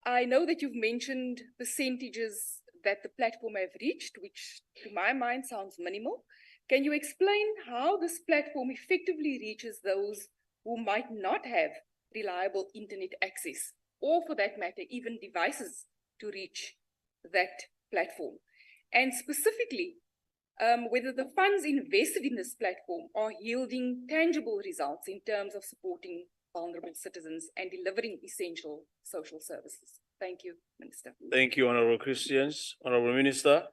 I know that you've mentioned percentages that the platform have reached, which to my mind sounds minimal. Can you explain how this platform effectively reaches those who might not have reliable internet access, or for that matter, even devices to reach that platform? And specifically, whether the funds invested in this platform are yielding tangible results in terms of supporting vulnerable citizens and delivering essential social services. Thank you, Minister. Thank you, Honorable Christians. Honorable Minister.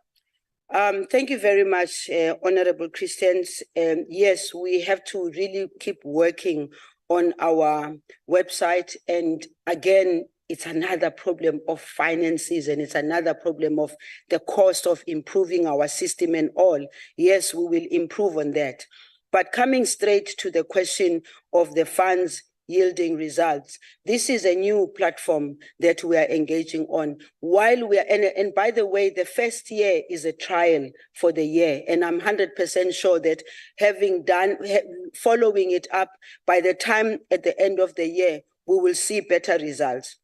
Thank you very much, Honorable Christians. Yes, we have to really keep working on our website. And again, it's another problem of finances, and it's another problem of the cost of improving our system and all. Yes, we will improve on that. But coming straight to the question of the funds yielding results, this is a new platform that we are engaging on. While we are, and by the way, the first year is a trial for the year, and I'm 100% sure that following it up, by the time at the end of the year, we will see better results.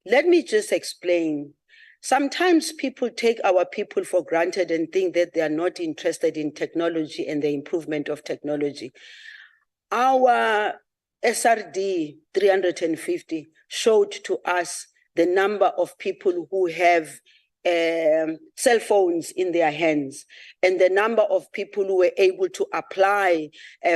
Let me just explain. Sometimes people take our people for granted and think that they are not interested in technology and the improvement of technology. Our SRD 350 showed to us the number of people who have cell phones in their hands, and the number of people who were able to apply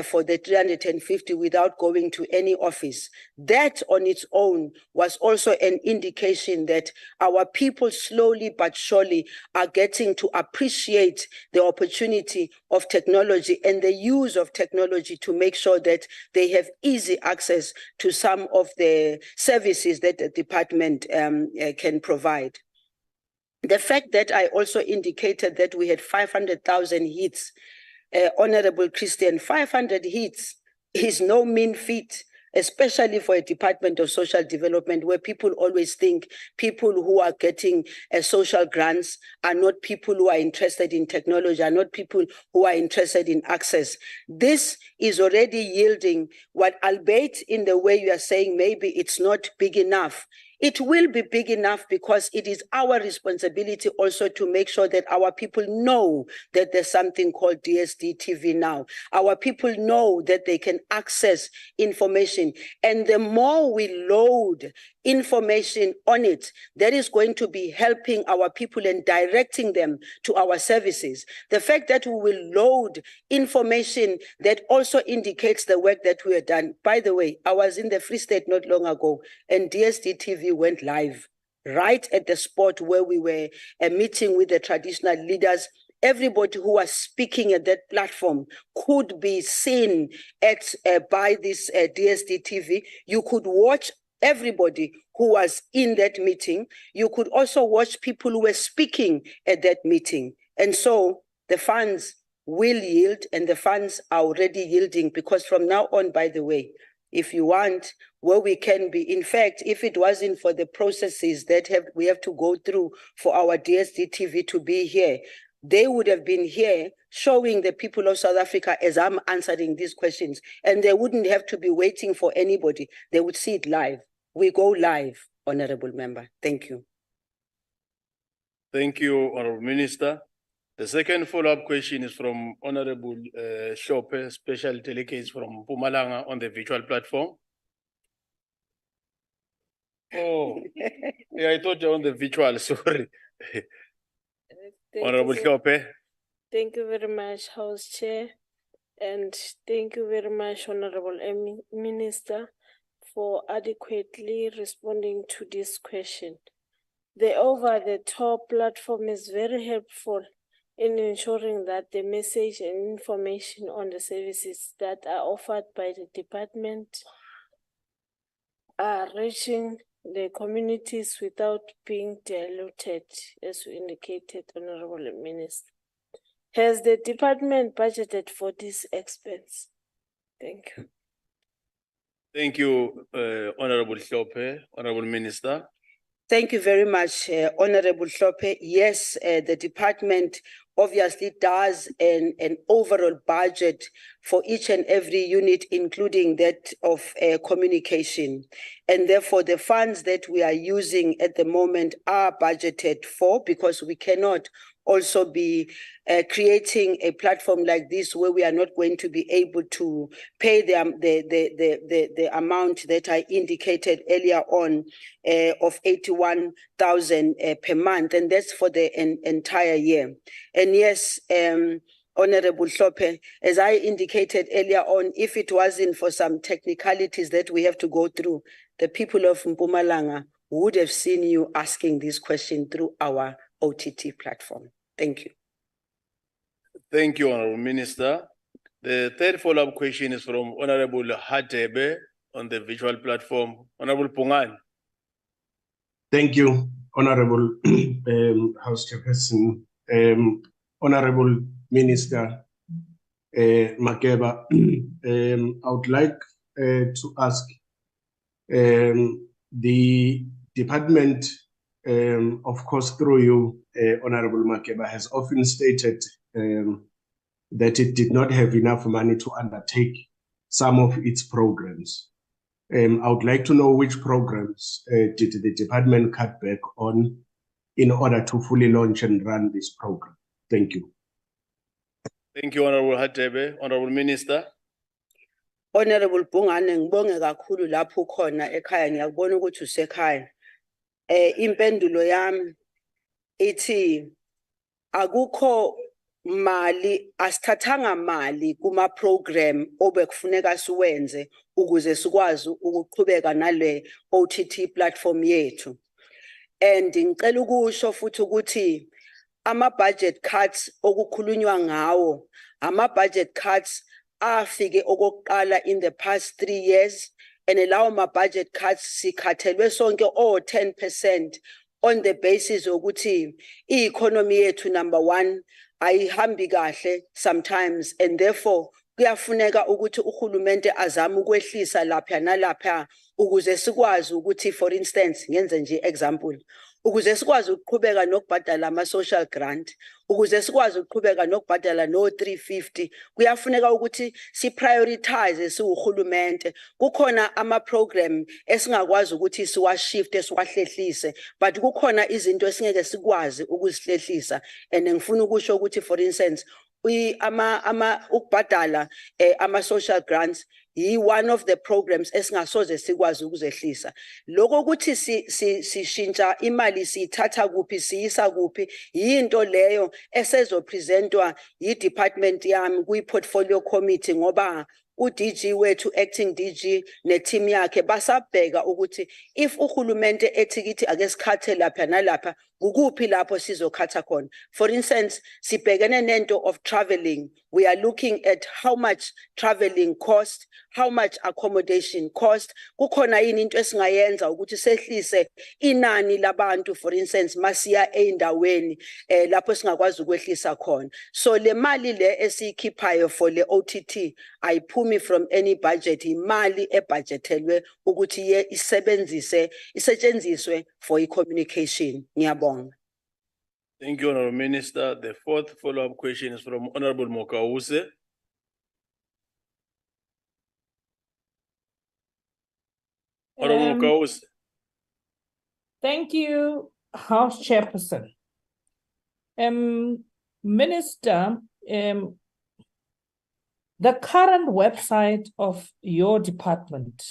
for the 350 without going to any office. That on its own was also an indication that our people slowly but surely are getting to appreciate the opportunity of technology and the use of technology to make sure that they have easy access to some of the services that the department can provide. The fact that I also indicated that we had 500,000 hits, Honorable Christian, 500 hits is no mean feat, especially for a Department of Social Development, where people always think people who are getting social grants are not people who are interested in technology, are not people who are interested in access. This is already yielding what, albeit in the way you are saying, maybe it's not big enough. It will be big enough because it is our responsibility also to make sure that our people know that there's something called DSD TV now. Our people know that they can access information. And the more we load information on it, that is going to be helping our people and directing them to our services. The fact that we will load information that also indicates the work that we have done. By the way, I was in the Free State not long ago, and DSD TV went live right at the spot where we were meeting with the traditional leaders. Everybody who was speaking at that platform could be seen by this DSD TV. You could watch everybody who was in that meeting. You could also watch people who were speaking at that meeting. And so the funds will yield, and the funds are already yielding, because from now on, by the way, if you want, where we can be, in fact, if it wasn't for the processes that we have to go through for our DSD TV to be here, they would have been here showing the people of South Africa as I'm answering these questions, and they wouldn't have to be waiting for anybody. They would see it live. We go live, Honorable Member. Thank you. Thank you, Honorable Minister. The second follow-up question is from Honorable Shope, Special Delegates from Mpumalanga on the virtual platform. Oh, yeah, I thought you're on the virtual, sorry. Honorable Shope. Thank you very much, House Chair, and thank you very much, Honorable Minister, for adequately responding to this question. The over-the-top platform is very helpful in ensuring that the message and information on the services that are offered by the department are reaching the communities without being diluted, as you indicated, Honorable Minister. Has the department budgeted for this expense? Thank you. Thank you, Honorable Shope. Honorable Minister. Thank you very much, Honorable Shope. Yes, the department obviously does an overall budget for each and every unit, including that of communication. And therefore, the funds that we are using at the moment are budgeted for, because we cannot also be creating a platform like this where we are not going to be able to pay the amount that I indicated earlier on of 81,000 per month, and that's for the entire year. And yes, Honorable Hlophe, as I indicated earlier on, if it wasn't for some technicalities that we have to go through, the people of Mpumalanga would have seen you asking this question through our OTT platform. Thank you. Thank you, Honorable Minister. The third follow-up question is from Honorable Hadebe on the virtual platform. Honorable Pungan. Thank you, Honorable House Chairperson. Honorable Minister Makeba, I would like to ask the department, of course, through you, Honorable Makeba, has often stated that it did not have enough money to undertake some of its programs. I would like to know which programs did the department cut back on in order to fully launch and run this program. Thank you. Thank you, Honorable Hadebe. Honorable Minister. Honorable Bungane, ngibonge kakhulu lapho khona ekhaya ngiyakubona ukuthi usekhaya. Impendulo yami ithi akukho mali, asithathanga mali kuma program obekufuneka siwenze ukuze sikwazi ukuqhubeka nale OTT platform yethu. And ngicela ukusho futhi ukuthi ama budget cuts okukhulunywa ngawo, ama budget cuts afike okokuqala in the past 3 years, and lawo ma budget cuts sikhathelwe sonke 10% on the basis ukuthi i-economy yethu number 1 ayihambi kahle sometimes, and therefore kuyafuneka ukuthi uhulumende azame ukwehlisa lapha nalapha ukuze sikwazi ukuthi, for instance, ngenze nje example, ukuze sikwazi ukuqhubeka nokubhadala ama social grant, ukuze sikwazi ukuqhubeka nokubhadala no 350, kuyafuneka ukuthi si prioritize siwuhulumente. Kukhona ama program esingakwazi ukuthi siwa shift siwahlehlise, but kukhona izinto esingeke sikwazi ukuzihlehlisa, and ngifuna ukusho ukuthi, for instance, ukubhadala ama social grants one of the programs esingasoze sikwazi ukuzehlisa. Lokho ukuthi sishintsha imali siyithatha kuphi siyisa kuphi yinto leyo esezopresentwa yi-department yami kwi-portfolio committee, ngoba u-DG wethu, acting DG ne-team yakhe basabheka ukuthi if uhulumente ethikithi ake sikhathe lapha nalapha kukuphi lapho sizokhatha khona. For instance, sibhekene nento of traveling. We are looking at how much traveling cost, how much accommodation cost. Kukhona yini into esingayenza ukuthi sehlise inani labantu, for instance, masiya eindaweni lapho singakwazi ukwehlisa khona. So le mali le esikhiphayo for le OTT ayiphumi from any budget, imali ebudgetelwe ukuthi isetshenziswe for i-communication. Ngiyabonga. Thank you, Honorable Minister. The fourth follow-up question is from Honorable Mokause. Honorable Mokause. Thank you, House Chairperson. Minister, the current website of your department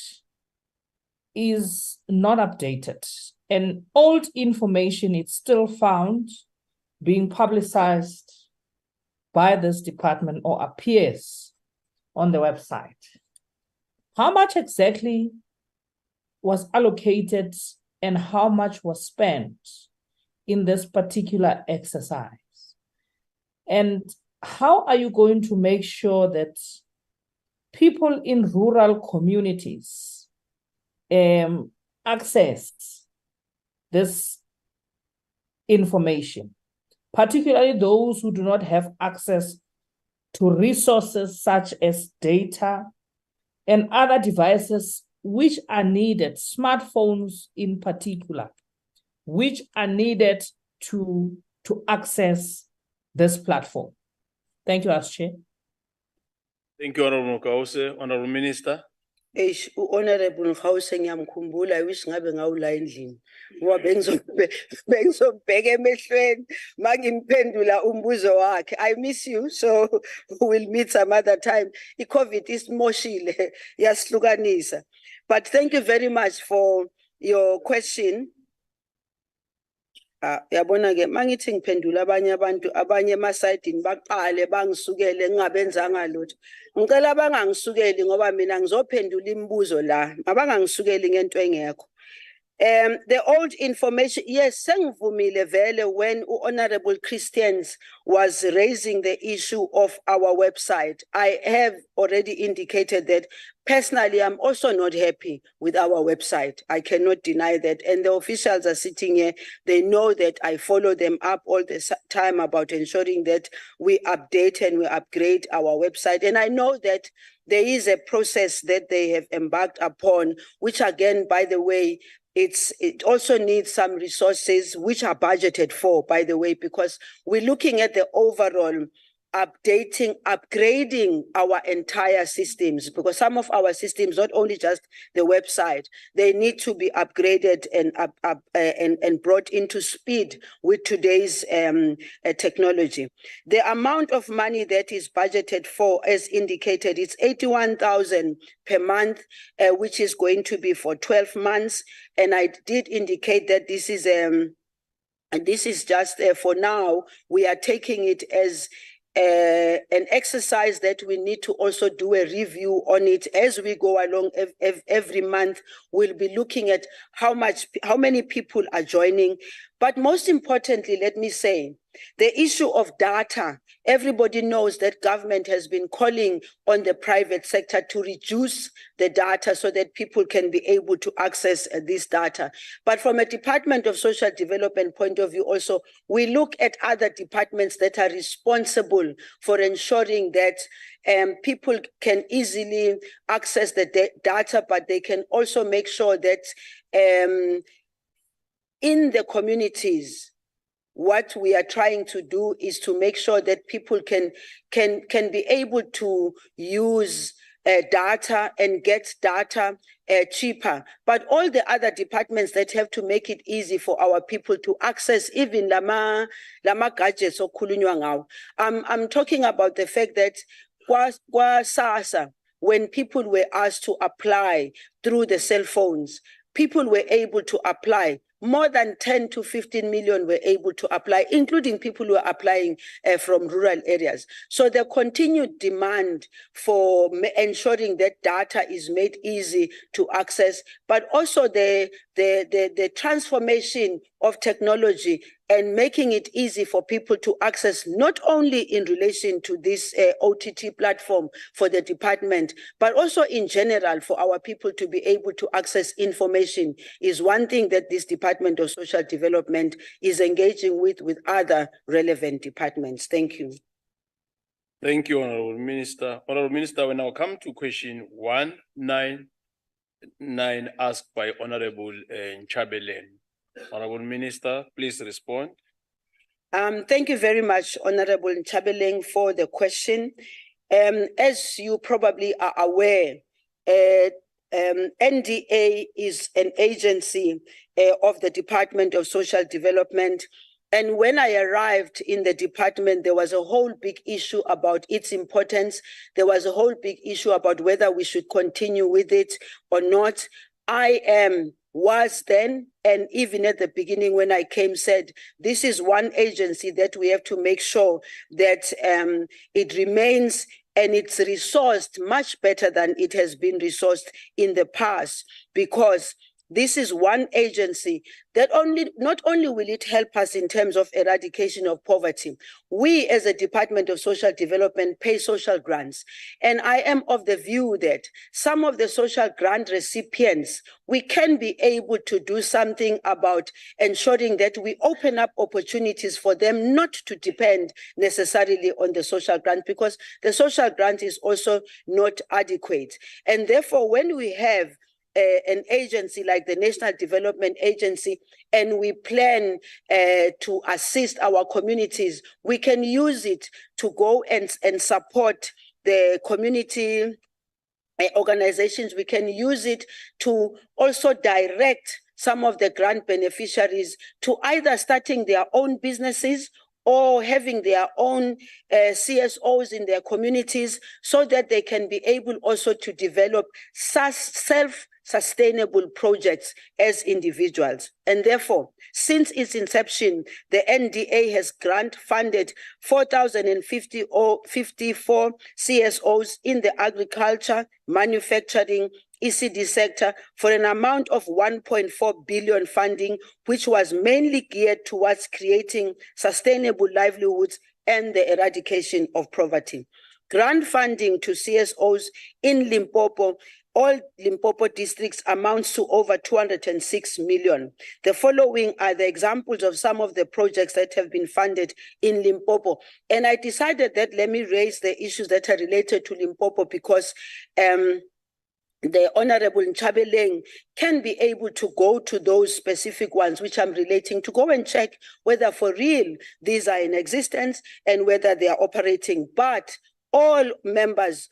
is not updated, and old information is still found being publicized by this department or appears on the website. How much exactly was allocated and how much was spent in this particular exercise? And how are you going to make sure that people in rural communities access this information, particularly those who do not have access to resources such as data and other devices which are needed, smartphones in particular, which are needed to access this platform? Thank you, As Chair. Thank you, Honorable Mokause. Honorable Minister. Honorable House ngiyamkhumbula, I wish ngabe ngawula endlini ngoba bengizobheka emehlweni mangimphendula umbuzo wakhe. I miss you, so we'll meet some other time. I-COVID isimoshile yasihlukanisa. But thank you very much for your question. Yabona ke mangithi ngiphendula abanye abantu abanye emasayidini baqale bangisukele ngingabenzanga lutho. Ngicela bangangisukeli ngoba mina ngizophendula imibuzo la. Abangangisukeli ngento engekho. The old information, yes, sengivumile vele when Honorable Christians was raising the issue of our website. I have already indicated that personally, I'm also not happy with our website. I cannot deny that. And the officials are sitting here. They know that I follow them up all the time about ensuring that we update and we upgrade our website. And I know that there is a process that they have embarked upon, which again, by the way, it also needs some resources which are budgeted for, by the way, because we're looking at the overall upgrading our entire systems, because some of our systems, not only just the website, they need to be upgraded and brought into speed with today's technology. The amount of money that is budgeted for, as indicated, it's 81,000 per month, which is going to be for 12 months. And I did indicate that this is just for now. We are taking it as an exercise that we need to also do a review on it as we go along. Every month we'll be looking at how many people are joining. But most importantly, let me say, the issue of data. Everybody knows that government has been calling on the private sector to reduce the data so that people can be able to access this data. But from a Department of Social Development point of view also, we look at other departments that are responsible for ensuring that people can easily access the data, but they can also make sure that in the communities, what we are trying to do is to make sure that people can be able to use data and get data cheaper. But all the other departments that have to make it easy for our people to access even lama gadgets okhulunywa ngawo. I'm talking about the fact that kwa SASSA, when people were asked to apply through the cell phones, people were able to apply. More than 10 to 15 million were able to apply, including people who are applying from rural areas. So the continued demand for ensuring that data is made easy to access, but also the transformation of technology and making it easy for people to access, not only in relation to this OTT platform for the department, but also in general for our people to be able to access information is one thing that this Department of Social Development is engaging with other relevant departments. Thank you. Thank you, Honorable Minister. Honorable Minister, we now come to question 199 asked by Honorable Nchabeleng. Honorable Minister, please respond. Thank you very much, Honorable Nchabeleng, for the question. As you probably are aware, NDA is an agency of the Department of Social Development. And when I arrived in the department, there was a whole big issue about its importance. There was a whole big issue about whether we should continue with it or not. Was then, and even at the beginning when I came, said, this is one agency that we have to make sure that it remains and it's resourced much better than it has been resourced in the past, because this is one agency that not only will it help us in terms of eradication of poverty, we as a Department of Social Development pay social grants. And I am of the view that some of the social grant recipients, we can be able to do something about ensuring that we open up opportunities for them not to depend necessarily on the social grant, because the social grant is also not adequate. And therefore, when we have an agency like the National Development Agency, and we plan to assist our communities, we can use it to go and support the community organizations. We can use it to also direct some of the grant beneficiaries to either starting their own businesses or having their own CSOs in their communities, so that they can be able also to develop sustainable projects as individuals. And therefore, since its inception, the NDA has grant funded 4,054 CSOs in the agriculture, manufacturing, ECD sector for an amount of 1.4 billion funding, which was mainly geared towards creating sustainable livelihoods and the eradication of poverty. Grant funding to CSOs in Limpopo, all Limpopo districts, amounts to over 206 million. The following are the examples of some of the projects that have been funded in Limpopo. And I decided that let me raise the issues that are related to Limpopo because the Honorable Nchabeleng can be able to go to those specific ones which I'm relating to go and check whether for real these are in existence and whether they are operating. But all members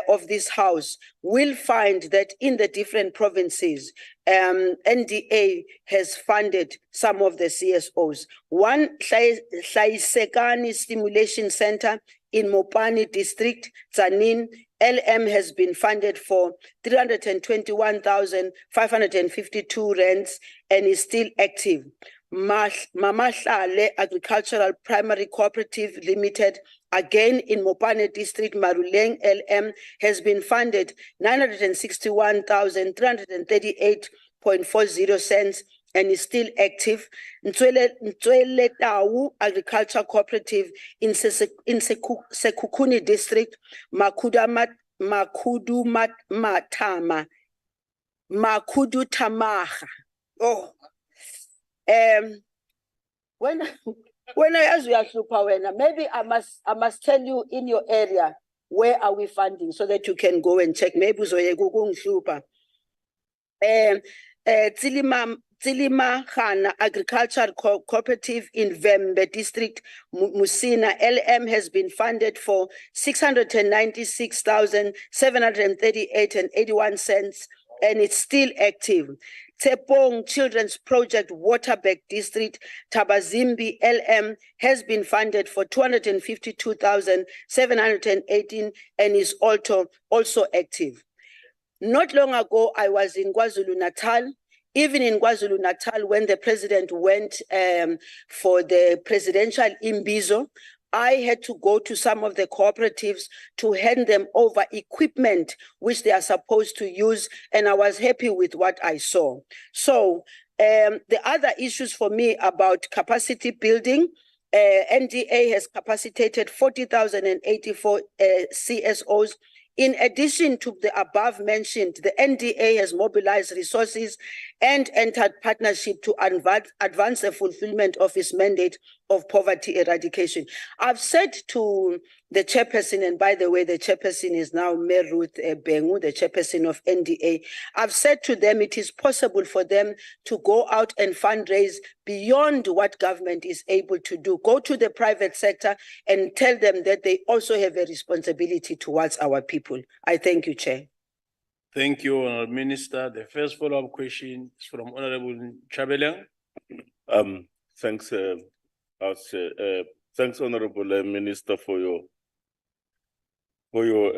of this house will find that in the different provinces, NDA has funded some of the CSOs. One, Hlaisekani Stimulation Center in Mopani District, Tsanin, LM has been funded for 321,552 rands and is still active. Mamahlale Agricultural Primary Cooperative Limited, again in Mopane District, Maruleng, LM, has been funded 961,338.40 cents and is still active. Ntswele Tau Agriculture Cooperative in Sekhukhune District, Makudu Tamaga. Oh, when I ask you, maybe I must tell you in your area where are we funding so that you can go and check. Maybe Tsilima Khana Agricultural Cooperative in Vembe District, Musina, LM has been funded for 696,738.81 cents and it's still active. Tepong Children's Project Waterberg District, Tabazimbi, LM, has been funded for 252,718 and is also active. Not long ago, I was in KwaZulu-Natal. Even in KwaZulu-Natal, when the president went for the presidential imbizo, I had to go to some of the cooperatives to hand them over equipment which they are supposed to use, and I was happy with what I saw. So the other issues for me about capacity building, NDA has capacitated 40,084 CSOs. In addition to the above mentioned, the NDA has mobilized resources and entered partnership to advance the fulfillment of its mandate of poverty eradication. I've said to the chairperson, and by the way, the chairperson is now Mayor Ruth Bengu, the chairperson of NDA. I've said to them it is possible for them to go out and fundraise beyond what government is able to do. Go to the private sector and tell them that they also have a responsibility towards our people. I thank you, Chair. Thank you, Honourable Minister. The first follow-up question is from Honourable Nchabeleng. Thanks, thanks, Honourable Minister, for your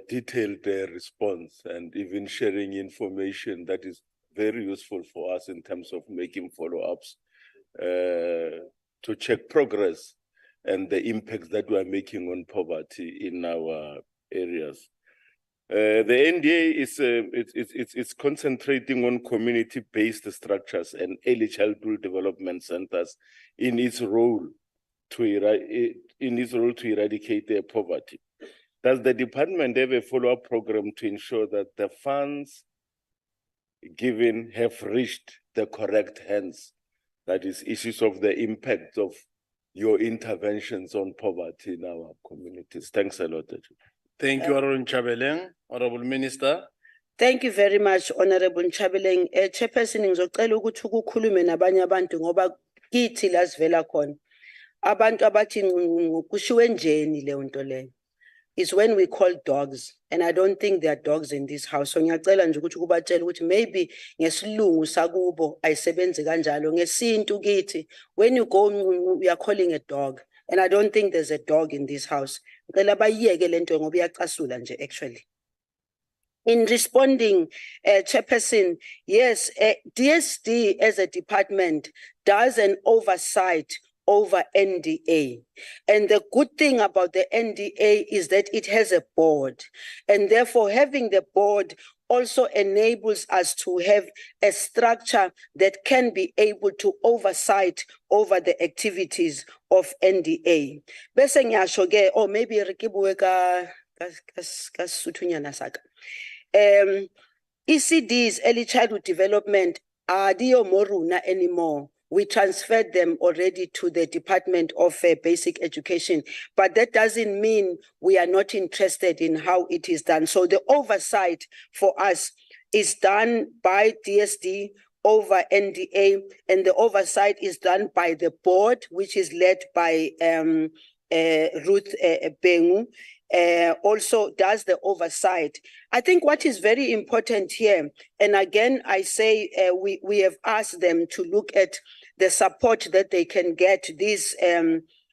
detailed response and even sharing information that is very useful for us in terms of making follow-ups to check progress and the impacts that we are making on poverty in our areas. The NDA is concentrating on community-based structures and early childhood development centers in its role to eradicate their poverty. Does the department have a follow-up program to ensure that the funds given have reached the correct hands? That is, issues of the impact of your interventions on poverty in our communities. Thanks a lot. Thank you, Honourable Nchabeleng. Honourable Minister. Thank you very much, Honourable Nchabeleng. Chairperson, ngizocela ukuthi ukukhulume nabanye abantu ngoba kithi la sivela khona. Abantu abathi kushiwe njeni leyo nto leyo. It's when we call dogs, and I don't think there are dogs in this house. So ngiyacela nje ukuthi kubatshela ukuthi maybe ngesilungu sakubo ayisebenzi kanjalo. Ngesintu kithi, when you go, we are calling a dog. And I don't think there's a dog in this house. Actually. In responding, Chairperson, yes, DSD as a department does an oversight over NDA. And the good thing about the NDA is that it has a board. And therefore, having the board also enables us to have a structure that can be able to oversight over the activities of NDA. Bese ngiyasho ke, or maybe re ke bue ka Sesothunyana saka. ECDs, early childhood development, are moruna anymore. We transferred them already to the Department of Basic Education, but that doesn't mean we are not interested in how it is done. So the oversight for us is done by DSD over NDA, and the oversight is done by the board, which is led by Ruth Bengu. Also does the oversight. I think what is very important here, and again, I say we have asked them to look at the support that they can get, these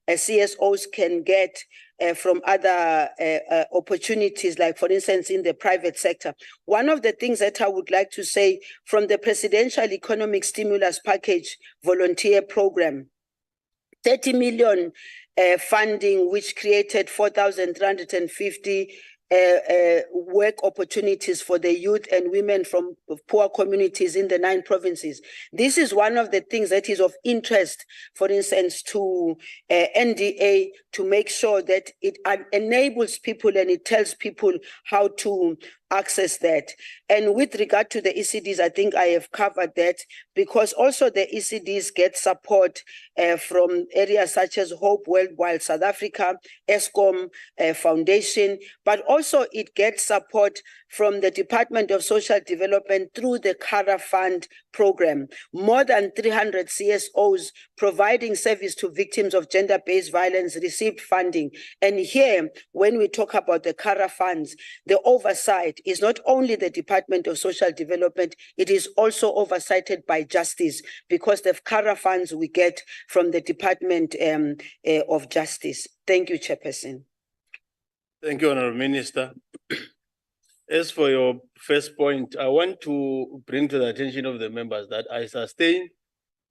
CSOs can get from other opportunities, like for instance, in the private sector. One of the things that I would like to say from the Presidential Economic Stimulus Package Volunteer Program, 30 million funding, which created 4,350 work opportunities for the youth and women from poor communities in the 9 provinces. This is one of the things that is of interest, for instance, to NDA, to make sure that it enables people and it tells people how to access that. And with regard to the ECDs, I think I have covered that, because also the ECDs get support from areas such as Hope Worldwide South Africa, ESCOM Foundation, but also it gets support from the Department of Social Development through the CARA Fund program. More than 300 CSOs providing service to victims of gender-based violence received funding. And here, when we talk about the CARA funds, the oversight is not only the Department of Social Development, it is also oversighted by Justice, because the CARA funds we get from the Department of Justice. Thank you, Chairperson. Thank you, Honourable Minister. As for your first point, I want to bring to the attention of the members that I sustain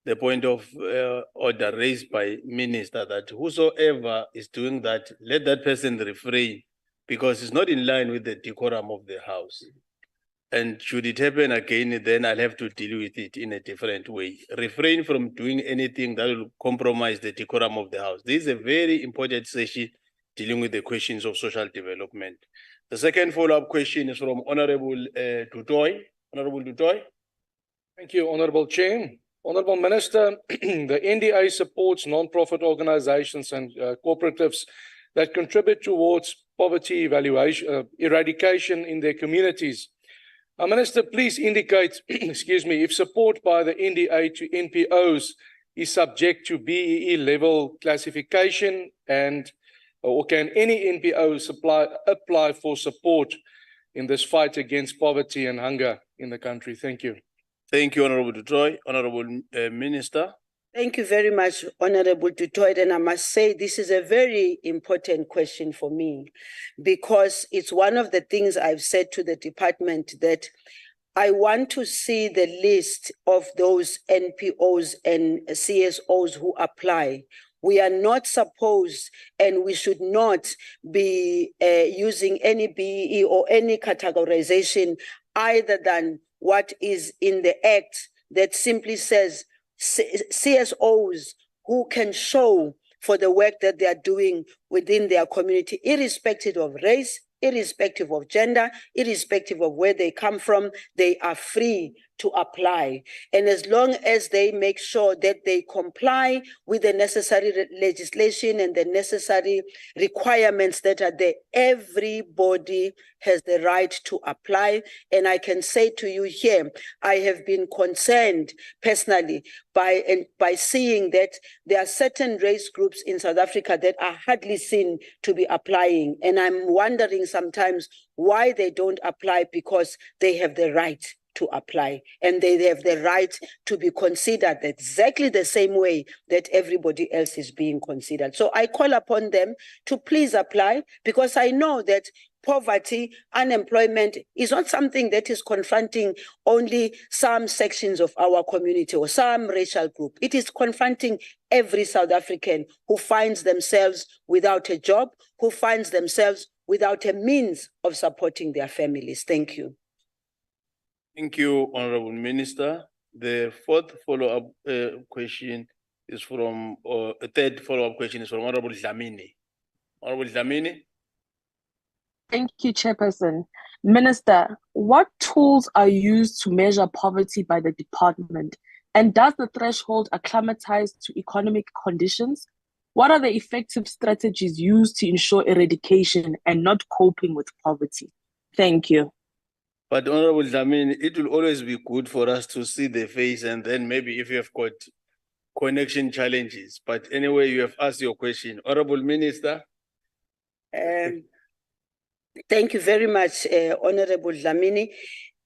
the point of order raised by Minister that whosoever is doing that, let that person refrain, because it's not in line with the decorum of the House. And should it happen again, then I'll have to deal with it in a different way. Refrain from doing anything that will compromise the decorum of the House. This is a very important session dealing with the questions of social development. The second follow-up question is from Honorable Dutoy. Honorable Dutoy. Thank you, Honorable Chair. Honorable Minister, the NDA supports non-profit organizations and cooperatives that contribute towards poverty eradication in their communities. Minister, please indicate, excuse me, if support by the NDA to NPOs is subject to BEE level classification, and or can any NPO apply for support in this fight against poverty and hunger in the country? Thank you. Thank you, Honorable Dutoy. Honorable Minister. Thank you very much, Honorable Dutoy. And I must say, this is a very important question for me, because it's one of the things I've said to the department, that I want to see the list of those NPOs and CSOs who apply. We are not supposed, and we should not be using any BEE or any categorization other than what is in the Act that simply says CSOs who can show for the work that they are doing within their community, irrespective of race, irrespective of gender, irrespective of where they come from, they are free to apply. And as long as they make sure that they comply with the necessary legislation and the necessary requirements that are there, everybody has the right to apply. And I can say to you here, I have been concerned personally by seeing that there are certain race groups in South Africa that are hardly seen to be applying. And I'm wondering sometimes why they don't apply, because they have the right to apply, and they have the right to be considered exactly the same way that everybody else is being considered. So I call upon them to please apply, because I know that poverty, unemployment is not something that is confronting only some sections of our community or some racial group. It is confronting every South African who finds themselves without a job, who finds themselves without a means of supporting their families. Thank you. Thank you, Honorable Minister. The fourth follow-up question is from, or a third follow-up question is from Honorable Dlamini. Honorable Dlamini. Thank you, Chairperson. Minister, what tools are used to measure poverty by the department? And does the threshold acclimatize to economic conditions? What are the effective strategies used to ensure eradication and not coping with poverty? Thank you. But Honorable Dlamini, it will always be good for us to see the face, and then maybe if you have got connection challenges. But anyway, you have asked your question. Honorable Minister. Thank you very much, Honorable Dlamini.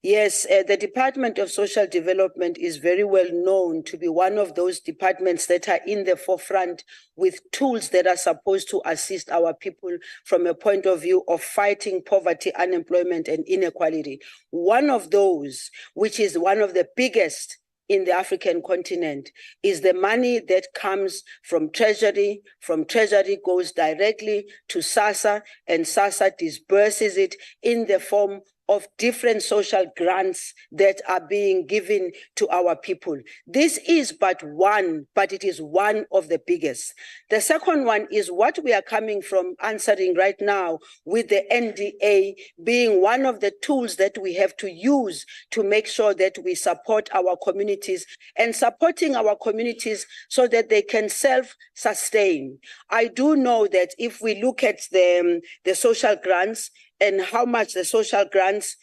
Yes, the Department of Social Development is very well known to be one of those departments that are in the forefront with tools that are supposed to assist our people from a point of view of fighting poverty, unemployment, and inequality. One of those, which is one of the biggest in the African continent, is the money that comes from Treasury. From Treasury goes directly to SASSA, and SASSA disburses it in the form of different social grants that are being given to our people. This is but one, but it is one of the biggest. The second one is what we are coming from answering right now with the NDA being one of the tools that we have to use to make sure that we support our communities and supporting our communities so that they can self-sustain. I do know that if we look at the social grants, and how much the social grants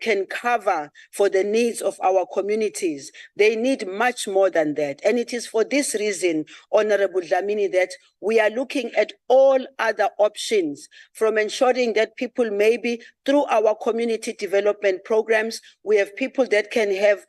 can cover for the needs of our communities. They need much more than that. And it is for this reason, Honorable Dlamini, that we are looking at all other options, from ensuring that people maybe through our community development programs, we have people that can have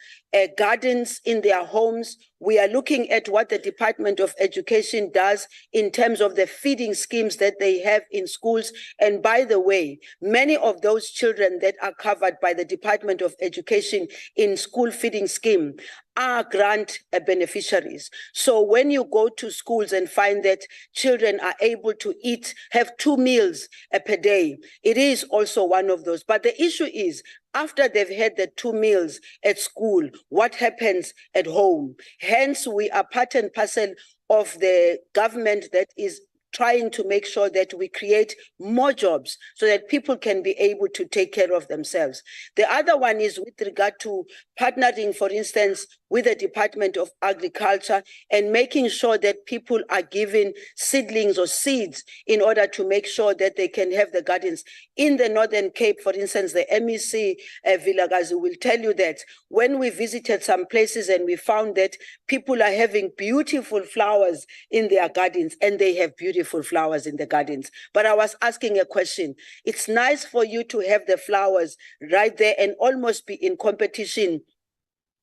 gardens in their homes. We are looking at what the Department of Education does in terms of the feeding schemes that they have in schools. And by the way, many of those children that are covered by the Department of Education in school feeding scheme are grant beneficiaries. So when you go to schools and find that children are able to eat, have 2 meals per day, it is also one of those. But the issue is, after they've had the 2 meals at school, what happens at home? Hence, we are part and parcel of the government that is trying to make sure that we create more jobs so that people can be able to take care of themselves. The other one is with regard to partnering, for instance, with the Department of Agriculture and making sure that people are given seedlings or seeds in order to make sure that they can have the gardens. In the Northern Cape, for instance, the MEC Vilakazi will tell you that when we visited some places and we found that people are having beautiful flowers in their gardens, and they have beautiful flowers in the gardens. But I was asking a question. It's nice for you to have the flowers right there and almost be in competition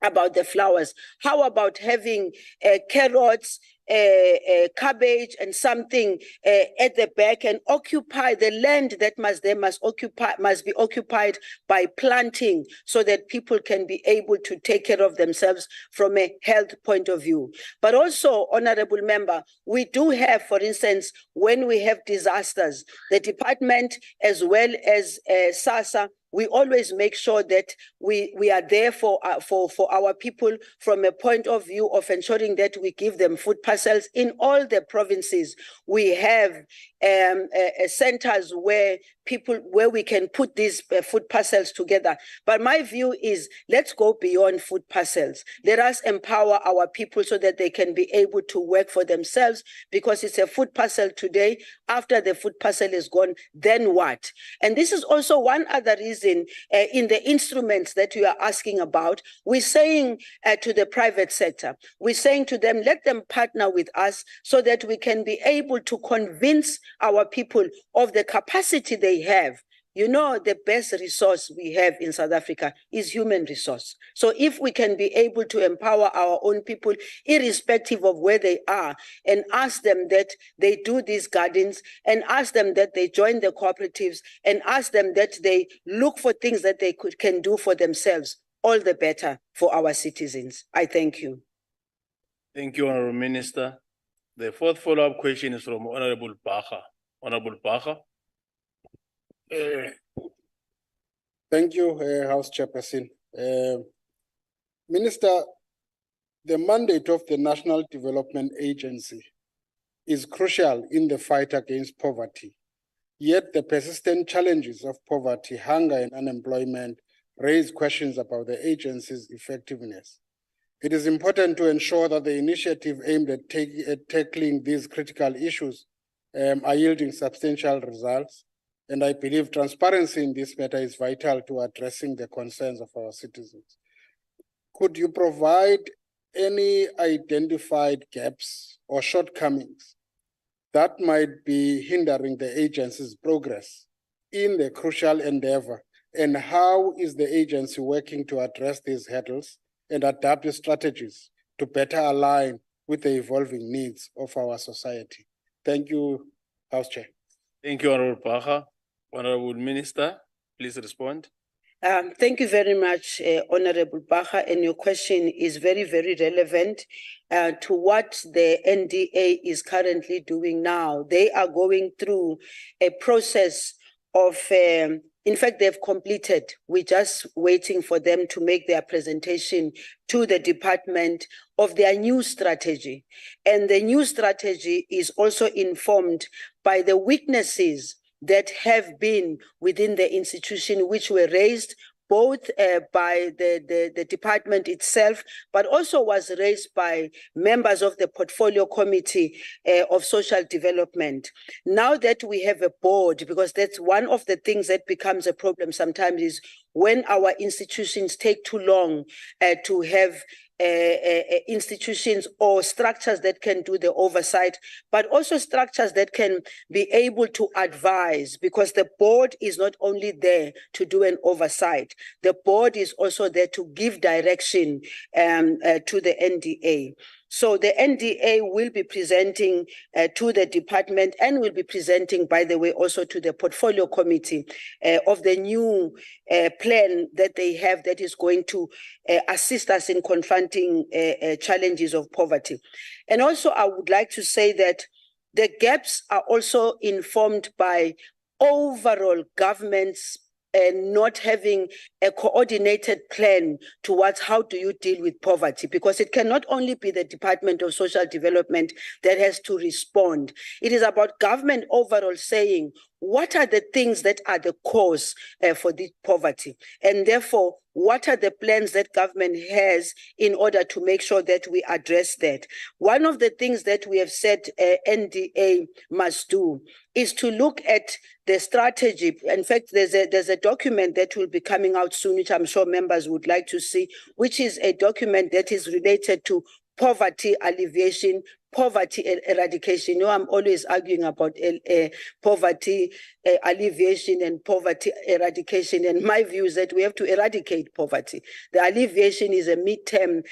about the flowers. How about having carrots, cabbage and something at the back, and occupy the land that must be occupied by planting, so that people can be able to take care of themselves from a health point of view. But also, Honorable Member, we do have, for instance, when we have disasters, the department as well as SASSA, we always make sure that we are there for our people from a point of view of ensuring that we give them food parcels. In all the provinces, we have centers where we can put these food parcels together. But my view is, let's go beyond food parcels. Let us empower our people so that they can be able to work for themselves, because it's a food parcel today. After the food parcel is gone, then what? And this is also one other reason in the instruments that you are asking about. We're saying to the private sector, we're saying to them, let them partner with us so that we can be able to convince our people of the capacity they have You know, the best resource we have in South Africa is human resource. So if we can be able to empower our own people, irrespective of where they are, and ask them that they do these gardens, and ask them that they join the cooperatives, and ask them that they look for things that they can do for themselves, all the better for our citizens. I thank you. Thank you, Honorable Minister. The fourth follow-up question is from Honorable Baha. Honorable Baha. Thank you, House Chairperson. Minister, the mandate of the National Development Agency is crucial in the fight against poverty. Yet the persistent challenges of poverty, hunger, and unemployment raise questions about the agency's effectiveness. It is important to ensure that the initiative aimed at tackling these critical issues are yielding substantial results. And I believe transparency in this matter is vital to addressing the concerns of our citizens. Could you provide any identified gaps or shortcomings that might be hindering the agency's progress in the crucial endeavor? And how is the agency working to address these hurdles and adapt its strategies to better align with the evolving needs of our society? Thank you, House Chair. Thank you, Honorable Baha. Honorable Minister, please respond. Thank you very much, Honorable Baha, and your question is very, very relevant to what the NDA is currently doing now. They are going through a process of, in fact, they've completed. We're just waiting for them to make their presentation to the department of their new strategy. And the new strategy is also informed by the weaknesses that have been within the institution, which were raised both by the department itself, but also was raised by members of the Portfolio Committee of Social Development. Now that we have a board, because that's one of the things that becomes a problem sometimes, is when our institutions take too long to have institutions or structures that can do the oversight, but also structures that can be able to advise, because the board is not only there to do an oversight, the board is also there to give direction to the NDA. So the NDA will be presenting to the department and will be presenting, by the way, also to the Portfolio Committee of the new plan that they have that is going to assist us in confronting challenges of poverty. And also, I would like to say that the gaps are also informed by overall government's and not having a coordinated plan towards how do you deal with poverty, because it cannot only be the Department of Social Development that has to respond. It is about government overall saying, what are the things that are the cause for the poverty? And therefore, what are the plans that government has in order to make sure that we address that? One of the things that we have said NDA must do is to look at the strategy. In fact, there's a document that will be coming out soon, which I'm sure members would like to see, which is a document that is related to poverty alleviation, poverty eradication. You know, I'm always arguing about poverty alleviation and poverty eradication. And my view is that we have to eradicate poverty. The alleviation is a midterm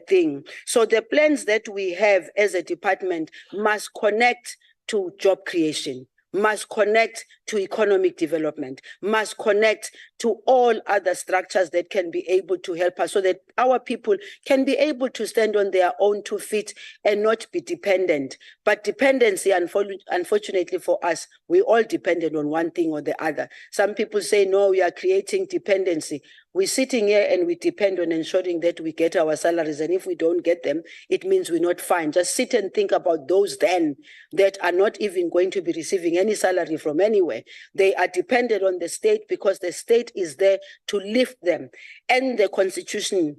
thing. So the plans that we have as a department must connect to job creation, must connect to economic development, must connect to all other structures that can be able to help us so that our people can be able to stand on their own 2 feet and not be dependent. But dependency, unfortunately for us, we all dependent on one thing or the other. Some people say, no, we are creating dependency. We're sitting here and we depend on ensuring that we get our salaries. And if we don't get them, it means we're not fine. Just sit and think about those then that are not even going to be receiving any salary from anywhere. They are dependent on the state because the state is there to lift them. And the Constitution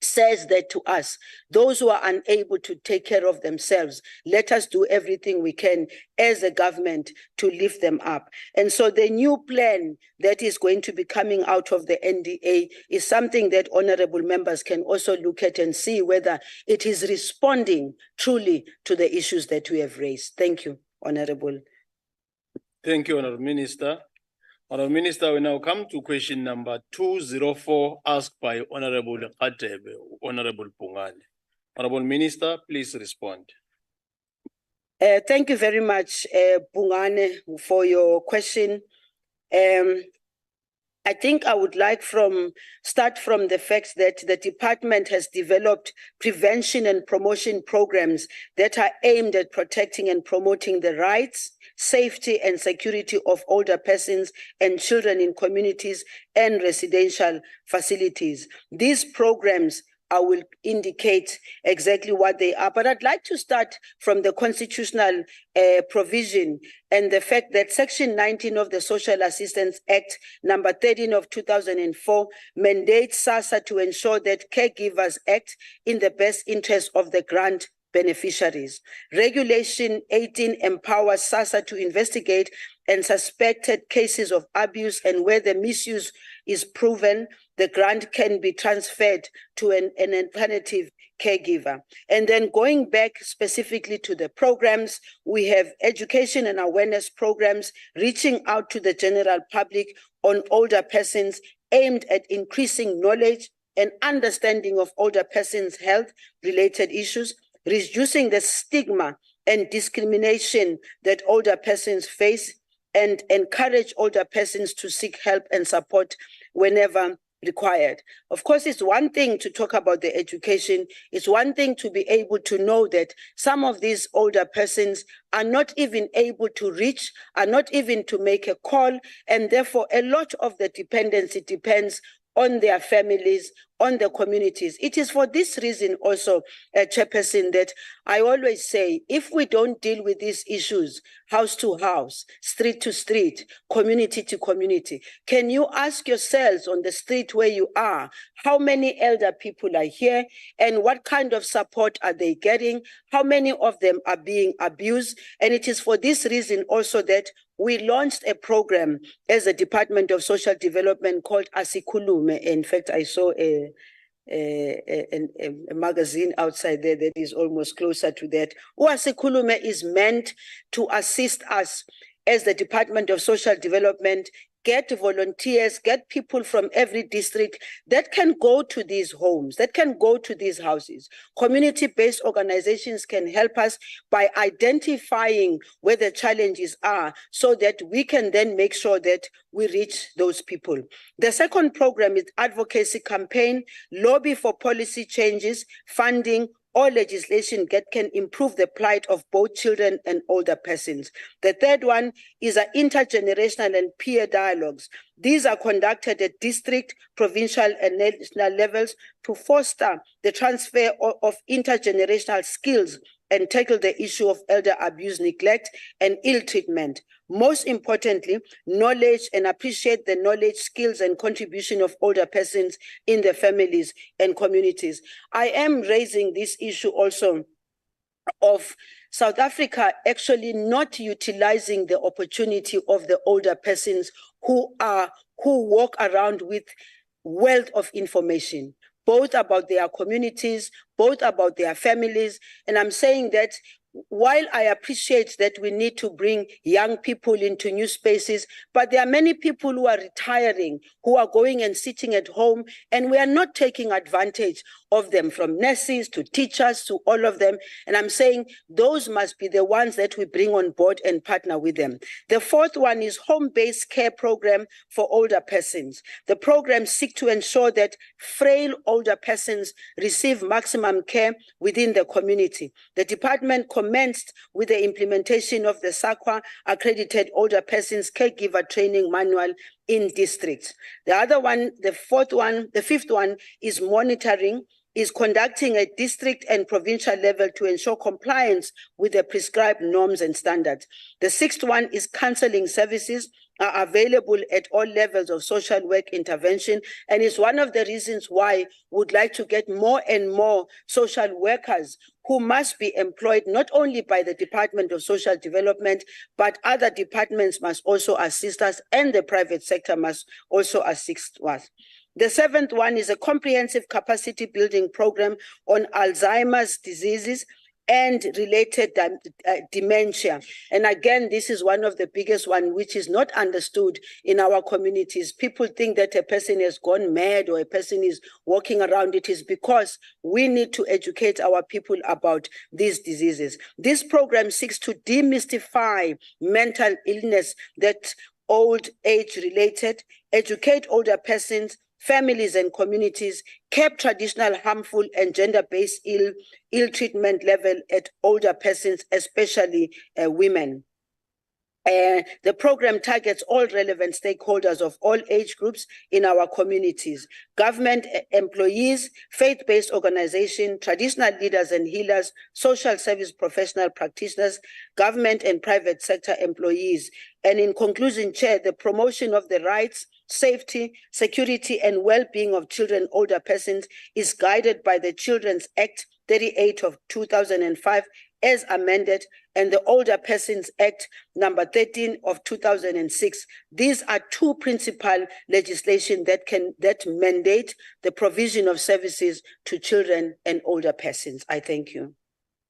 says that to us, those who are unable to take care of themselves, let us do everything we can as a government to lift them up. And so the new plan that is going to be coming out of the NDA is something that honorable members can also look at and see whether it is responding truly to the issues that we have raised. Thank you, Honorable. Thank you, Honorable Minister. Honourable Minister, we now come to question number 204 asked by Honourable Katebe, Honourable Pungane. Honourable Minister, please respond. Thank you very much, Pungane, for your question. I think I would like start from the fact that the department has developed prevention and promotion programs that are aimed at protecting and promoting the rights, safety and security of older persons and children in communities and residential facilities. These programs, I will indicate exactly what they are, but I'd like to start from the constitutional provision and the fact that Section 19 of the Social Assistance Act, number 13 of 2004, mandates SASSA to ensure that caregivers act in the best interest of the grant beneficiaries. Regulation 18 empowers SASSA to investigate and suspected cases of abuse, and where the misuse is proven, the grant can be transferred to an alternative caregiver. And then going back specifically to the programs, we have education and awareness programs reaching out to the general public on older persons, aimed at increasing knowledge and understanding of older persons' health-related issues, reducing the stigma and discrimination that older persons face, and encourage older persons to seek help and support whenever required. Of course, it's one thing to talk about the education. It's one thing to be able to know that some of these older persons are not even able to reach, are not even to make a call, and therefore a lot of the dependency depends on their families, on the communities. It is for this reason also, Chairperson, that I always say, if we don't deal with these issues, house to house, street to street, community to community, can you ask yourselves on the street where you are, how many elder people are here and what kind of support are they getting? How many of them are being abused? And it is for this reason also that we launched a program as a Department of Social Development called Asikhulume. In fact, I saw a magazine outside there that is almost closer to that. Asikhulume is meant to assist us as the Department of Social Development, get volunteers, get people from every district that can go to these homes, that can go to these houses. Community-based organizations can help us by identifying where the challenges are so that we can then make sure that we reach those people. The second program is advocacy campaign, lobby for policy changes, funding, or legislation that can improve the plight of both children and older persons. The third one is intergenerational and peer dialogues. These are conducted at district, provincial, and national levels to foster the transfer of intergenerational skills and tackle the issue of elder abuse, neglect, and ill treatment. Most importantly, knowledge and appreciate the knowledge, skills, and contribution of older persons in their families and communities. I am raising this issue also of South Africa actually not utilizing the opportunity of the older persons who walk around with wealth of information, both about their communities, both about their families. And I'm saying that while I appreciate that we need to bring young people into new spaces, but there are many people who are retiring, who are going and sitting at home, and we are not taking advantage of them, from nurses to teachers to all of them. And I'm saying those must be the ones that we bring on board and partner with them. The fourth one is home-based care program for older persons. The program seeks to ensure that frail older persons receive maximum care within the community. The department commenced with the implementation of the SAQA accredited older persons caregiver training manual in districts. The fifth one is monitoring, is conducting at district and provincial level to ensure compliance with the prescribed norms and standards. The sixth one is counseling services are available at all levels of social work intervention, and is one of the reasons why we would like to get more and more social workers who must be employed not only by the Department of Social Development, but other departments must also assist us, and the private sector must also assist us. The seventh one is a comprehensive capacity building program on Alzheimer's diseases and related dementia. And again, this is one of the biggest one which is not understood in our communities. People think that a person has gone mad or a person is walking around. It is because we need to educate our people about these diseases. This program seeks to demystify mental illness that old age related, educate older persons, families and communities, curb traditional harmful and gender-based ill treatment level at older persons, especially women. The program targets all relevant stakeholders of all age groups in our communities: government employees, faith-based organizations, traditional leaders and healers, social service professional practitioners, government and private sector employees. And in conclusion, Chair, the promotion of the rights, safety, security, and well-being of children and older persons is guided by the Children's Act 38 of 2005 as amended, and the Older Persons Act number 13 of 2006. These are two principal legislation that mandate the provision of services to children and older persons. I thank you.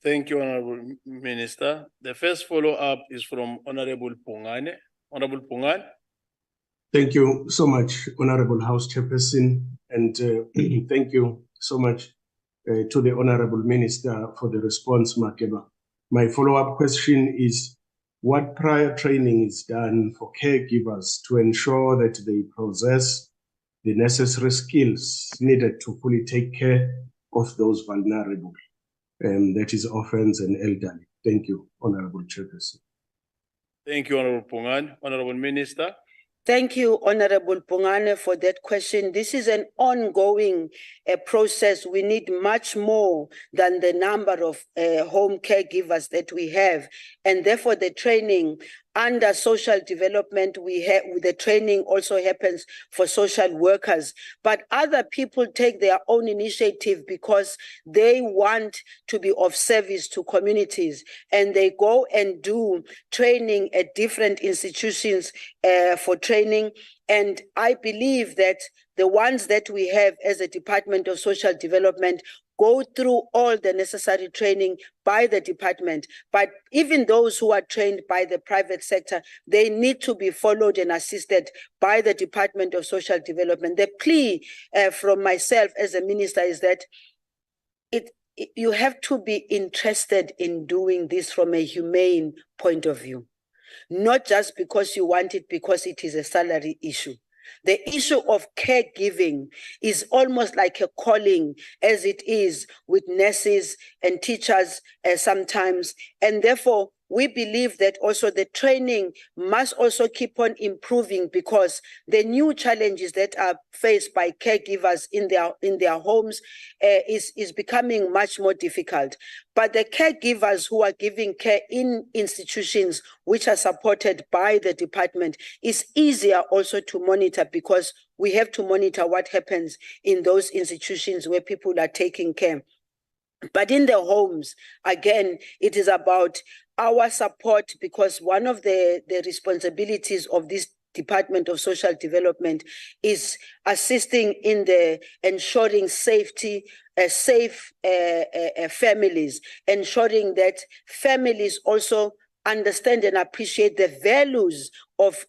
Thank you, Honorable Minister. The first follow-up is from Honorable Pungane. Honorable Pungan. Thank you so much, Honorable House Chairperson, and thank you so much to the Honorable Minister for the response, Makeba. My follow-up question is, what prior training is done for caregivers to ensure that they possess the necessary skills needed to fully take care of those vulnerable, that is orphans and elderly? Thank you, Honorable Chairperson. Thank you, Honorable Pungan. Honorable Minister. Thank you, Honorable Pungane, for that question. This is an ongoing process. We need much more than the number of home caregivers that we have. And therefore, the training under social development, the training also happens for social workers. But other people take their own initiative because they want to be of service to communities. And they go and do training at different institutions for training. And I believe that the ones that we have as a Department of Social Development go through all the necessary training by the department. But even those who are trained by the private sector, they need to be followed and assisted by the Department of Social Development. The plea from myself as a minister is that you have to be interested in doing this from a humane point of view, not just because you want it, because it is a salary issue. The issue of caregiving is almost like a calling, as it is with nurses and teachers sometimes. And therefore, we believe that also the training must also keep on improving, because the new challenges that are faced by caregivers in their homes is becoming much more difficult. But the caregivers who are giving care in institutions which are supported by the department is easier also to monitor, because we have to monitor what happens in those institutions where people are taking care. But in the homes, again, it is about our support, because one of the responsibilities of this Department of Social Development is assisting in the ensuring safety, safe families, ensuring that families also understand and appreciate the values of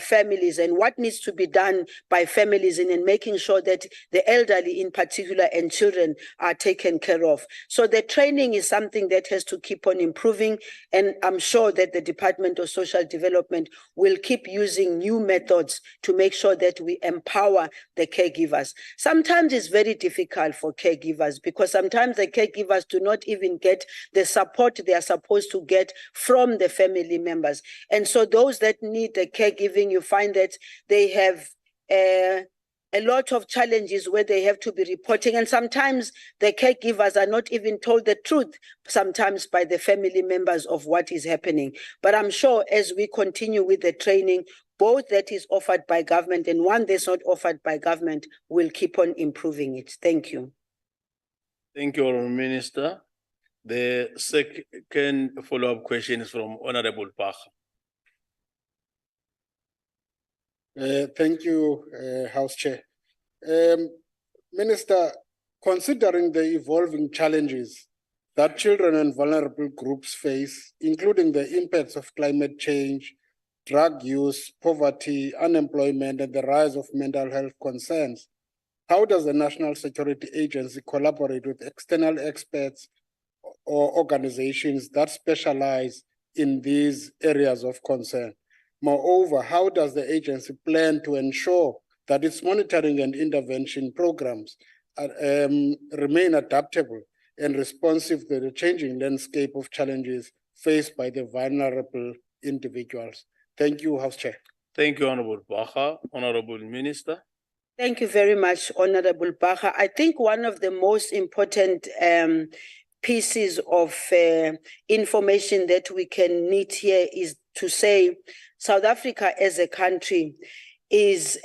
families and what needs to be done by families in making sure that the elderly in particular and children are taken care of. So the training is something that has to keep on improving, and I'm sure that the Department of Social Development will keep using new methods to make sure that we empower the caregivers. Sometimes it's very difficult for caregivers, because sometimes the caregivers do not even get the support they are supposed to get from the family members. And so those that need the caregiving, you find that they have a lot of challenges where they have to be reporting, and sometimes the caregivers are not even told the truth sometimes by the family members of what is happening. But I'm sure as we continue with the training, both that is offered by government and one that's not offered by government, will keep on improving it. Thank you. Thank you, Honorable Minister. The second follow-up question is from Honorable Pach. Thank you, House Chair. Minister, considering the evolving challenges that children and vulnerable groups face, including the impacts of climate change, drug use, poverty, unemployment, and the rise of mental health concerns. How does the National Security Agency collaborate with external experts or organizations that specialize in these areas of concern? Moreover, how does the agency plan to ensure that its monitoring and intervention programs remain adaptable and responsive to the changing landscape of challenges faced by the vulnerable individuals? Thank you, House Chair. Thank you, Honorable Baha. Honorable Minister. Thank you very much, Honorable Baha. I think one of the most important pieces of information that we can need here is to say South Africa as a country is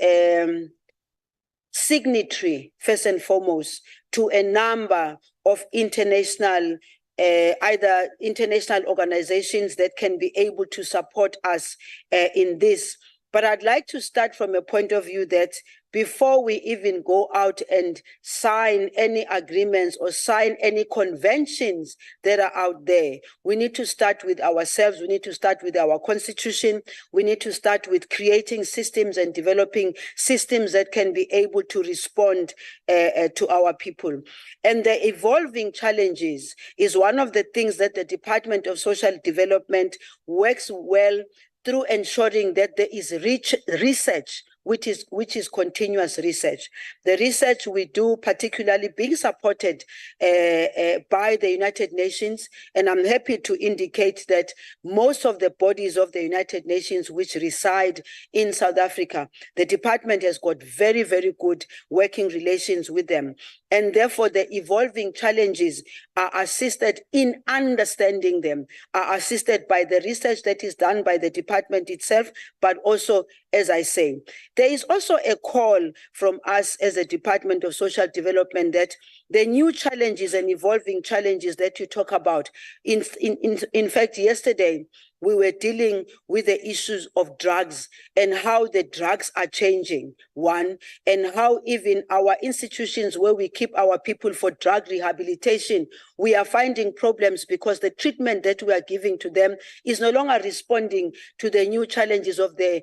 signatory, first and foremost, to a number of international either international organizations that can be able to support us in this. But I'd like to start from a point of view that before we even go out and sign any agreements or sign any conventions that are out there, we need to start with ourselves. We need to start with our constitution. We need to start with creating systems and developing systems that can be able to respond to our people. And the evolving challenges is one of the things that the Department of Social Development works well through ensuring that there is rich research, which is continuous research. The research we do, particularly being supported by the United Nations, and I'm happy to indicate that most of the bodies of the United Nations which reside in South Africa, the department has got very, very good working relations with them. And therefore, the evolving challenges are assisted in understanding them, are assisted by the research that is done by the department itself, but also, as I say, there is also a call from us as a Department of Social Development that the new challenges and evolving challenges that you talk about, in fact, yesterday, we were dealing with the issues of drugs and how the drugs are changing, one, and how even our institutions where we keep our people for drug rehabilitation, we are finding problems because the treatment that we are giving to them is no longer responding to the new challenges of the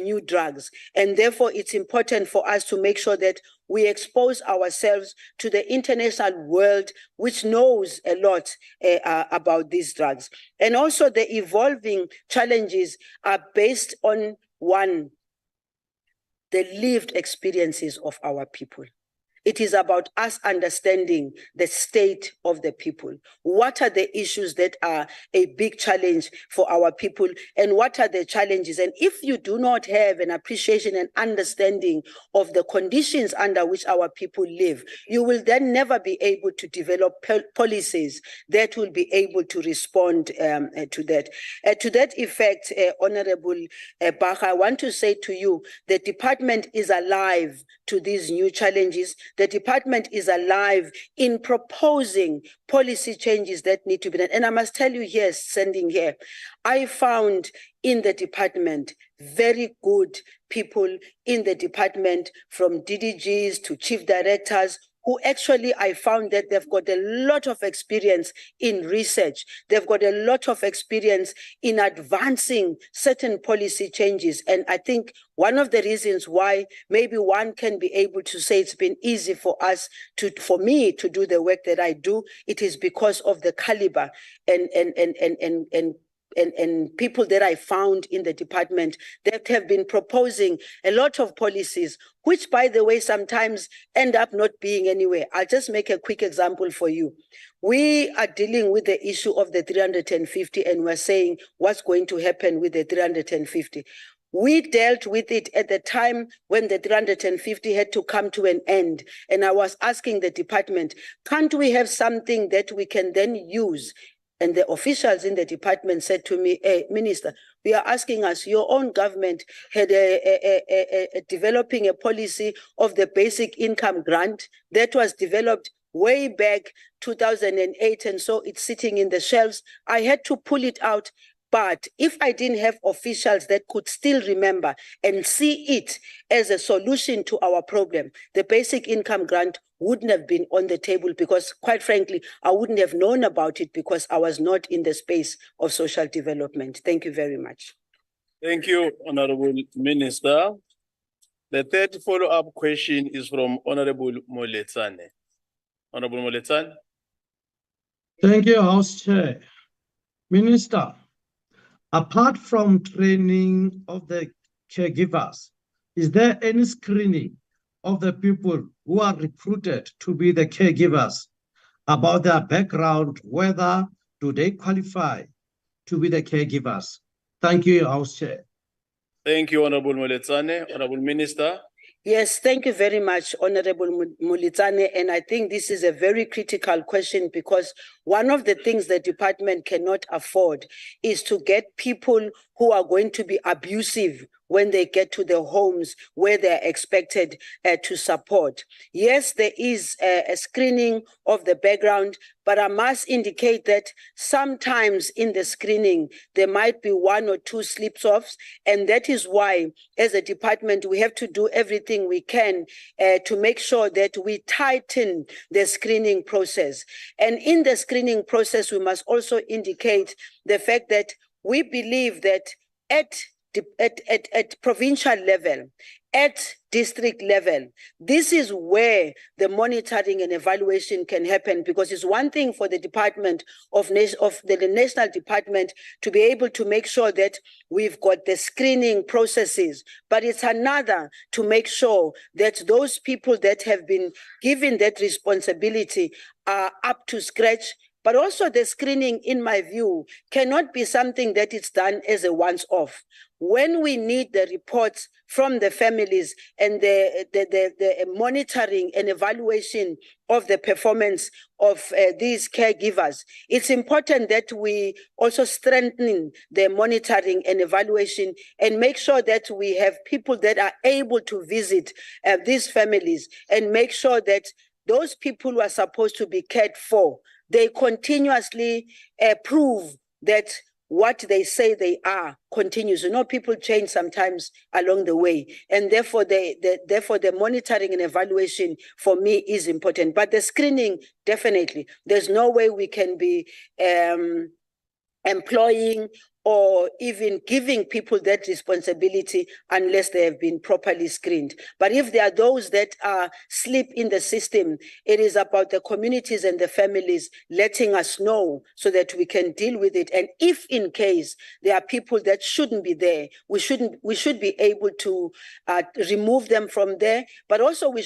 new drugs. And therefore, it's important for us to make sure that we expose ourselves to the international world, which knows a lot about these drugs. And also the evolving challenges are based on, one, the lived experiences of our people. It is about us understanding the state of the people. What are the issues that are a big challenge for our people, and what are the challenges? And if you do not have an appreciation and understanding of the conditions under which our people live, you will then never be able to develop policies that will be able to respond to that. To that effect, Honorable Baha, I want to say to you, the department is alive to these new challenges. The department is alive in proposing policy changes that need to be done. And I must tell you here, standing here, I found in the department very good people in the department, from DDGs to chief directors, who actually I found that they've got a lot of experience in research. They've got a lot of experience in advancing certain policy changes. And I think one of the reasons why maybe one can be able to say it's been easy for me to do the work that I do, it is because of the caliber and people that I found in the department that have been proposing a lot of policies, which, by the way, sometimes end up not being anywhere. I'll just make a quick example for you. We are dealing with the issue of the 350, and we're saying what's going to happen with the 350. We dealt with it at the time when the 350 had to come to an end. And I was asking the department, can't we have something that we can then use? And the officials in the department said to me, hey, Minister, we are asking us, your own government had developing a policy of the basic income grant that was developed way back 2008. And so it's sitting in the shelves. I had to pull it out But if I didn't have officials that could still remember and see it as a solution to our problem, the basic income grant wouldn't have been on the table, because quite frankly, I wouldn't have known about it because I was not in the space of social development. Thank you very much. Thank you, Honorable Minister. The third follow-up question is from Honorable Moletsane. Honorable Moletsane. Thank you, House Chair. Minister, apart from training of the caregivers, is there any screening of the people who are recruited to be the caregivers about their background, whether do they qualify to be the caregivers? Thank you, House Chair. Thank you, Honorable Moletsane. Honorable Minister. Yes, thank you very much, Honorable Mulitane. And I think this is a very critical question, because one of the things the department cannot afford is to get people who are going to be abusive when they get to the homes where they're expected to support. Yes, there is a screening of the background, but I must indicate that sometimes in the screening, there might be one or two slips-offs, and that is why, as a department, we have to do everything we can to make sure that we tighten the screening process. And in the screening process, we must also indicate the fact that we believe that at provincial level, at district level, this is where the monitoring and evaluation can happen, because it's one thing for the Department of the National Department to be able to make sure that we've got the screening processes, but it's another to make sure that those people that have been given that responsibility are up to scratch. But also the screening, in my view, cannot be something that is done as a once-off. When we need the reports from the families and the monitoring and evaluation of the performance of these caregivers, it's important that we also strengthen the monitoring and evaluation and make sure that we have people that are able to visit these families and make sure that those people who are supposed to be cared for, they continuously prove that what they say they are continues. You know, people change sometimes along the way, and therefore the monitoring and evaluation for me is important. But the screening, definitely, there's no way we can be employing or even giving people that responsibility unless they have been properly screened. But if there are those that are slip in the system, it is about the communities and the families letting us know so that we can deal with it. And if in case there are people that shouldn't be there, we should be able to remove them from there. But also we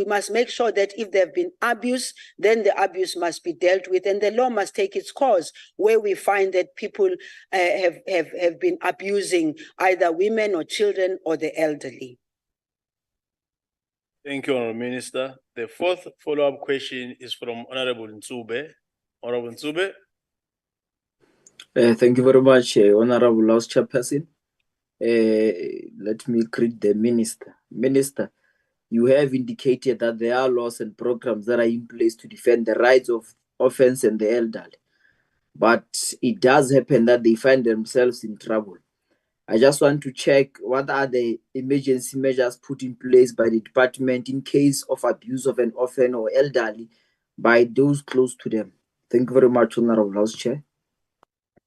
must make sure that if there have been abuse, then the abuse must be dealt with, and the law must take its course where we find that people have been abusing either women or children or the elderly. Thank you, Honorable Minister. The fourth follow-up question is from Honorable Nsube. Honorable Nsube. Thank you very much, Honorable House Chairperson. Let me greet the Minister. Minister, you have indicated that there are laws and programs that are in place to defend the rights of orphans and the elderly. But it does happen that they find themselves in trouble. I just want to check, what are the emergency measures put in place by the department in case of abuse of an orphan or elderly by those close to them? Thank you very much, Honorable House Chair.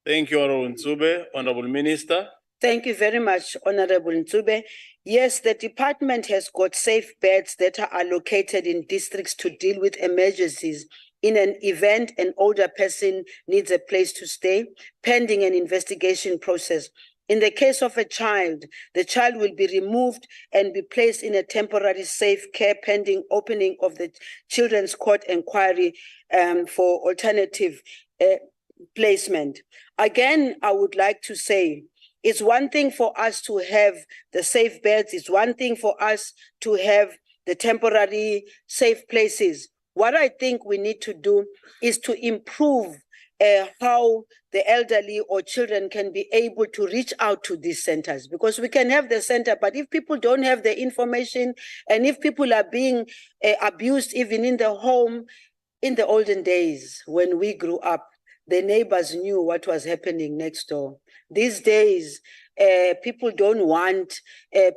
Thank you, Honorable Nsube. Honorable Minister. Thank you very much, Honorable Nsube. Yes, the department has got safe beds that are allocated in districts to deal with emergencies in an event an older person needs a place to stay, pending an investigation process. In the case of a child, the child will be removed and be placed in a temporary safe care pending opening of the Children's Court inquiry for alternative placement. Again, I would like to say, it's one thing for us to have the safe beds. It's one thing for us to have the temporary safe places. What I think we need to do is to improve how the elderly or children can be able to reach out to these centers, because we can have the center, but if people don't have the information and if people are being abused even in the home, in the olden days when we grew up, the neighbors knew what was happening next door. These days, people don't want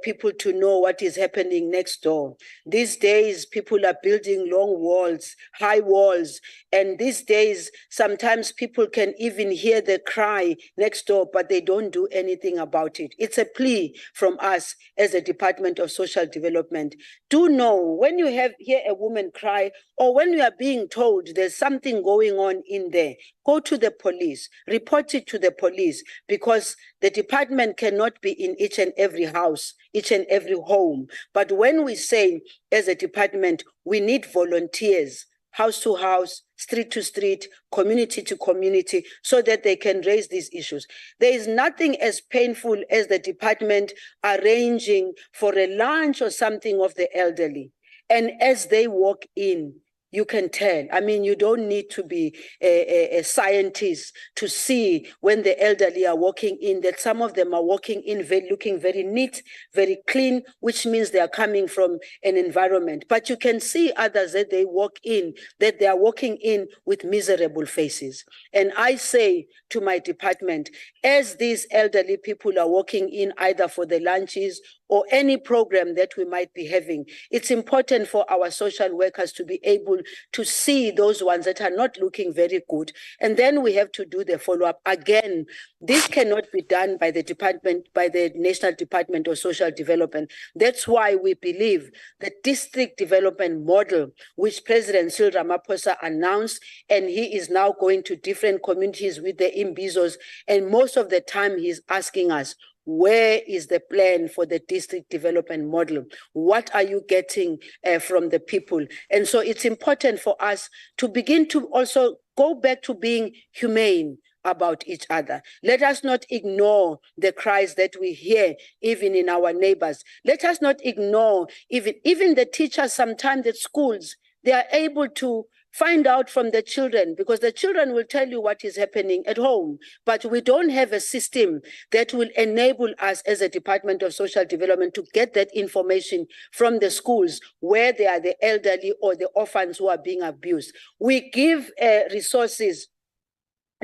people to know what is happening next door. These days, people are building long walls, high walls. And these days, sometimes people can even hear the cry next door, but they don't do anything about it. It's a plea from us as a Department of Social Development. Do know when you hear a woman cry, or when you are being told there's something going on in there, go to the police, report it to the police, because the department cannot be in each and every house, each and every home. But when we say as a department, we need volunteers, house to house, street to street, community to community, so that they can raise these issues. There is nothing as painful as the department arranging for a lunch or something of the elderly. And as they walk in, you can tell. I mean, you don't need to be a scientist to see when the elderly are walking in, that some of them are walking in looking very neat, very clean, which means they are coming from an environment. But you can see others that they walk in, that they are walking in with miserable faces. And I say to my department, as these elderly people are walking in either for the lunches or any program that we might be having, it's important for our social workers to be able to see those ones that are not looking very good. And then we have to do the follow-up. Again, this cannot be done by the department, by the National Department of Social Development. That's why we believe the district development model, which President Cyril Ramaphosa announced, and he is now going to different communities with the imbizos, and most of the time he's asking us, where is the plan for the district development model? What are you getting from the people? And so it's important for us to begin to also go back to being humane about each other. Let us not ignore the cries that we hear even in our neighbors. Let us not ignore even the teachers sometimes at schools. They are able to find out from the children, because the children will tell you what is happening at home. But we don't have a system that will enable us as a Department of Social Development to get that information from the schools where they are the elderly or the orphans who are being abused. We give resources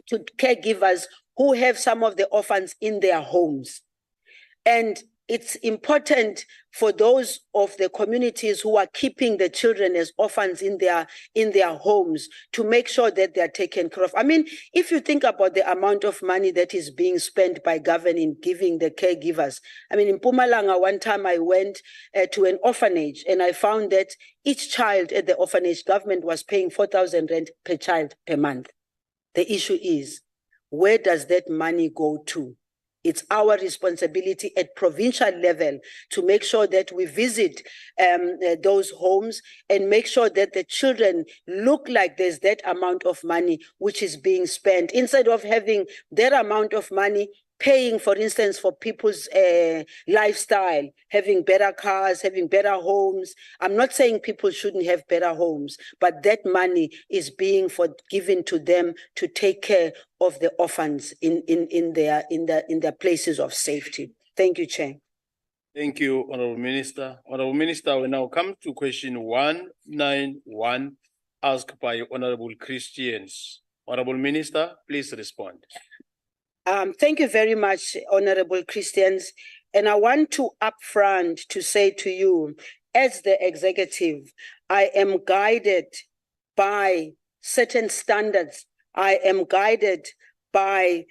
to caregivers who have some of the orphans in their homes. And it's important for those of the communities who are keeping the children as orphans in their homes to make sure that they are taken care of. I mean, if you think about the amount of money that is being spent by government in giving the caregivers. I mean, in Mpumalanga, one time I went to an orphanage and I found that each child at the orphanage, government was paying 4,000 rand per child per month. The issue is, where does that money go to? It's our responsibility at provincial level to make sure that we visit those homes and make sure that the children look like there's that amount of money which is being spent, instead of having that amount of money paying, for instance, for people's lifestyle, having better cars, having better homes. I'm not saying people shouldn't have better homes, but that money is being given to them to take care of the orphans in their places of safety. Thank you, Chair. Thank you, Honorable Minister. Honorable Minister, we now come to question 191, asked by Honorable Christians. Honorable Minister, please respond. Thank you very much, Honorable Christians. And I want to upfront to say to you, as the executive, I am guided by certain standards. I am guided by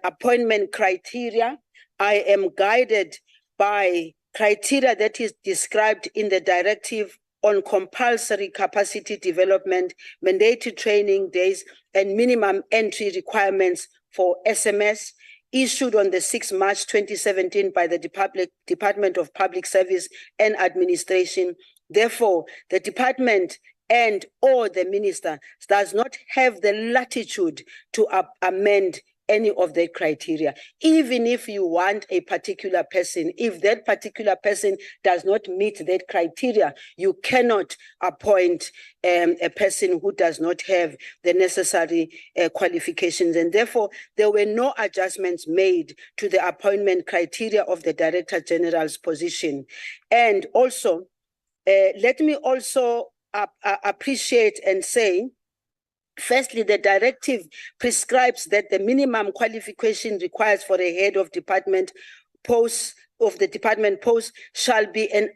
appointment criteria. I am guided by criteria that is described in the directive on compulsory capacity development, mandatory training days, and minimum entry requirements for SMS, issued on the 6th March 2017 by the Department of Public Service and Administration. Therefore, the department and or the minister does not have the latitude to amend any of the criteria. Even if you want a particular person, if that particular person does not meet that criteria, you cannot appoint a person who does not have the necessary qualifications. And therefore, there were no adjustments made to the appointment criteria of the Director General's position. And also, let me also appreciate and say Firstly, the directive prescribes that the minimum qualification required for a head of department post shall be an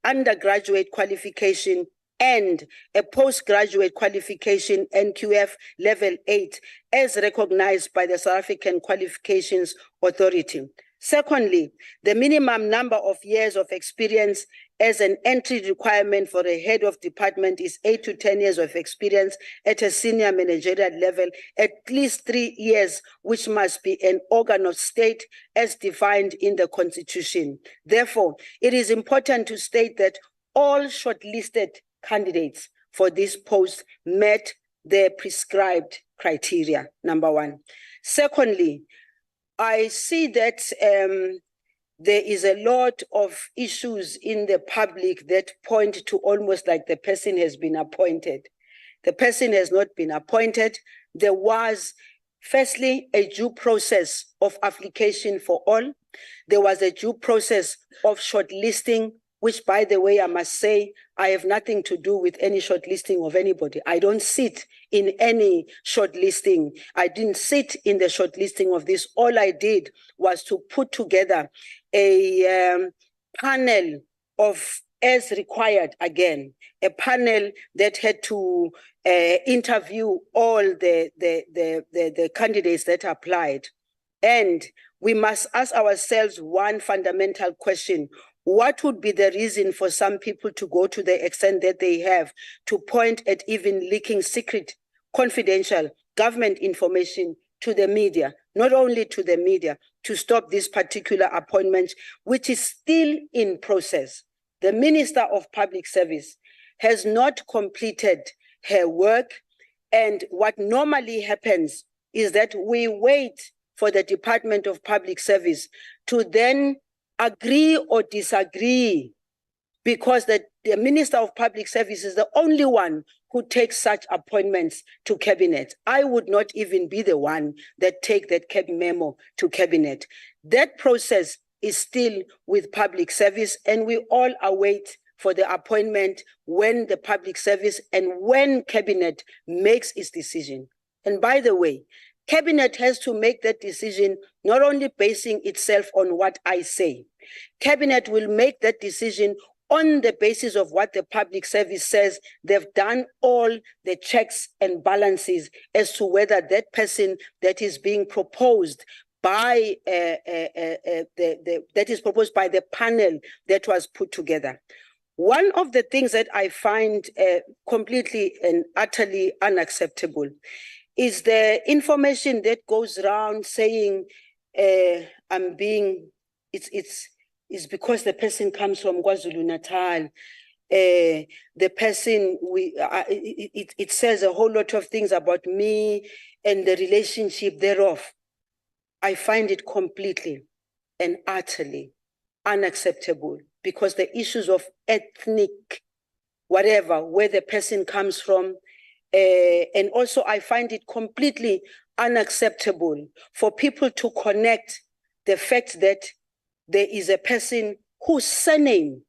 undergraduate qualification and a postgraduate qualification NQF level 8 as recognized by the South African Qualifications Authority. Secondly, the minimum number of years of experience as an entry requirement for a head of department is 8 to 10 years of experience at a senior managerial level, at least 3 years, which must be an organ of state as defined in the Constitution. Therefore, it is important to state that all shortlisted candidates for this post met the prescribed criteria, number one. Secondly, I see that there is a lot of issues in the public that point to almost like the person has been appointed. The person has not been appointed. There was, firstly, a due process of application for all. There was a due process of shortlisting, which, by the way, I must say, I have nothing to do with any shortlisting of anybody. I don't sit in any shortlisting. I didn't sit in the shortlisting of this. All I did was to put together a panel of, as required again, a panel that had to interview all the candidates that applied. And we must ask ourselves one fundamental question. What would be the reason for some people to go to the extent that they have to point at even leaking secret, confidential government information to the media, not only to the media, to stop this particular appointment, which is still in process? The Minister of Public Service has not completed her work. And what normally happens is that we wait for the Department of Public Service to then agree or disagree, because the Minister of Public Service is the only one who takes such appointments to cabinet. I would not even be the one that take that memo to cabinet. That process is still with Public Service, and we all await for the appointment when the Public Service and when cabinet makes its decision. And by the way, cabinet has to make that decision not only basing itself on what I say. Cabinet will make that decision on the basis of what the Public Service says. They've done all the checks and balances as to whether that person that is being proposed by that is proposed by the panel that was put together. One of the things that I find completely and utterly unacceptable is the information that goes around saying it's because the person comes from KwaZulu-Natal. The person, it says a whole lot of things about me and the relationship thereof. I find it completely and utterly unacceptable, because the issues of ethnic, whatever, where the person comes from, and also I find it completely unacceptable for people to connect the fact that there is a person whose surname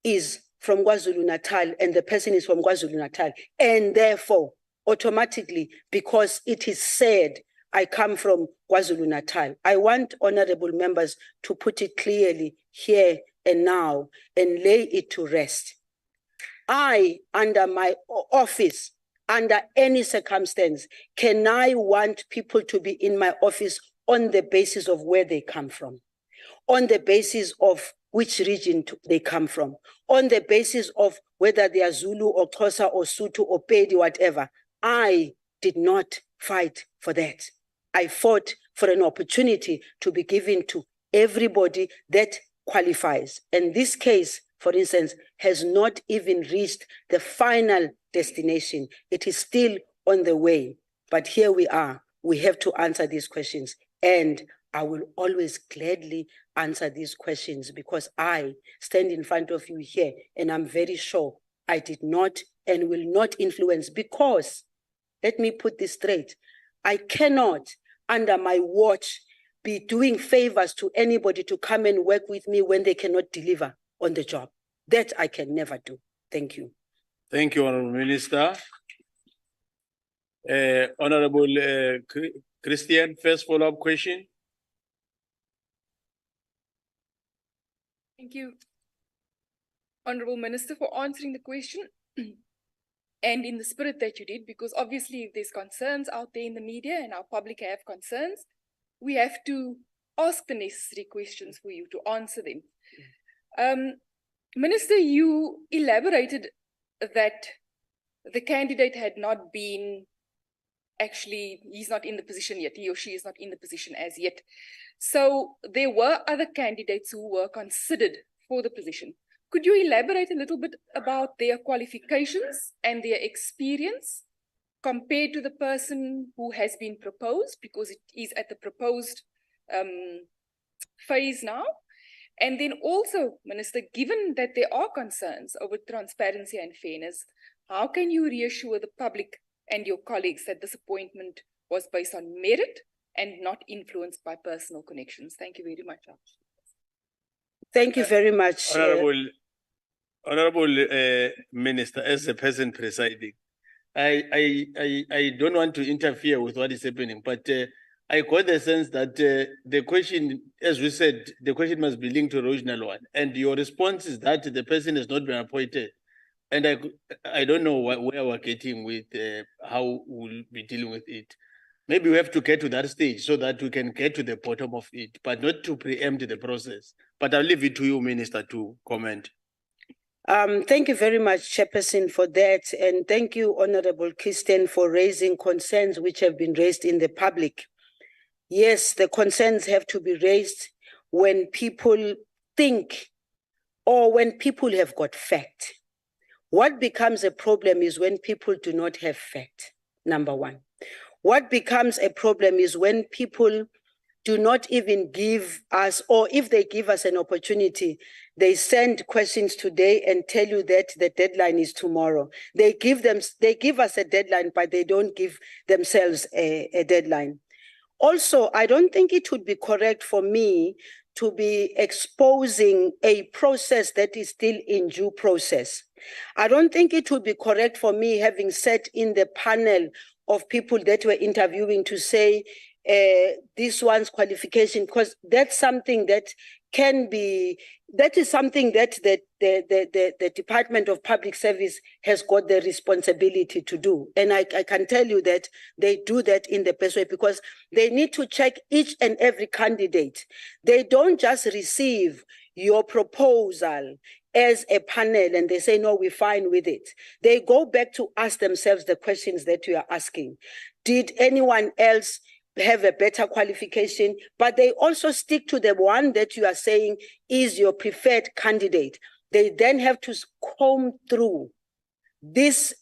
is from KwaZulu-Natal and the person is from KwaZulu-Natal, and therefore automatically, because it is said I come from KwaZulu-Natal. I want honorable members to put it clearly here and now and lay it to rest. I, under my office, under any circumstance, can I want people to be in my office on the basis of where they come from, on the basis of which region they come from, on the basis of whether they are Zulu or Xhosa or Sotho or Pedi, whatever. I did not fight for that. I fought for an opportunity to be given to everybody that qualifies. And this case, for instance, has not even reached the final destination. It is still on the way. But here we are. We have to answer these questions. And I will always gladly answer these questions, because I stand in front of you here and I'm very sure I did not and will not influence, because, let me put this straight, I cannot, under my watch, be doing favors to anybody to come and work with me when they cannot deliver on the job. That I can never do. Thank you. Thank you, Honourable Minister. Honorable Christian, first follow-up question. Thank you, Honorable Minister, for answering the question and in the spirit that you did, because obviously if there's concerns out there in the media and our public have concerns, we have to ask the necessary questions for you to answer them. Minister, you elaborated that the candidate had not been, actually, he's not in the position yet, he or she is not in the position as yet. So there were other candidates who were considered for the position. Could you elaborate a little bit about their qualifications and their experience compared to the person who has been proposed, because it is at the proposed phase now? And then also, Minister, given that there are concerns over transparency and fairness, how can you reassure the public and your colleagues that this appointment was based on merit and not influenced by personal connections? Thank you very much. Thank you very much. Honorable Minister, as the person presiding, I don't want to interfere with what is happening, but I got the sense that the question, as we said, the question must be linked to the original one, and your response is that the person has not been appointed. And I don't know where we're getting with how we'll be dealing with it. Maybe we have to get to that stage so that we can get to the bottom of it, but not to preempt the process. But I'll leave it to you, Minister, to comment. Thank you very much, Chairperson, for that. And thank you, Honorable Christian, for raising concerns which have been raised in the public. Yes, the concerns have to be raised when people think or when people have got fact. What becomes a problem is when people do not have fact, number one. What becomes a problem is when people do not even give us, or if they give us an opportunity, they send questions today and tell you that the deadline is tomorrow. They give us a deadline, but they don't give themselves a deadline. Also, I don't think it would be correct for me to be exposing a process that is still in due process. I don't think it would be correct for me, having sat in the panel of people that were interviewing, to say this one's qualification, because that's something that can be, that is something that the Department of Public Service has got the responsibility to do. And I can tell you that they do that in the best way, because they need to check each and every candidate. They don't just receive your proposal as a panel and they say, no, we're fine with it. They go back to ask themselves the questions that you are asking. Did anyone else have a better qualification? But they also stick to the one that you are saying is your preferred candidate. They then have to comb through these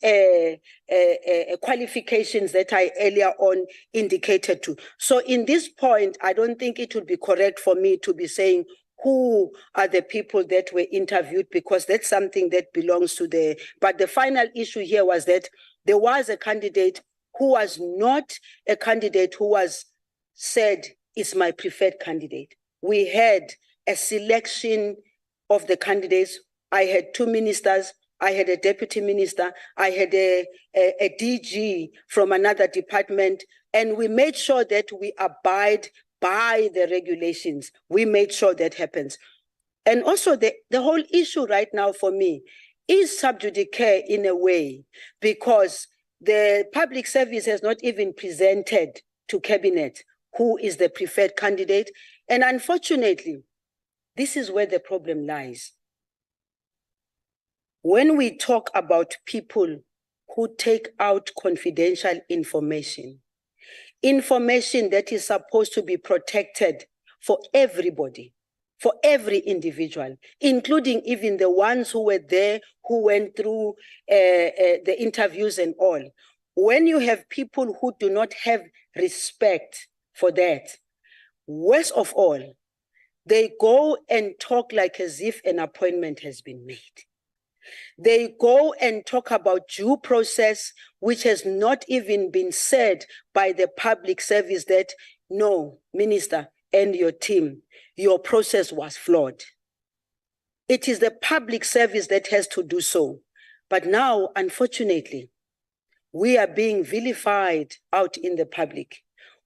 qualifications that I earlier on indicated to. So in this point, I don't think it would be correct for me to be saying who are the people that were interviewed, because that's something that belongs to the, but the final issue here was that there was a candidate who was not a candidate who was said is my preferred candidate. We had a selection of the candidates. I had two ministers, I had a deputy minister, I had a DG from another department, and we made sure that we abide by the regulations. We made sure that happens. And also the whole issue right now for me is sub judice in a way, because the public service has not even presented to cabinet who is the preferred candidate. And unfortunately, this is where the problem lies. When we talk about people who take out confidential information, information that is supposed to be protected for everybody, for every individual, including even the ones who were there, who went through the interviews and all. When you have people who do not have respect for that, worst of all, they go and talk like as if an appointment has been made. They go and talk about due process, which has not even been said by the public service that, no, Minister and your team, your process was flawed. It is the public service that has to do so. But now, unfortunately, We are being vilified out in the public.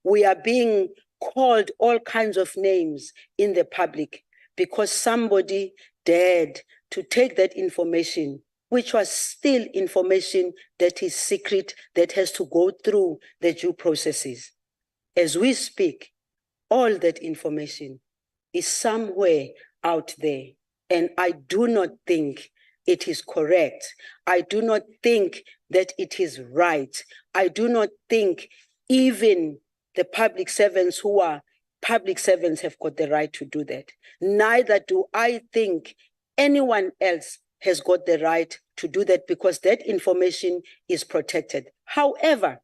We are being called all kinds of names in the public because somebody dared to take that information, which was still information that is secret, that has to go through the due processes. As we speak, all that information is somewhere out there, and I do not think it is correct. I do not think that it is right. I do not think even the public servants who are public servants have got the right to do that. Neither do I think anyone else has got the right to do that because that information is protected. However,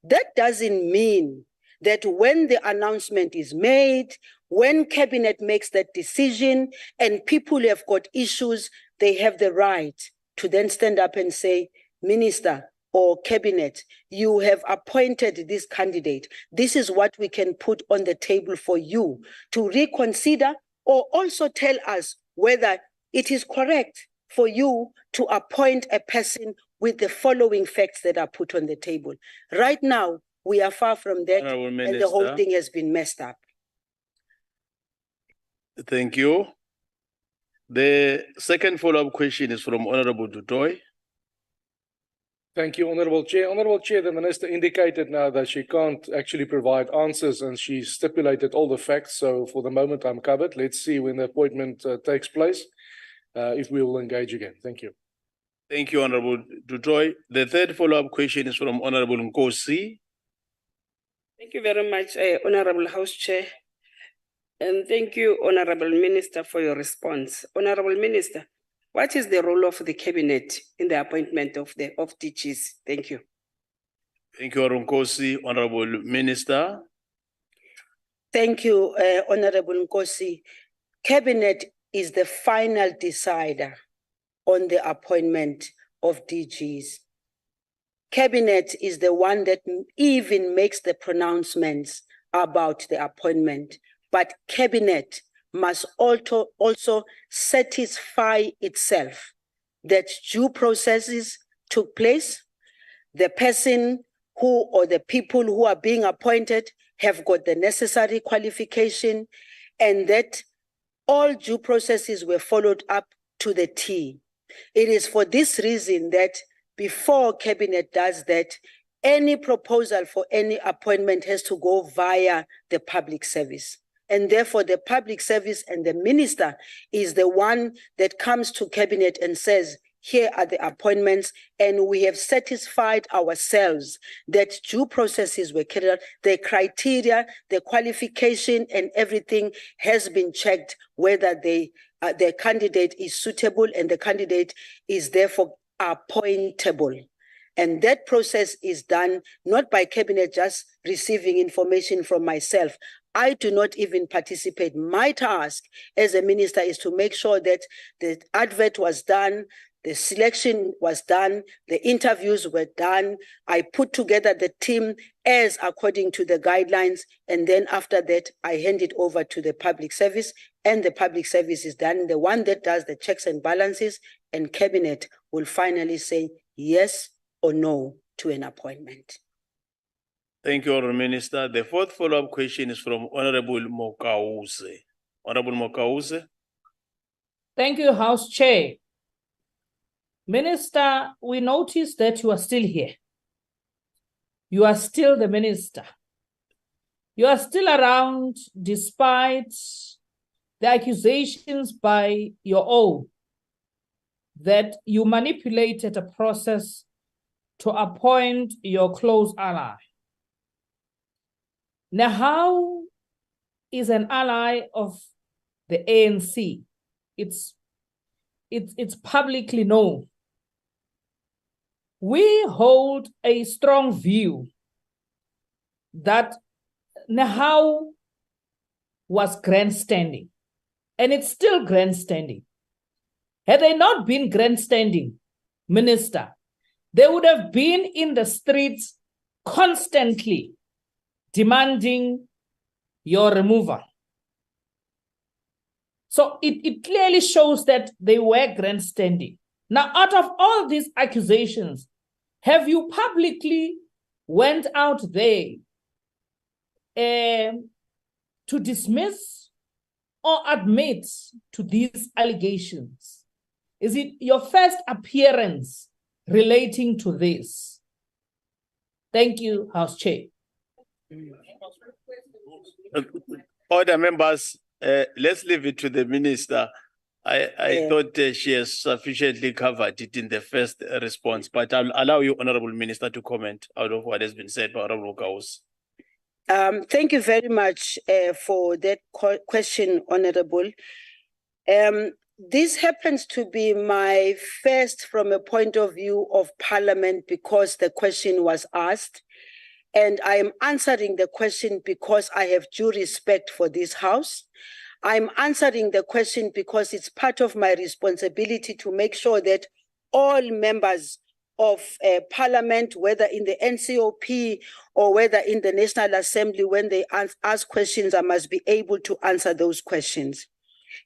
that doesn't mean that when the announcement is made, when cabinet makes that decision and people who have got issues, they have the right to then stand up and say, Minister or cabinet, you have appointed this candidate. This is what we can put on the table for you to reconsider, or also tell us whether it is correct for you to appoint a person with the following facts that are put on the table. Right now, we are far from that, and the whole thing has been messed up. Thank you. The second follow-up question is from Honorable Dutoy. Thank you, Honorable Chair. Honorable Chair, the Minister indicated now that she can't actually provide answers and she stipulated all the facts. So for the moment, I'm covered. Let's see when the appointment takes place, if we will engage again. Thank you. Thank you, Honorable Dutoy. The third follow-up question is from Honorable Nkosi. Thank you very much, Honorable House Chair. And thank you, Honorable Minister, for your response. Honorable Minister, what is the role of the cabinet in the appointment of DGs? Thank you. Thank you, Honorable Nkosi. Honorable Minister. Thank you, Honorable Nkosi. Cabinet is the final decider on the appointment of DGs. Cabinet is the one that even makes the pronouncements about the appointment, but cabinet must also satisfy itself that due processes took place, the person who or the people who are being appointed have got the necessary qualification, and that all due processes were followed up to the T. It is for this reason that before cabinet does that, any proposal for any appointment has to go via the public service. And therefore the public service and the minister is the one that comes to cabinet and says, here are the appointments, and we have satisfied ourselves that due processes were carried out, the criteria, the qualification, and everything has been checked whether the candidate is suitable and the candidate is therefore appointable. And that process is done not by cabinet just receiving information from myself. I do not even participate. My task as a minister is to make sure that the advert was done, the selection was done, the interviews were done. I put together the team as according to the guidelines, and then after that, I hand it over to the public service, and the public service is done. The one that does the checks and balances, and cabinet will finally say yes or no to an appointment. Thank you, Honorable Minister. The fourth follow-up question is from Honorable Mokause. Honorable Mokause. Thank you, House Chair. Minister, we notice that you are still here. You are still the minister. You are still around despite the accusations by your own that you manipulated a process to appoint your close ally. Now, how is an ally of the ANC? It's publicly known. We hold a strong view that Nahau was grandstanding, and it's still grandstanding. Had they not been grandstanding, Minister, they would have been in the streets constantly demanding your removal. So it clearly shows that they were grandstanding. Now, out of all these accusations, Have you publicly went out there to dismiss or admit to these allegations? Is it your first appearance relating to this? Thank you, House Chair. Order members, let's leave it to the minister. I thought she has sufficiently covered it in the first response, but I'll allow you, Honorable Minister, to comment out of what has been said by Honorable Kaus. Thank you very much for that question, Honorable. This happens to be my first from a point of view of Parliament because the question was asked, and I am answering the question because I have due respect for this House. I'm answering the question because it's part of my responsibility to make sure that all members of Parliament, whether in the NCOP or whether in the National Assembly, when they ask questions, I must be able to answer those questions.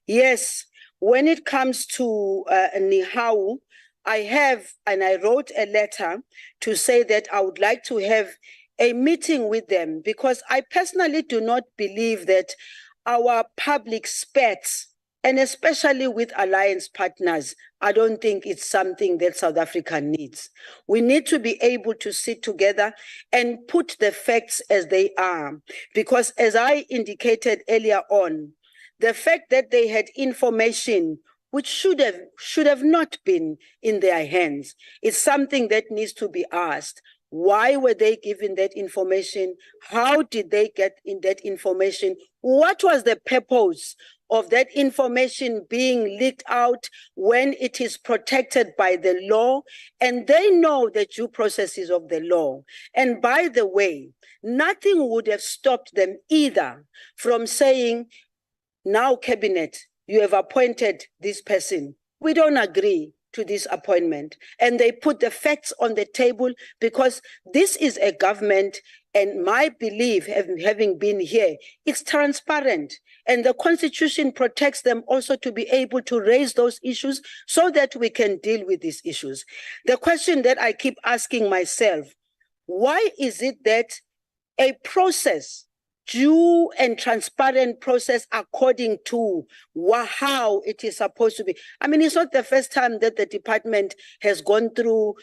Yes, when it comes to Nihau, I wrote a letter to say that I would like to have a meeting with them because I personally do not believe that our public spats, and especially with alliance partners, I don't think it's something that South Africa needs. We need to be able to sit together and put the facts as they are. Because as I indicated earlier on, the fact that they had information which should have not been in their hands is something that needs to be asked. Why were they given that information? How did they get in that information? What was the purpose of that information being leaked out when it is protected by the law? And they know the due processes of the law. And by the way, nothing would have stopped them either from saying, now, Cabinet, you have appointed this person. We don't agree to this appointment. And they put the facts on the table because this is a government, and my belief, having been here, it's transparent. And the Constitution protects them also to be able to raise those issues so that we can deal with these issues. The question that I keep asking myself, why is it that a process, due and transparent process according to how it is supposed to be. I mean, it's not the first time that the department has gone through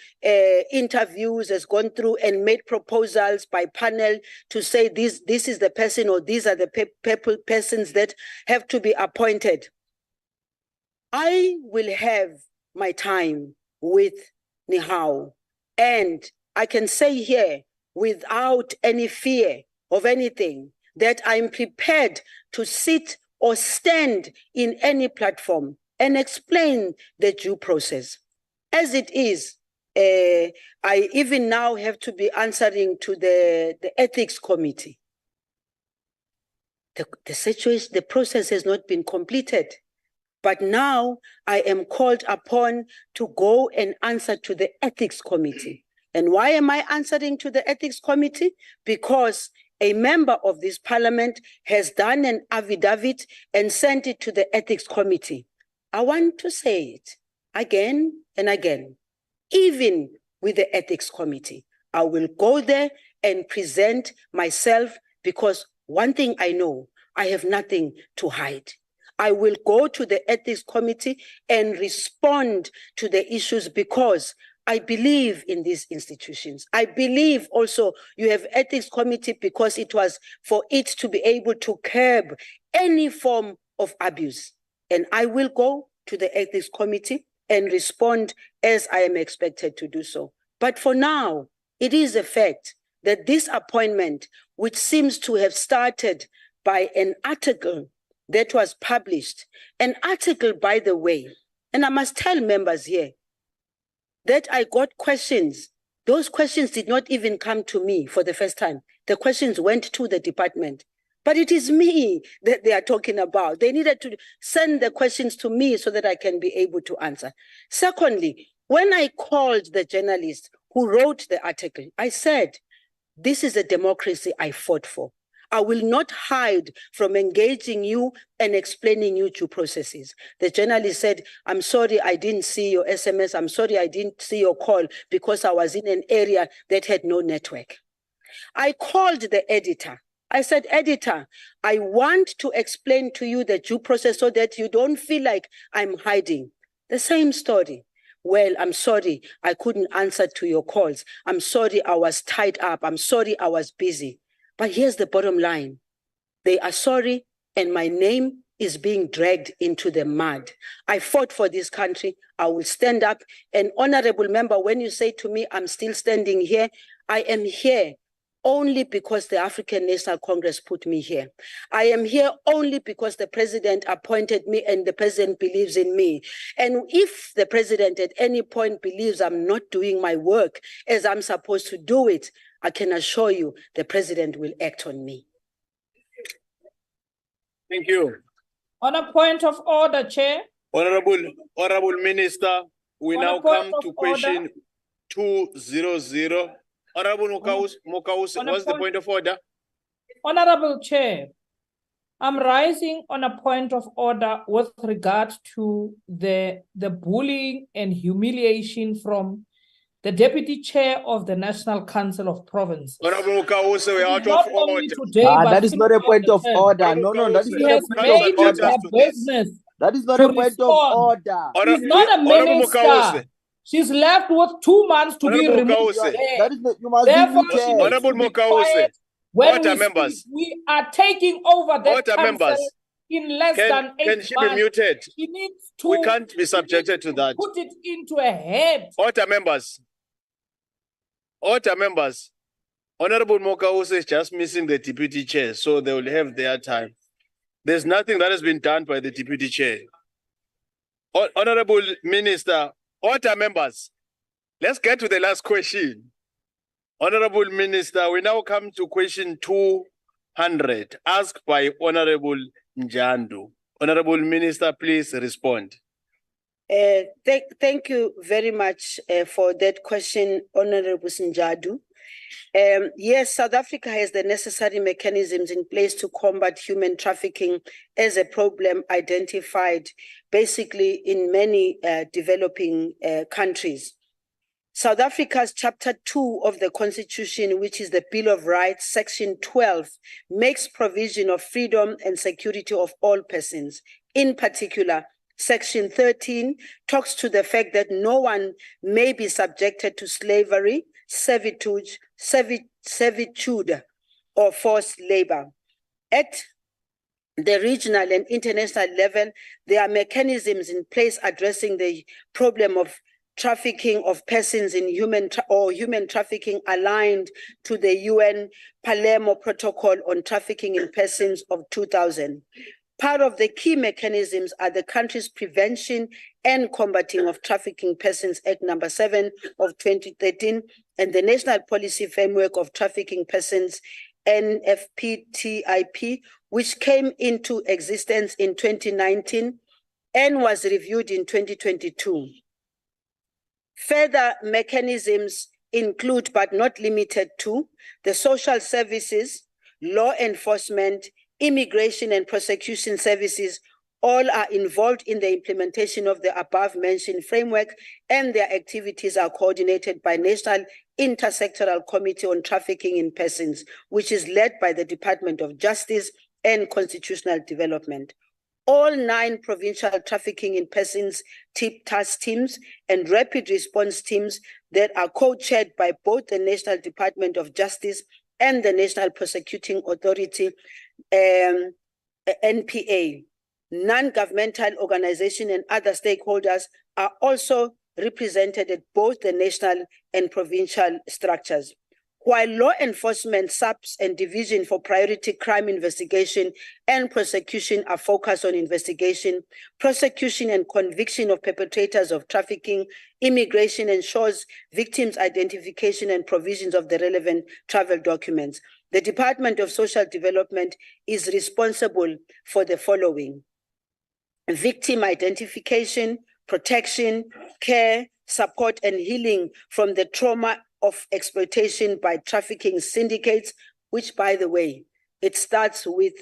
interviews, has gone through and made proposals by panel to say this is the person or these are the persons that have to be appointed. I will have my time with Nihau, and I can say here without any fear of anything that I'm prepared to sit or stand in any platform and explain the due process. As it is, I even now have to be answering to the ethics committee. The situation, the process has not been completed, but now I am called upon to go and answer to the ethics committee. And why am I answering to the ethics committee? Because a member of this parliament has done an affidavit and sent it to the ethics committee. I want to say it again and again, even with the ethics committee. I will go there and present myself because one thing I know, I have nothing to hide. I will go to the ethics committee and respond to the issues because I believe in these institutions. I believe also you have ethics committee because it was for it to be able to curb any form of abuse. And I will go to the ethics committee and respond as I am expected to do so. But for now, it is a fact that this appointment, which seems to have started by an article that was published, an article, by the way, and I must tell members here, that I got questions. Those questions did not even come to me for the first time. The questions went to the department. But it is me that they are talking about. They needed to send the questions to me so that I can be able to answer. Secondly, when I called the journalist who wrote the article, I said, this is a democracy I fought for. I will not hide from engaging you and explaining you due processes. The journalist said, I'm sorry I didn't see your SMS. I'm sorry I didn't see your call because I was in an area that had no network. I called the editor. I said, editor, I want to explain to you the due process so that you don't feel like I'm hiding. The same story. Well, I'm sorry, I couldn't answer to your calls. I'm sorry, I was tied up. I'm sorry, I was busy. But here's the bottom line. They are sorry, and my name is being dragged into the mud. I fought for this country. I will stand up. And honorable member, when you say to me, I'm still standing here, I am here only because the African National Congress put me here. I am here only because the president appointed me and the president believes in me. And if the president at any point believes I'm not doing my work as I'm supposed to do it, I can assure you the president will act on me. Thank you. On a point of order, Chair. Honorable Minister, we On now a point come of to question 200. Honorable Mokause, what's the point of order? Honorable Chair, I'm rising on a point of order with regard to the bullying and humiliation from the Deputy Chair of the National Council of Provinces. Honorable Mokause, we're out Not of only order. today, but that is not a point of order. No, that is She not has a point made of it order. her business. That is not to a point of respond. order. She's not a minister. She's left with 2 months to be removed. That is not, you must Therefore, be she needs to be quiet when Order, we members. speak. We are taking over that Order, council members. in less than 8 Can she be months. muted? She needs to We can't be subjected to that. put it into a head. Order, members. Order, members. Honorable Mokause is just missing the deputy chair, so they will have their time. There's nothing that has been done by the deputy chair. Honorable Minister, order, members. Let's get to the last question. Honorable Minister, we now come to question 200, asked by Honorable Njandu. Honorable Minister, please respond. Thank you very much for that question, Honorable Njadu. Yes, South Africa has the necessary mechanisms in place to combat human trafficking as a problem identified basically in many developing countries. South Africa's Chapter 2 of the Constitution, which is the Bill of Rights, Section 12, makes provision of freedom and security of all persons. In particular, Section 13 talks to the fact that no one may be subjected to slavery, servitude, or forced labor. At the regional and international level, there are mechanisms in place addressing the problem of trafficking of persons in human trafficking aligned to the UN Palermo Protocol on Trafficking in Persons of 2000. Part of the key mechanisms are the country's Prevention and Combating of Trafficking Persons Act number 7 of 2013 and the National Policy Framework of Trafficking Persons NFPTIP, which came into existence in 2019 and was reviewed in 2022. Further mechanisms include, but not limited to, the social services, law enforcement, immigration and prosecution services. All are involved in the implementation of the above-mentioned framework, and their activities are coordinated by National Intersectoral Committee on Trafficking in Persons, which is led by the Department of Justice and Constitutional Development. All 9 provincial trafficking in persons task teams and rapid response teams that are co-chaired by both the National Department of Justice and the National Prosecuting Authority, NPA. Non-governmental organizations and other stakeholders are also represented at both the national and provincial structures. While law enforcement subs and division for priority crime investigation and prosecution are focused on investigation, prosecution and conviction of perpetrators of trafficking, immigration ensures victims' identification and provisions of the relevant travel documents. The Department of Social Development is responsible for the following: victim identification, protection, care, support, and healing from the trauma of exploitation by trafficking syndicates, which, by the way, It starts with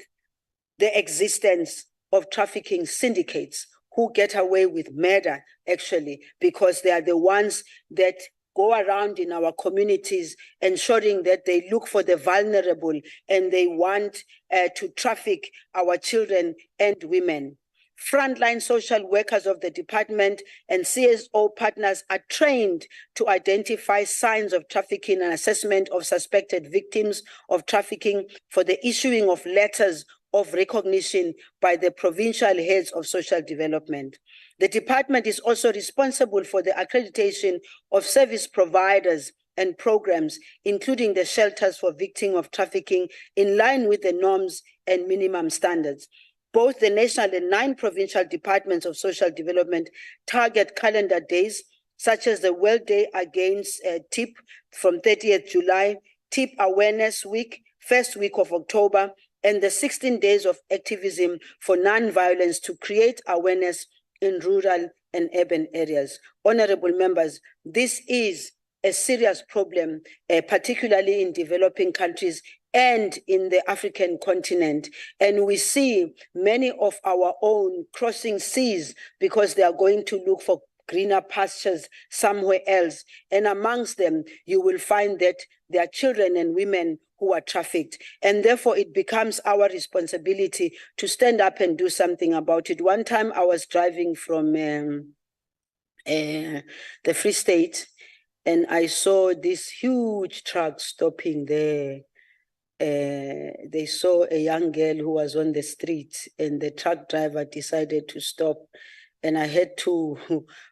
the existence of trafficking syndicates who get away with murder, actually, because they are the ones that go around in our communities ensuring that they look for the vulnerable and they want to traffic our children and women. Frontline social workers of the department and CSO partners are trained to identify signs of trafficking and assessment of suspected victims of trafficking for the issuing of letters of recognition by the provincial heads of social development. The department is also responsible for the accreditation of service providers and programs, including the shelters for victims of trafficking, in line with the norms and minimum standards. Both the national and 9 provincial departments of social development target calendar days, such as the World Day Against TIP from 30th July, TIP Awareness Week, first week of October, and the 16 days of activism for non-violence to create awareness in rural and urban areas. Honorable members, this is a serious problem, particularly in developing countries and in the African continent. And we see many of our own crossing seas because they are going to look for greener pastures somewhere else. And amongst them, you will find that there are children and women who are trafficked. And therefore, it becomes our responsibility to stand up and do something about it. One time I was driving from the Free State, and I saw this huge truck stopping there. They saw a young girl who was on the street, and the truck driver decided to stop. And I had to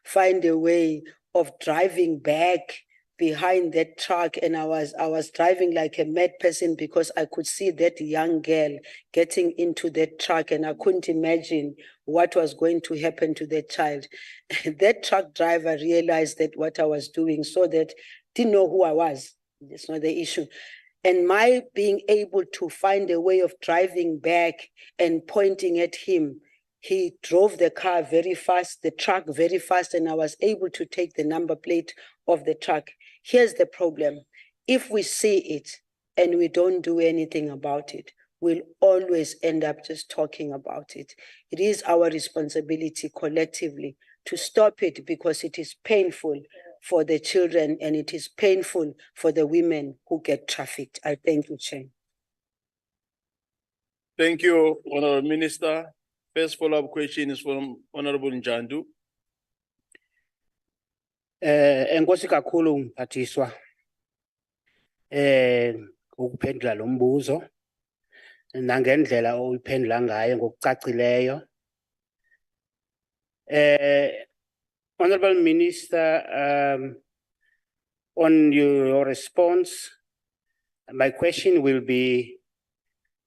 find a way of driving back behind that truck, and I was driving like a mad person because I could see that young girl getting into that truck, and I couldn't imagine what was going to happen to that child. That truck driver realized that what I was doing, so that didn't know who I was. That's not the issue. And my being able to find a way of driving back and pointing at him, he drove the car very fast, the truck very fast, and I was able to take the number plate of the truck. Here's the problem. If we see it and we don't do anything about it, we'll always end up just talking about it. It is our responsibility collectively to stop it because it is painful for the children and it is painful for the women who get trafficked. I thank you, Chair. Thank you, Honorable Minister. First follow-up question is from Honorable Njandu. Enkosi kakhulu mphathiswa. Ukuphendula lo mbuzo nangendlela oyiphendula ngayo ngokucacileyo. Honorable Minister, on your response, my question will be,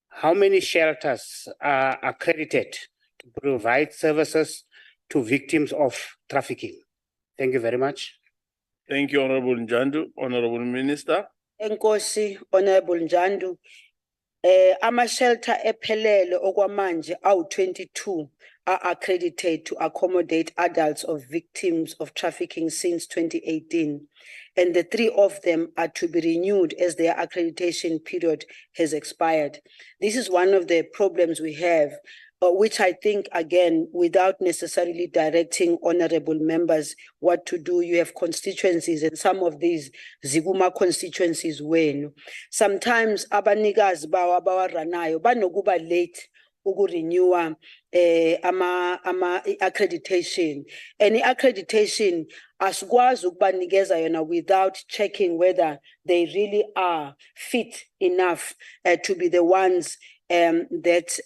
how many shelters are accredited to provide services to victims of trafficking? Thank you very much. Thank you, Honorable Njandu. Honorable Minister. Enkosi, Honorable Njandu. Ama-shelter ephelele okwamanje awu-22 are accredited to accommodate adults of victims of trafficking since 2018. And the 3 of them are to be renewed as their accreditation period has expired. This is one of the problems we have, which I think, again, without necessarily directing honorable members what to do, you have constituencies, and some of these ziguma constituencies when sometimes abanikazi bawo abawaranayo banokuba late ukurenewa ama accreditation. Any accreditation asikwazi ukubanikeza yona without checking whether they really are fit enough to be the ones that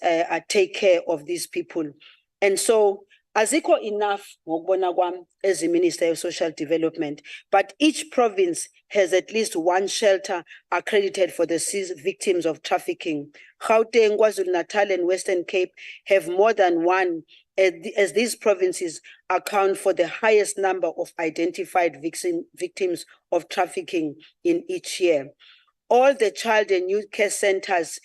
take care of these people. And so azikho enough ngokubona kwami as the Minister of Social Development, but each province has at least 1 shelter accredited for the victims of trafficking. Gauteng, KwaZulu-Natal, and Western Cape have more than 1, as these provinces account for the highest number of identified victims of trafficking in each year. All the child and youth care centers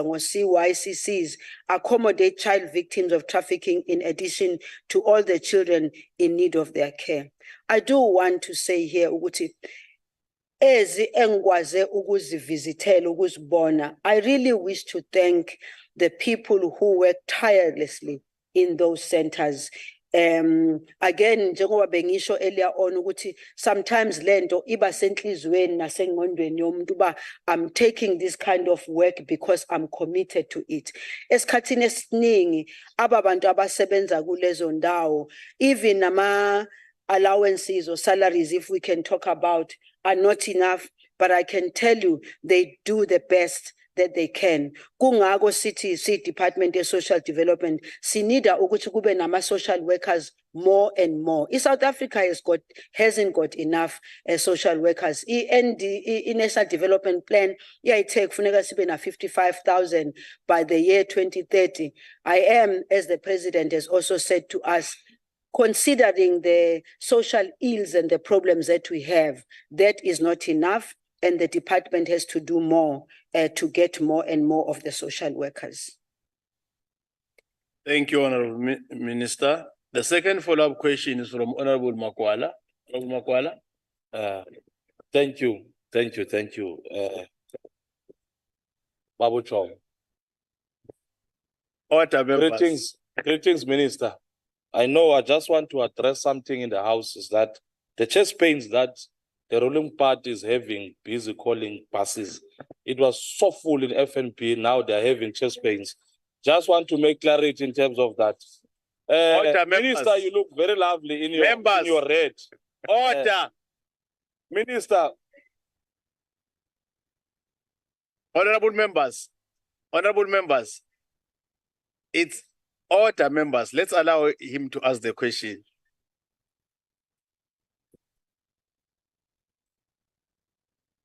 CYCCs accommodate child victims of trafficking in addition to all the children in need of their care. I do want to say here, Uguti, ezi engikwaze ukuzivizithela ukuzibona. I really wish to thank the people who work tirelessly in those centers. Again, njengoba bengisho earlier on ukuthi sometimes lento iba senhlizweni nasengqondweni yomuntu uba I'm taking this kind of work because I'm committed to it. Esikhathini esiningi aba bantu abasebenza kulezo ndawo, even nama allowances or salaries, if we can talk about, are not enough, but I can tell you they do the best that they can. Kungako sithi Department of Social Development sinida ukuthi kube nama social workers more and more. South Africa hasn't got enough social workers. National Development Plan take funeka sibe na 55,000 by the year 2030. I am, as the president has also said to us, considering the social ills and the problems that we have, that is not enough, and the department has to do more to get more and more of the social workers. Thank you, Honorable Minister. The second follow-up question is from Honorable Makwala. Honorable Makwala. Thank you. Babu Chong. Order, members. Greetings, Minister. I know I just want to address something in the House is that the chest pains that the ruling party is having busy calling passes. It was so full in FNP, now they're having chest pains. Just want to make clarity in terms of that. Order, Minister, members. you look very lovely in your red. Order. Minister. Honorable members, it's order, members. Let's allow him to ask the question.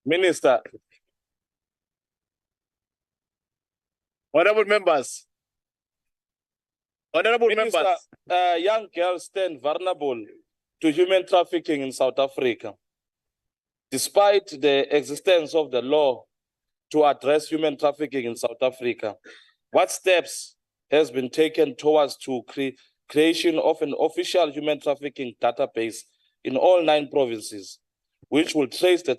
Minister. Honorable members. Minister, young girls stand vulnerable to human trafficking in South Africa. Despite the existence of the law to address human trafficking in South Africa, what steps has been taken towards to creation of an official human trafficking database in all 9 provinces, which will trace the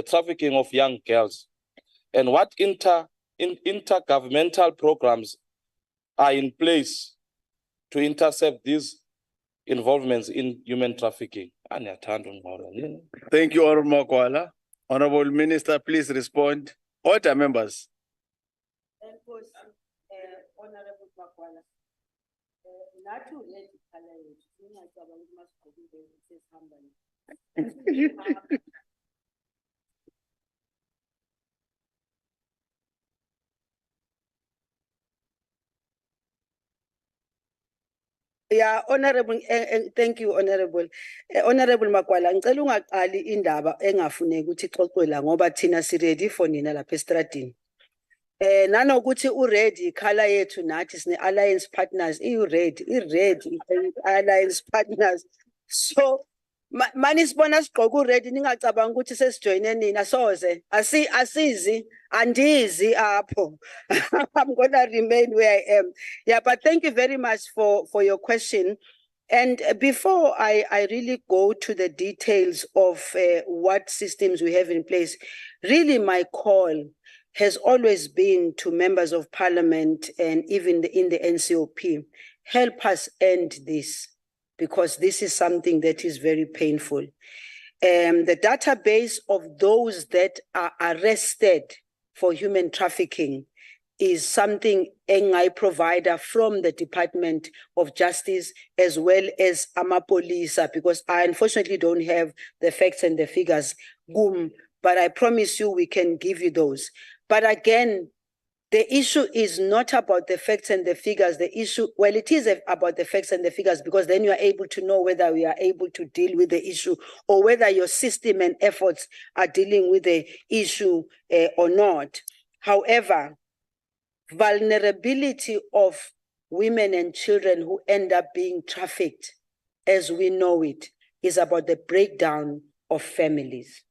trafficking of young girls? And what intergovernmental programs are in place to intercept these involvements in human trafficking? Thank you, Honorable Makwala. Honorable Minister, please respond. Order, members. Honorable Makwala. Yeah, honorable, thank you, honorable. Honorable Makwala, ngicela ungaqali indaba engafuneki ukuthi ixoxwe la ngoba thina si ready for nina lapha estradini. Nanokuthi uready ikhala yethu nathi sine alliance partners, i-ready alliance partners. So mani sibona sigqoka uready ningacabanga ukuthi sesijoyine nina soze asizi andizi apho. I'm gonna remain where I am. Yeah, but thank you very much for your question. And before I really go to the details of what systems we have in place, really my call has always been to members of parliament and even in the NCOP, help us end this, because this is something that is very painful. The database of those that are arrested for human trafficking is something I provider from the Department of Justice as well as Amapolisa, because I unfortunately don't have the facts and the figures, but I promise you we can give you those. But again, the issue is not about the facts and the figures. The issue, well, it is about the facts and the figures, because then you are able to know whether we are able to deal with the issue or whether your system and efforts are dealing with the issue or not. However, vulnerability of women and children who end up being trafficked, as we know it, is about the breakdown of families.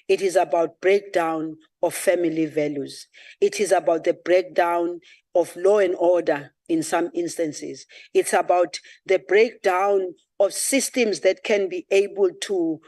It is about breakdown of family values. It is about the breakdown of law and order in some instances. It's about the breakdown of systems that can be able to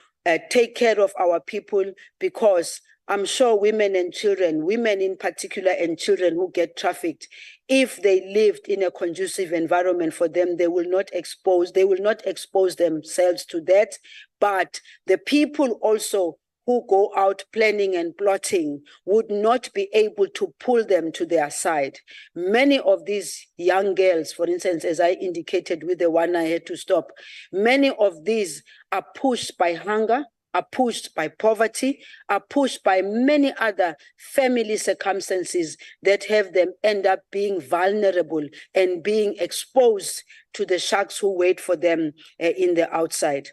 take care of our people, because I'm sure women and children, women in particular and children who get trafficked, if they lived in a conducive environment for them, they will not expose themselves to that. But the people also who go out planning and plotting would not be able to pull them to their side. Many of these young girls, for instance, as I indicated with the one I had to stop, many of these are pushed by hunger, are pushed by poverty, are pushed by many other family circumstances that have them end up being vulnerable and being exposed to the sharks who wait for them in the outside.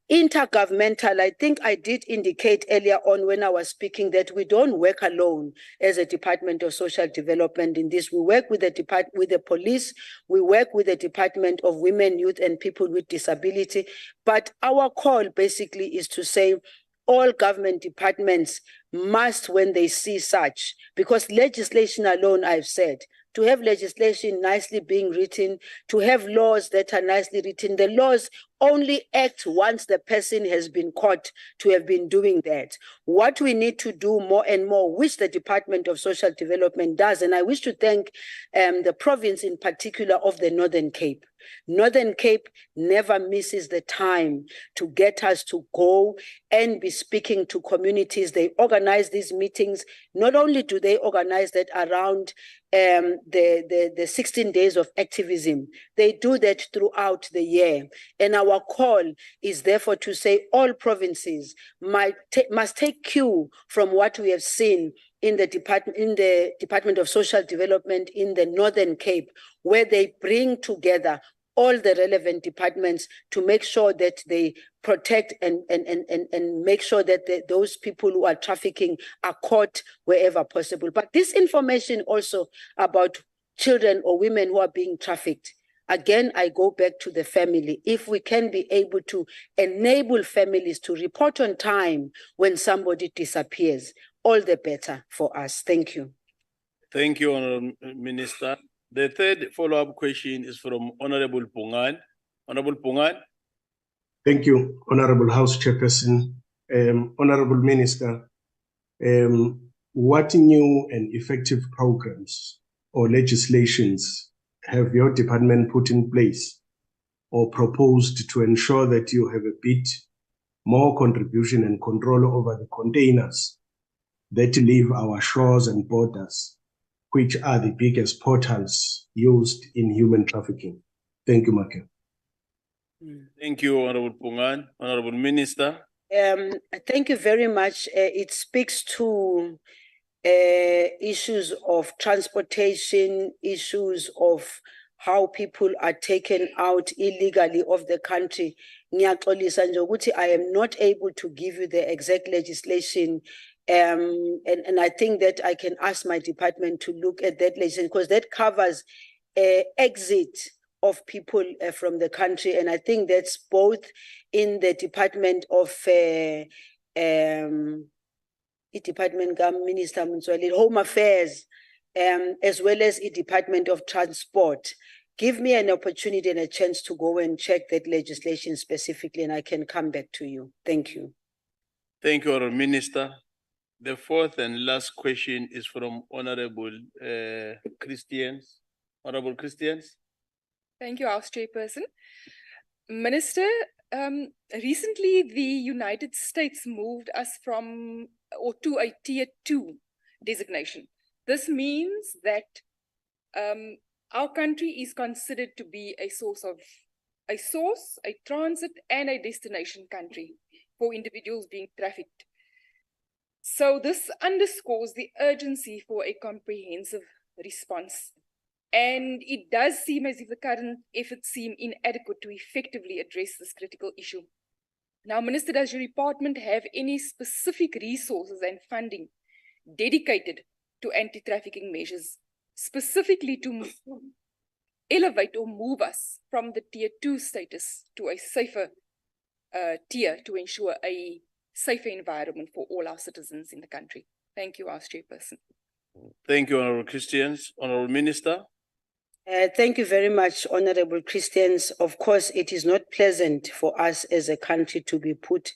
Intergovernmental, I think I did indicate earlier on when I was speaking that we don't work alone as a Department of Social Development in this. We work with the police, we work with the Department of Women, Youth and People with Disability. But our call basically is to say all government departments must, when they see such, because legislation alone, I've said, to have legislation nicely being written, to have laws that are nicely written, the laws only act once the person has been caught to have been doing that. What we need to do more and more, which the Department of Social Development does, and I wish to thank the province in particular of the Northern Cape. Northern Cape never misses the time to get us to go and be speaking to communities. They organize these meetings. Not only do they organize that around the 16 days of activism, they do that throughout the year. And our call is therefore to say all provinces must take cue from what we have seen in the Department of Social Development in the Northern Cape, where they bring together all the relevant departments to make sure that they protect and make sure that those people who are trafficking are caught wherever possible. But this information also about children or women who are being trafficked, again, I go back to the family. If we can be able to enable families to report on time when somebody disappears, all the better for us. Thank you. Thank you, Honourable Minister. The third follow-up question is from Honourable Pungan. Honourable Pungan. Thank you, Honourable House Chairperson. Honourable Minister, what new and effective programs or legislations have your department put in place or proposed to ensure that you have a bit more contribution and control over the containers that leave our shores and borders, which are the biggest portals used in human trafficking? Thank you, Maka. Thank you, Honourable Pungan. Honourable Minister. Thank you very much. It speaks to issues of transportation, issues of how people are taken out illegally of the country. I am not able to give you the exact legislation. And I think that I can ask my department to look at that legislation, because that covers exit of people from the country. And I think that's both in the Department of Minister Home Affairs, as well as the Department of Transport. Give me an opportunity and a chance to go and check that legislation specifically, and I can come back to you. Thank you. Thank you, Honourable Minister. The fourth and last question is from Honourable Christians. Honourable Christians. Thank you, House Chairperson. Minister, recently the United States moved us from or to a tier 2 designation. This means that our country is considered to be a transit and a destination country for individuals being trafficked. So this underscores the urgency for a comprehensive response. And it does seem as if the current efforts seem inadequate to effectively address this critical issue. Now, Minister, does your department have any specific resources and funding dedicated to anti-trafficking measures, specifically to elevate or move us from the tier 2 status to a safer tier to ensure a safer environment for all our citizens in the country? Thank you, House Chairperson. Thank you, Honourable Christians. Honourable Minister. Thank you very much, Honourable Christians. Of course, it is not pleasant for us as a country to be put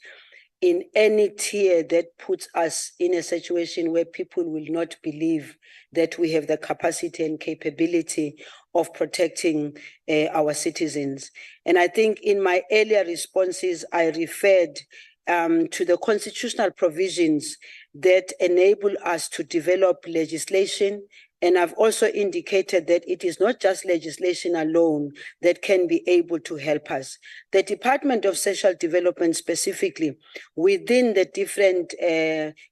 in any tier that puts us in a situation where people will not believe that we have the capacity and capability of protecting our citizens. And I think in my earlier responses, I referred to the constitutional provisions that enable us to develop legislation. And I've also indicated that it is not just legislation alone that can be able to help us. The Department of Social Development specifically, within the different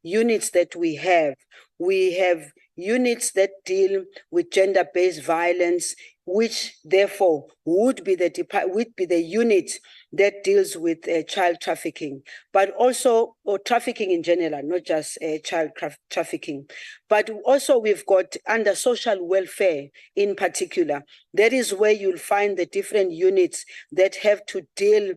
units that we have units that deal with gender-based violence, which therefore would be the unit that deals with child trafficking, but also, or trafficking in general, not just child trafficking. But also we've got under social welfare in particular. That is where you'll find the different units that have to deal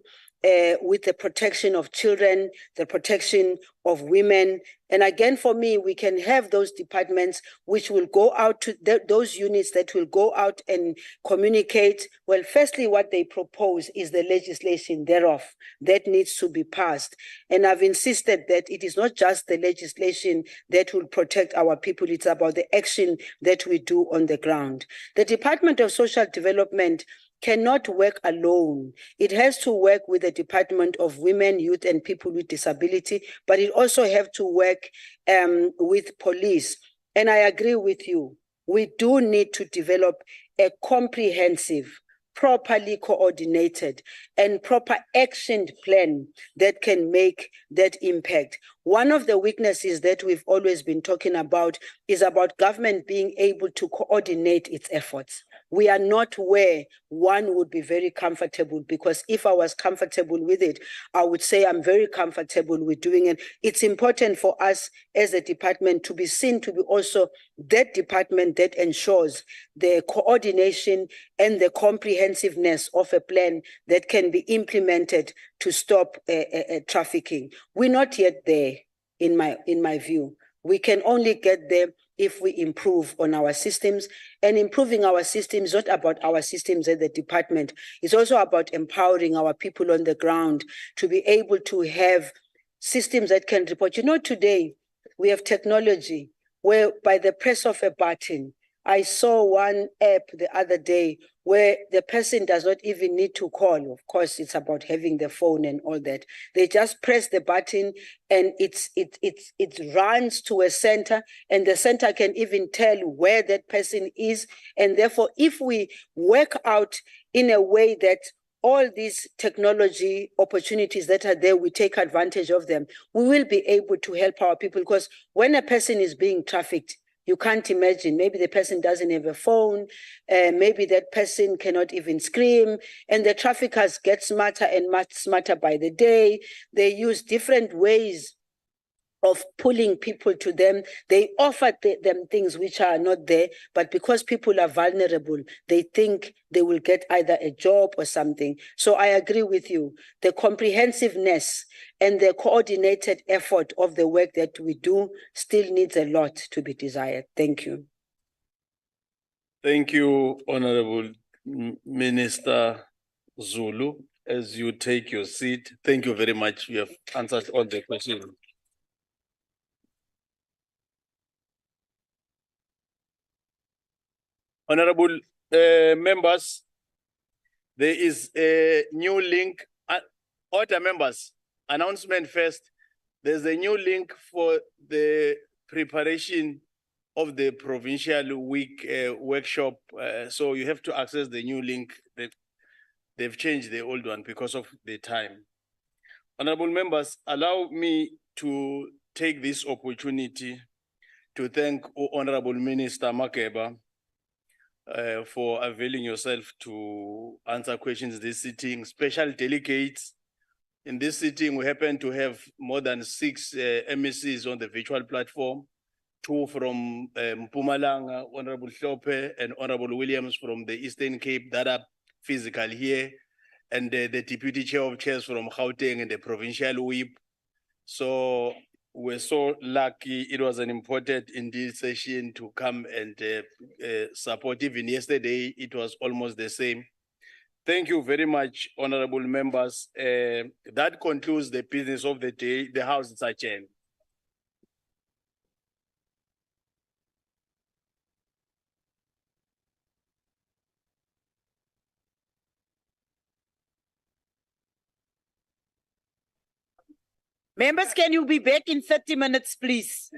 with the protection of children, the protection of women. And again, for me, we can have those departments which will go out to those units that will go out and communicate. Well, firstly, what they propose is the legislation thereof that needs to be passed. And I've insisted that it is not just the legislation that will protect our people, it's about the action that we do on the ground. The Department of Social Development cannot work alone. It has to work with the Department of Women, Youth and People with Disability, but it also have to work with police. And I agree with you. We do need to develop a comprehensive, properly coordinated and proper action plan that can make that impact. One of the weaknesses that we've always been talking about is about government being able to coordinate its efforts. We are not where one would be very comfortable, because if I was comfortable with it, I would say I'm very comfortable with doing it. It's important for us as a department to be seen to be also that department that ensures the coordination and the comprehensiveness of a plan that can be implemented to stop trafficking. We're not yet there, in my view. We can only get there if we improve on our systems. And improving our systems is not about our systems at the department. It's also about empowering our people on the ground to be able to have systems that can report. You know, today we have technology where by the press of a button, I saw one app the other day where the person does not even need to call. Of course, it's about having the phone and all that. They just press the button and it runs to a center, and the center can even tell where that person is. And therefore, if we work out in a way that all these technology opportunities that are there, we take advantage of them, we will be able to help our people. Because when a person is being trafficked, you can't imagine, maybe the person doesn't have a phone, maybe that person cannot even scream, and the traffickers get smarter and much smarter by the day. They use different ways of pulling people to them. They offer them things which are not there, but because people are vulnerable, they think they will get either a job or something. So I agree with you. The comprehensiveness and the coordinated effort of the work that we do still needs a lot to be desired. Thank you. Thank you, Honorable Minister Zulu. As you take your seat, thank you very much. You have answered all the questions. Honorable members, there is a new link. Order members, announcement first. There's a new link for the preparation of the provincial week workshop. So you have to access the new link. They've changed the old one because of the time. Honorable members, allow me to take this opportunity to thank Honorable Minister Makeba for availing yourself to answer questions this sitting. Special delegates in this sitting, we happen to have more than 6 MECs on the virtual platform, 2 from Mpumalanga, Honorable Hlope and Honorable Williams from the Eastern Cape that are physical here, and the Deputy Chair of Chairs from Gauteng and the Provincial Whip. So we're so lucky. It was an important indeed session to come and support. Even yesterday, it was almost the same. Thank you very much, honorable members. That concludes the business of the day. The House is adjourned. Members, can you be back in 30 minutes, please?